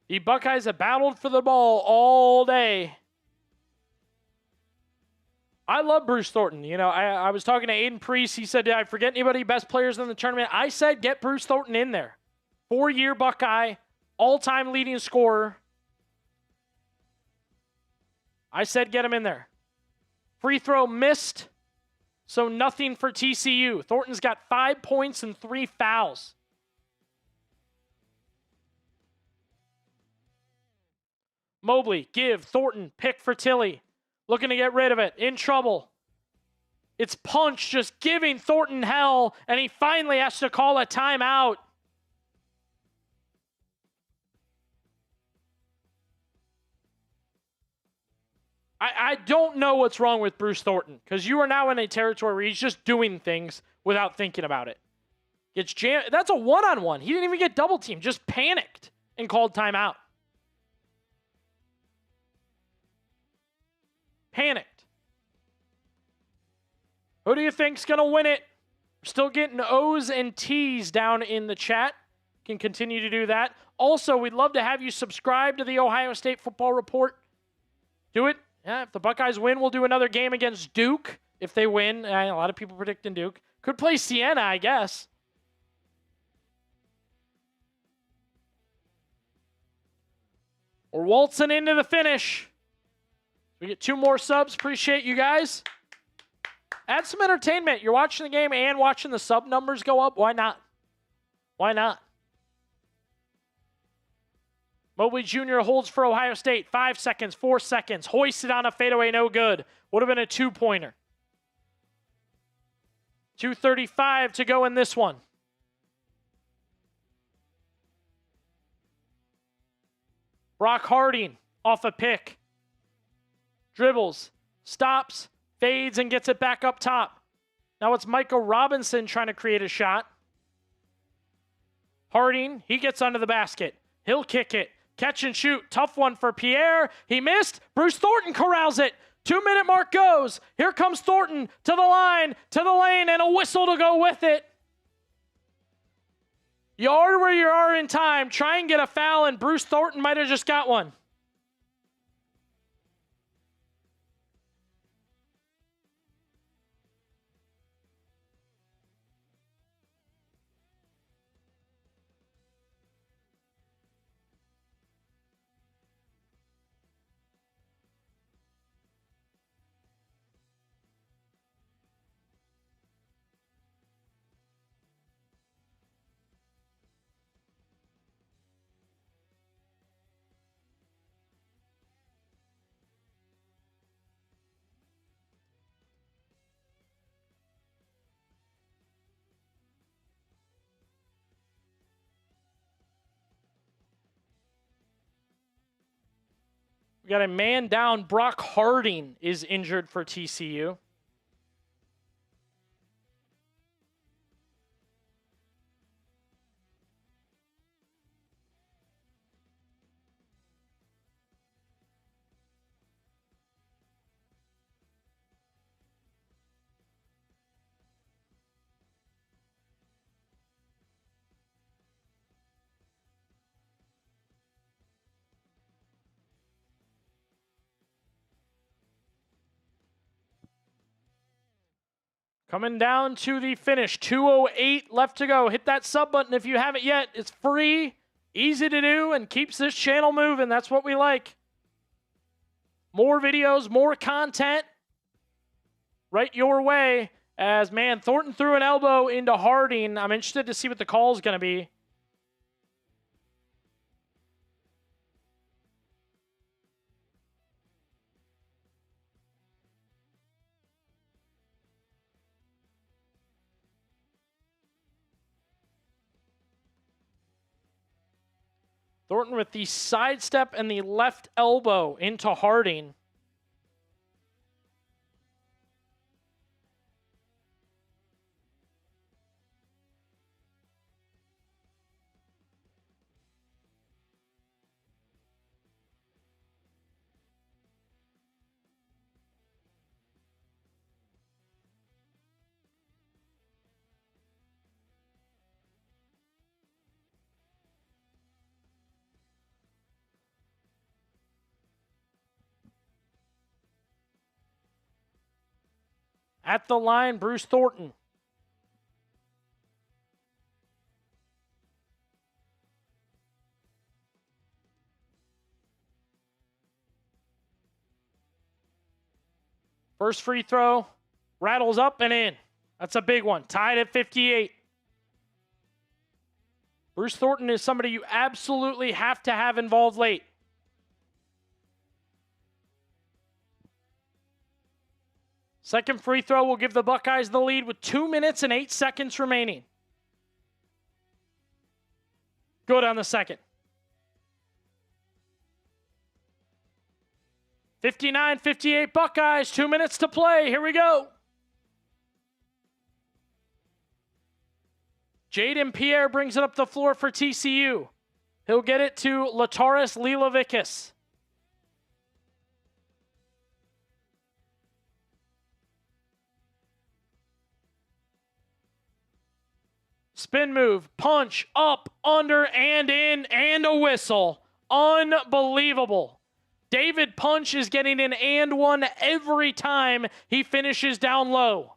The Buckeyes have battled for the ball all day. I love Bruce Thornton. You know, I was talking to Aiden Priest. He said, did I forget anybody? Best players in the tournament? I said, get Bruce Thornton in there. 4-year Buckeye, all-time leading scorer. I said, get him in there. Free throw missed, so nothing for TCU. Thornton's got 5 points and 3 fouls. Mobley, give, Thornton, pick for Tilly. Looking to get rid of it. In trouble. It's Punch just giving Thornton hell, and he finally has to call a timeout. I don't know what's wrong with Bruce Thornton, because you are now in a territory where he's just doing things without thinking about it. Gets jammed. That's a one-on-one. He didn't even get double teamed. Just panicked and called timeout. Panicked. Who do you think's going to win it? We're still getting O's and T's down in the chat. Can continue to do that. Also, we'd love to have you subscribe to the Ohio State Football Report. Do it. Yeah, if the Buckeyes win, we'll do another game against Duke. If they win, a lot of people predicting Duke. Could play Siena, I guess. We're waltzing into the finish. We get 2 more subs. Appreciate you guys. Add some entertainment. You're watching the game and watching the sub numbers go up. Why not? Why not? Mobley Jr. holds for Ohio State. 5 seconds, 4 seconds. Hoisted on a fadeaway, no good. Would have been a 2-pointer. 2:35 to go in this one. Brock Harding off a pick. Dribbles, stops, fades, and gets it back up top. Now it's Michael Robinson trying to create a shot. Harding, he gets under the basket. He'll kick it. Catch and shoot. Tough one for Pierre. He missed. Bruce Thornton corrals it. 2-minute mark goes. Here comes Thornton to the line, to the lane, and a whistle to go with it. You are where you are in time. Try and get a foul, and Bruce Thornton might have just got one. We got a man down. Brock Harding is injured for TCU. Coming down to the finish. 2:08 left to go. Hit that sub button if you haven't yet. It's free, easy to do, and keeps this channel moving. That's what we like. More videos, more content right your way. As, man, Thornton threw an elbow into Harding. I'm interested to see what the call is going to be. Thornton with the sidestep and the left elbow into Harding. At the line, Bruce Thornton. First free throw, rattles up and in. That's a big one. Tied at 58. Bruce Thornton is somebody you absolutely have to have involved late. Second free throw will give the Buckeyes the lead with 2 minutes and 8 seconds remaining. Good on the second. 59-58 Buckeyes, 2 minutes to play. Here we go. Jaden Pierre brings it up the floor for TCU. He'll get it to Lataris Lilavikis. Spin move, punch, up, under, and in, and a whistle. Unbelievable. David Punch is getting an and one every time he finishes down low.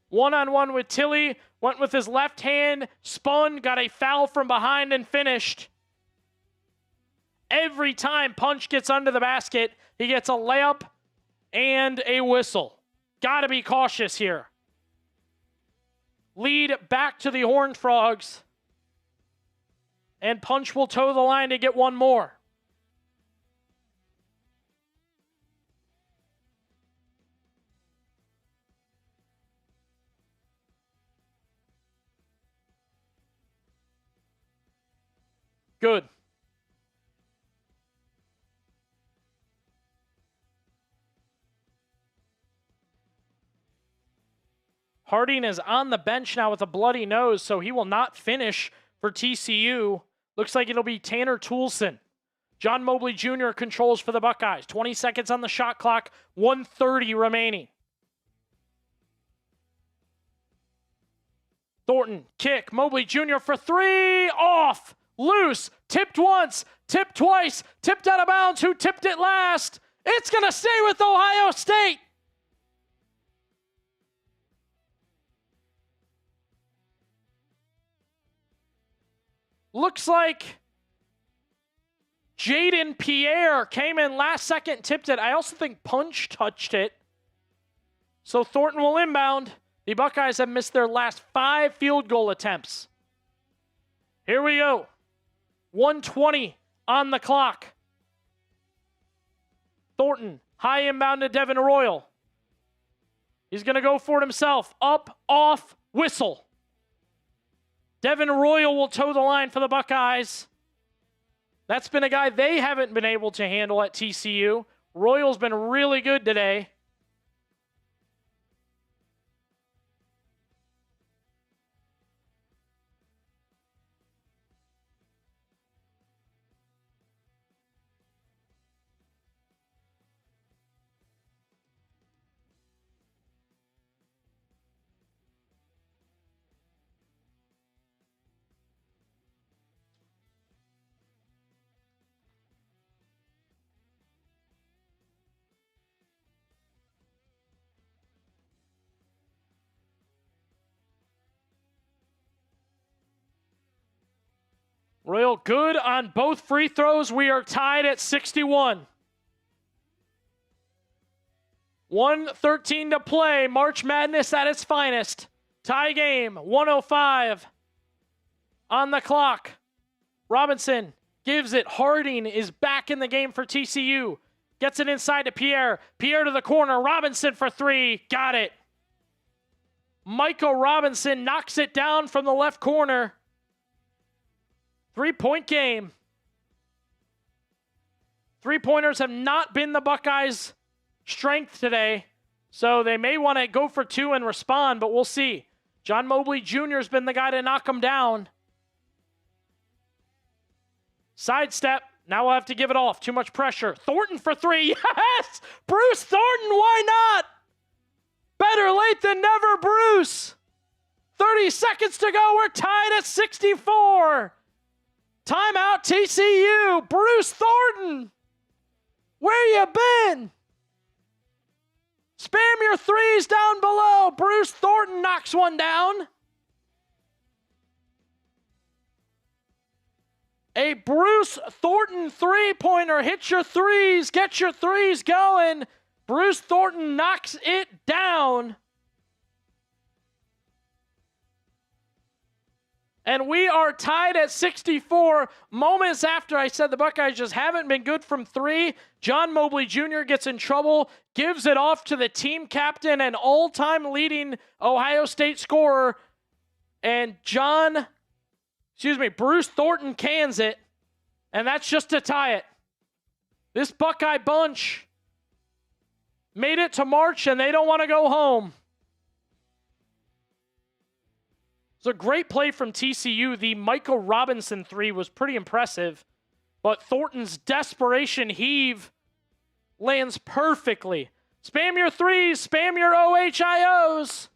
One-on-one with Tilly, went with his left hand, spun, got a foul from behind, and finished. Every time Punch gets under the basket, he gets a layup and a whistle. Got to be cautious here. Lead back to the Horned Frogs. And Punch will toe the line to get one more. Good. Harding is on the bench now with a bloody nose, so he will not finish for TCU. Looks like it'll be Tanner Toulson. John Mobley Jr. controls for the Buckeyes. 20 seconds on the shot clock, 1:30 remaining. Thornton, kick, Mobley Jr. for three, off, loose, tipped once, tipped twice, tipped out of bounds. Who tipped it last? It's going to stay with Ohio State. Looks like Jaden Pierre came in last second, tipped it. I also think Punch touched it. So Thornton will inbound. The Buckeyes have missed their last 5 field goal attempts. Here we go. 1:20 on the clock. Thornton, high inbound to Devin Royal. He's going to go for it himself. Up, off, whistle. Devin Royal will toe the line for the Buckeyes. That's been a guy they haven't been able to handle at TCU. Royal's been really good today. Royal good on both free throws. We are tied at 61. 1:13 to play. March Madness at its finest. Tie game, 1:05 on the clock. Robinson gives it. Harding is back in the game for TCU. Gets it inside to Pierre. Pierre to the corner. Robinson for three. Got it. Michael Robinson knocks it down from the left corner. 3-point game. 3-pointers have not been the Buckeyes' strength today, so they may want to go for two and respond, but we'll see. John Mobley Jr. has been the guy to knock them down. Sidestep. Now we'll have to give it off. Too much pressure. Thornton for three. Yes! Bruce Thornton, why not? Better late than never, Bruce. 30 seconds to go. We're tied at 64. Timeout, TCU. Bruce Thornton, where you been? Spam your threes down below. Bruce Thornton knocks one down. A Bruce Thornton three-pointer. Hit your threes. Get your threes going. Bruce Thornton knocks it down. And we are tied at 64. Moments after I said the Buckeyes just haven't been good from three, John Mobley Jr. gets in trouble, gives it off to the team captain and all-time leading Ohio State scorer. And Bruce Thornton cans it. And that's just to tie it. This Buckeye bunch made it to March and they don't want to go home. It's a great play from TCU. The Michael Robinson three was pretty impressive, but Thornton's desperation heave lands perfectly. Spam your threes, spam your OHIOs.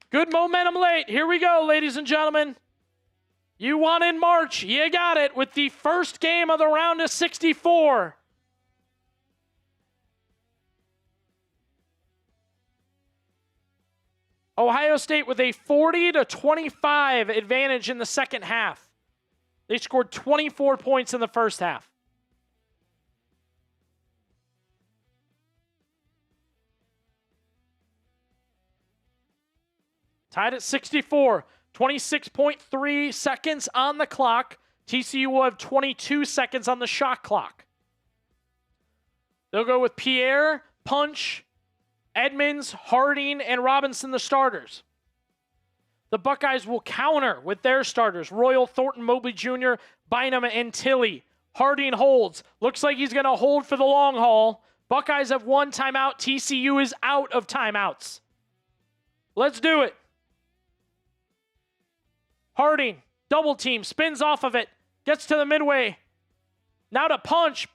Good momentum late. Here we go, ladies and gentlemen. You won in March. You got it with the first game of the round of 64. Ohio State with a 40-25 advantage in the second half. They scored 24 points in the first half. Tied at 64. 26.3 seconds on the clock. TCU will have 22 seconds on the shot clock. They'll go with Pierre, Punch, Edmonds, Harding, and Robinson, the starters. The Buckeyes will counter with their starters, Royal, Thornton, Mobley Jr., Bynum, and Tilley. Harding holds. Looks like he's going to hold for the long haul. Buckeyes have one timeout. TCU is out of timeouts. Let's do it. Harding, double team, spins off of it, gets to the midway. Now to Punch,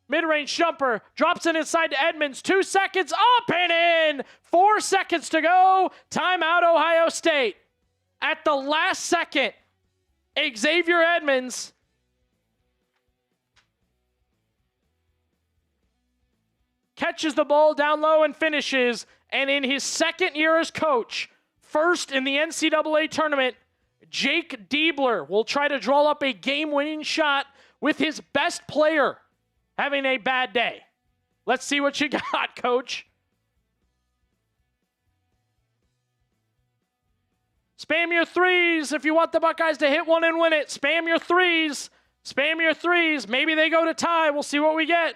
mid-range jumper, drops it inside to Edmonds. 2 seconds, up and in. 4 seconds to go. Timeout, Ohio State. At the last second, Xavier Edmonds catches the ball down low and finishes. And in his second year as coach, first in the NCAA Tournament, Jake Diebler will try to draw up a game-winning shot with his best player having a bad day. Let's see what you got, Coach. Spam your threes if you want the Buckeyes to hit one and win it. Spam your threes. Spam your threes. Maybe they go to tie. We'll see what we get.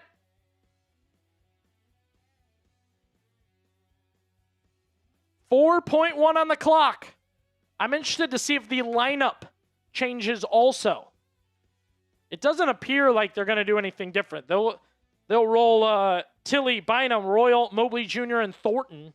.1 on the clock. I'm interested to see if the lineup changes also. It doesn't appear like they're going to do anything different. They'll roll Tilley, Bynum, Royal, Mobley Jr., and Thornton.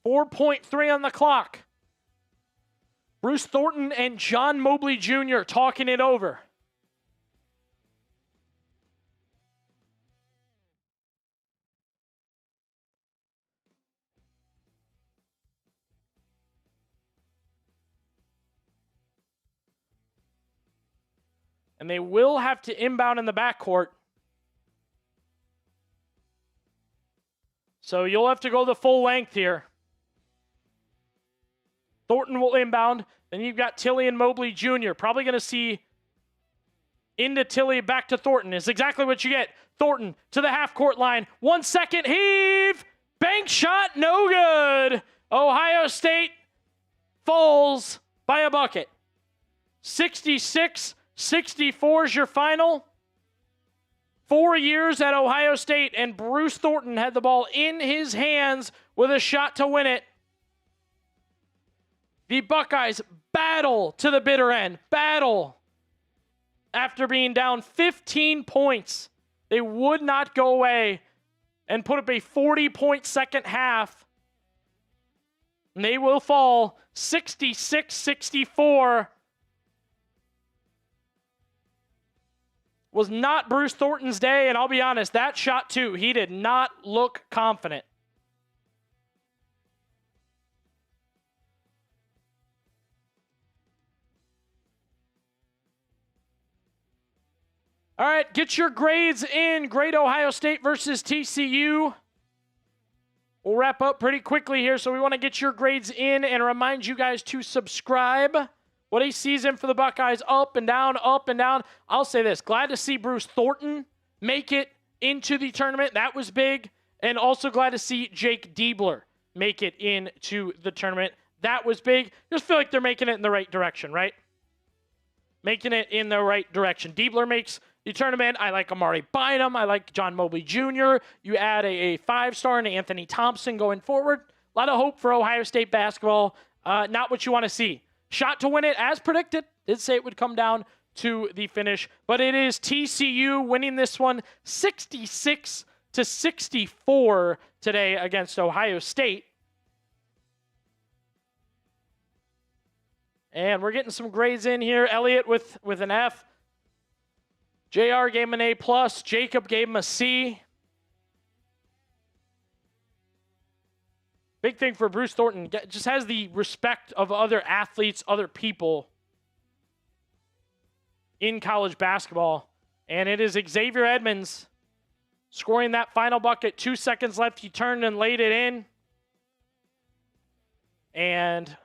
.3 on the clock. Bruce Thornton and John Mobley Jr. talking it over. And they will have to inbound in the backcourt. So you'll have to go the full length here. Thornton will inbound. Then you've got Tilley and Mobley Jr. Probably going to see into Tilley, back to Thornton. Is exactly what you get. Thornton to the half-court line. 1 second heave. Bank shot, no good. Ohio State falls by a bucket. 66-64 is your final. 4 years at Ohio State, and Bruce Thornton had the ball in his hands with a shot to win it. The Buckeyes battle to the bitter end. Battle. After being down 15 points, they would not go away and put up a 40-point second half. And they will fall 66-64. was not Bruce Thornton's day, and I'll be honest, that shot too, he did not look confident. All right, get your grades in. Grade Ohio State versus TCU. We'll wrap up pretty quickly here, so we want to get your grades in and remind you guys to subscribe. What a season for the Buckeyes, up and down, up and down. I'll say this, glad to see Bruce Thornton make it into the tournament. That was big. And also glad to see Jake Diebler make it into the tournament. That was big. Just feel like they're making it in the right direction, right? Making it in the right direction. Diebler makes the tournament. I like Amari Bynum. I like John Mobley Jr. You add a 5-star and Anthony Thompson going forward. A lot of hope for Ohio State basketball. Not what you want to see. Shot to win it as predicted. Did say it would come down to the finish. But it is TCU winning this one 66-64 today against Ohio State. And we're getting some grades in here. Elliot with an F. JR gave him an A+. Jacob gave him a C. Big thing for Bruce Thornton. Just has the respect of other athletes, other people in college basketball. And it is Xavier Edmonds scoring that final bucket. 2 seconds left. He turned and laid it in. And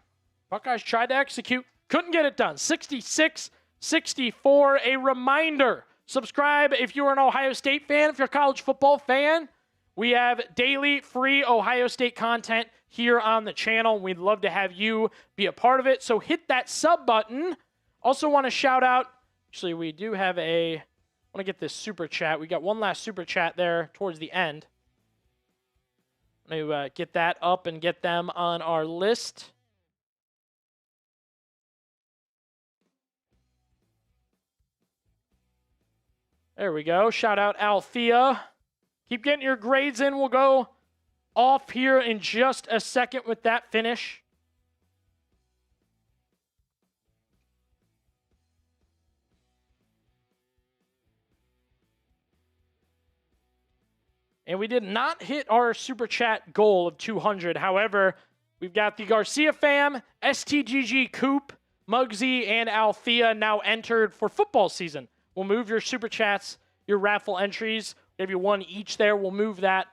Buckeyes tried to execute. Couldn't get it done. 66-64. A reminder. Subscribe if you're an Ohio State fan, if you're a college football fan. We have daily free Ohio State content here on the channel. We'd love to have you be a part of it. So hit that sub button. Also want to shout out, actually we do have I want to get this super chat. We got one last super chat there towards the end. I'm going to get that up and get them on our list. There we go. Shout out Althea. Keep getting your grades in. We'll go off here in just a second with that finish. And we did not hit our super chat goal of 200. However, we've got the Garcia fam, STGG Coop, Muggsy, and Althea now entered for football season. We'll move your super chats, your raffle entries. We'll give you one each there. We'll move that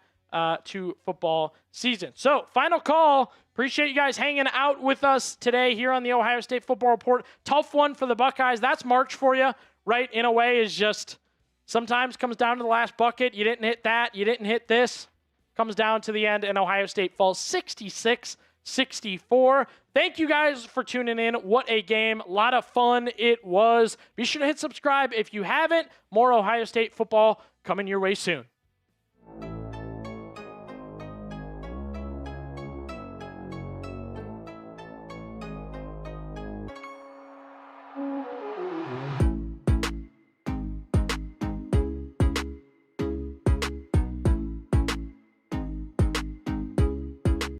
to football season. So, final call. Appreciate you guys hanging out with us today here on the Ohio State Football Report. Tough one for the Buckeyes. That's March for you, right? In a way, is just sometimes comes down to the last bucket. You didn't hit that. You didn't hit this. Comes down to the end, and Ohio State falls 66-64. Thank you guys for tuning in. What a game. A lot of fun it was. Be sure to hit subscribe if you haven't. More Ohio State football coming your way soon.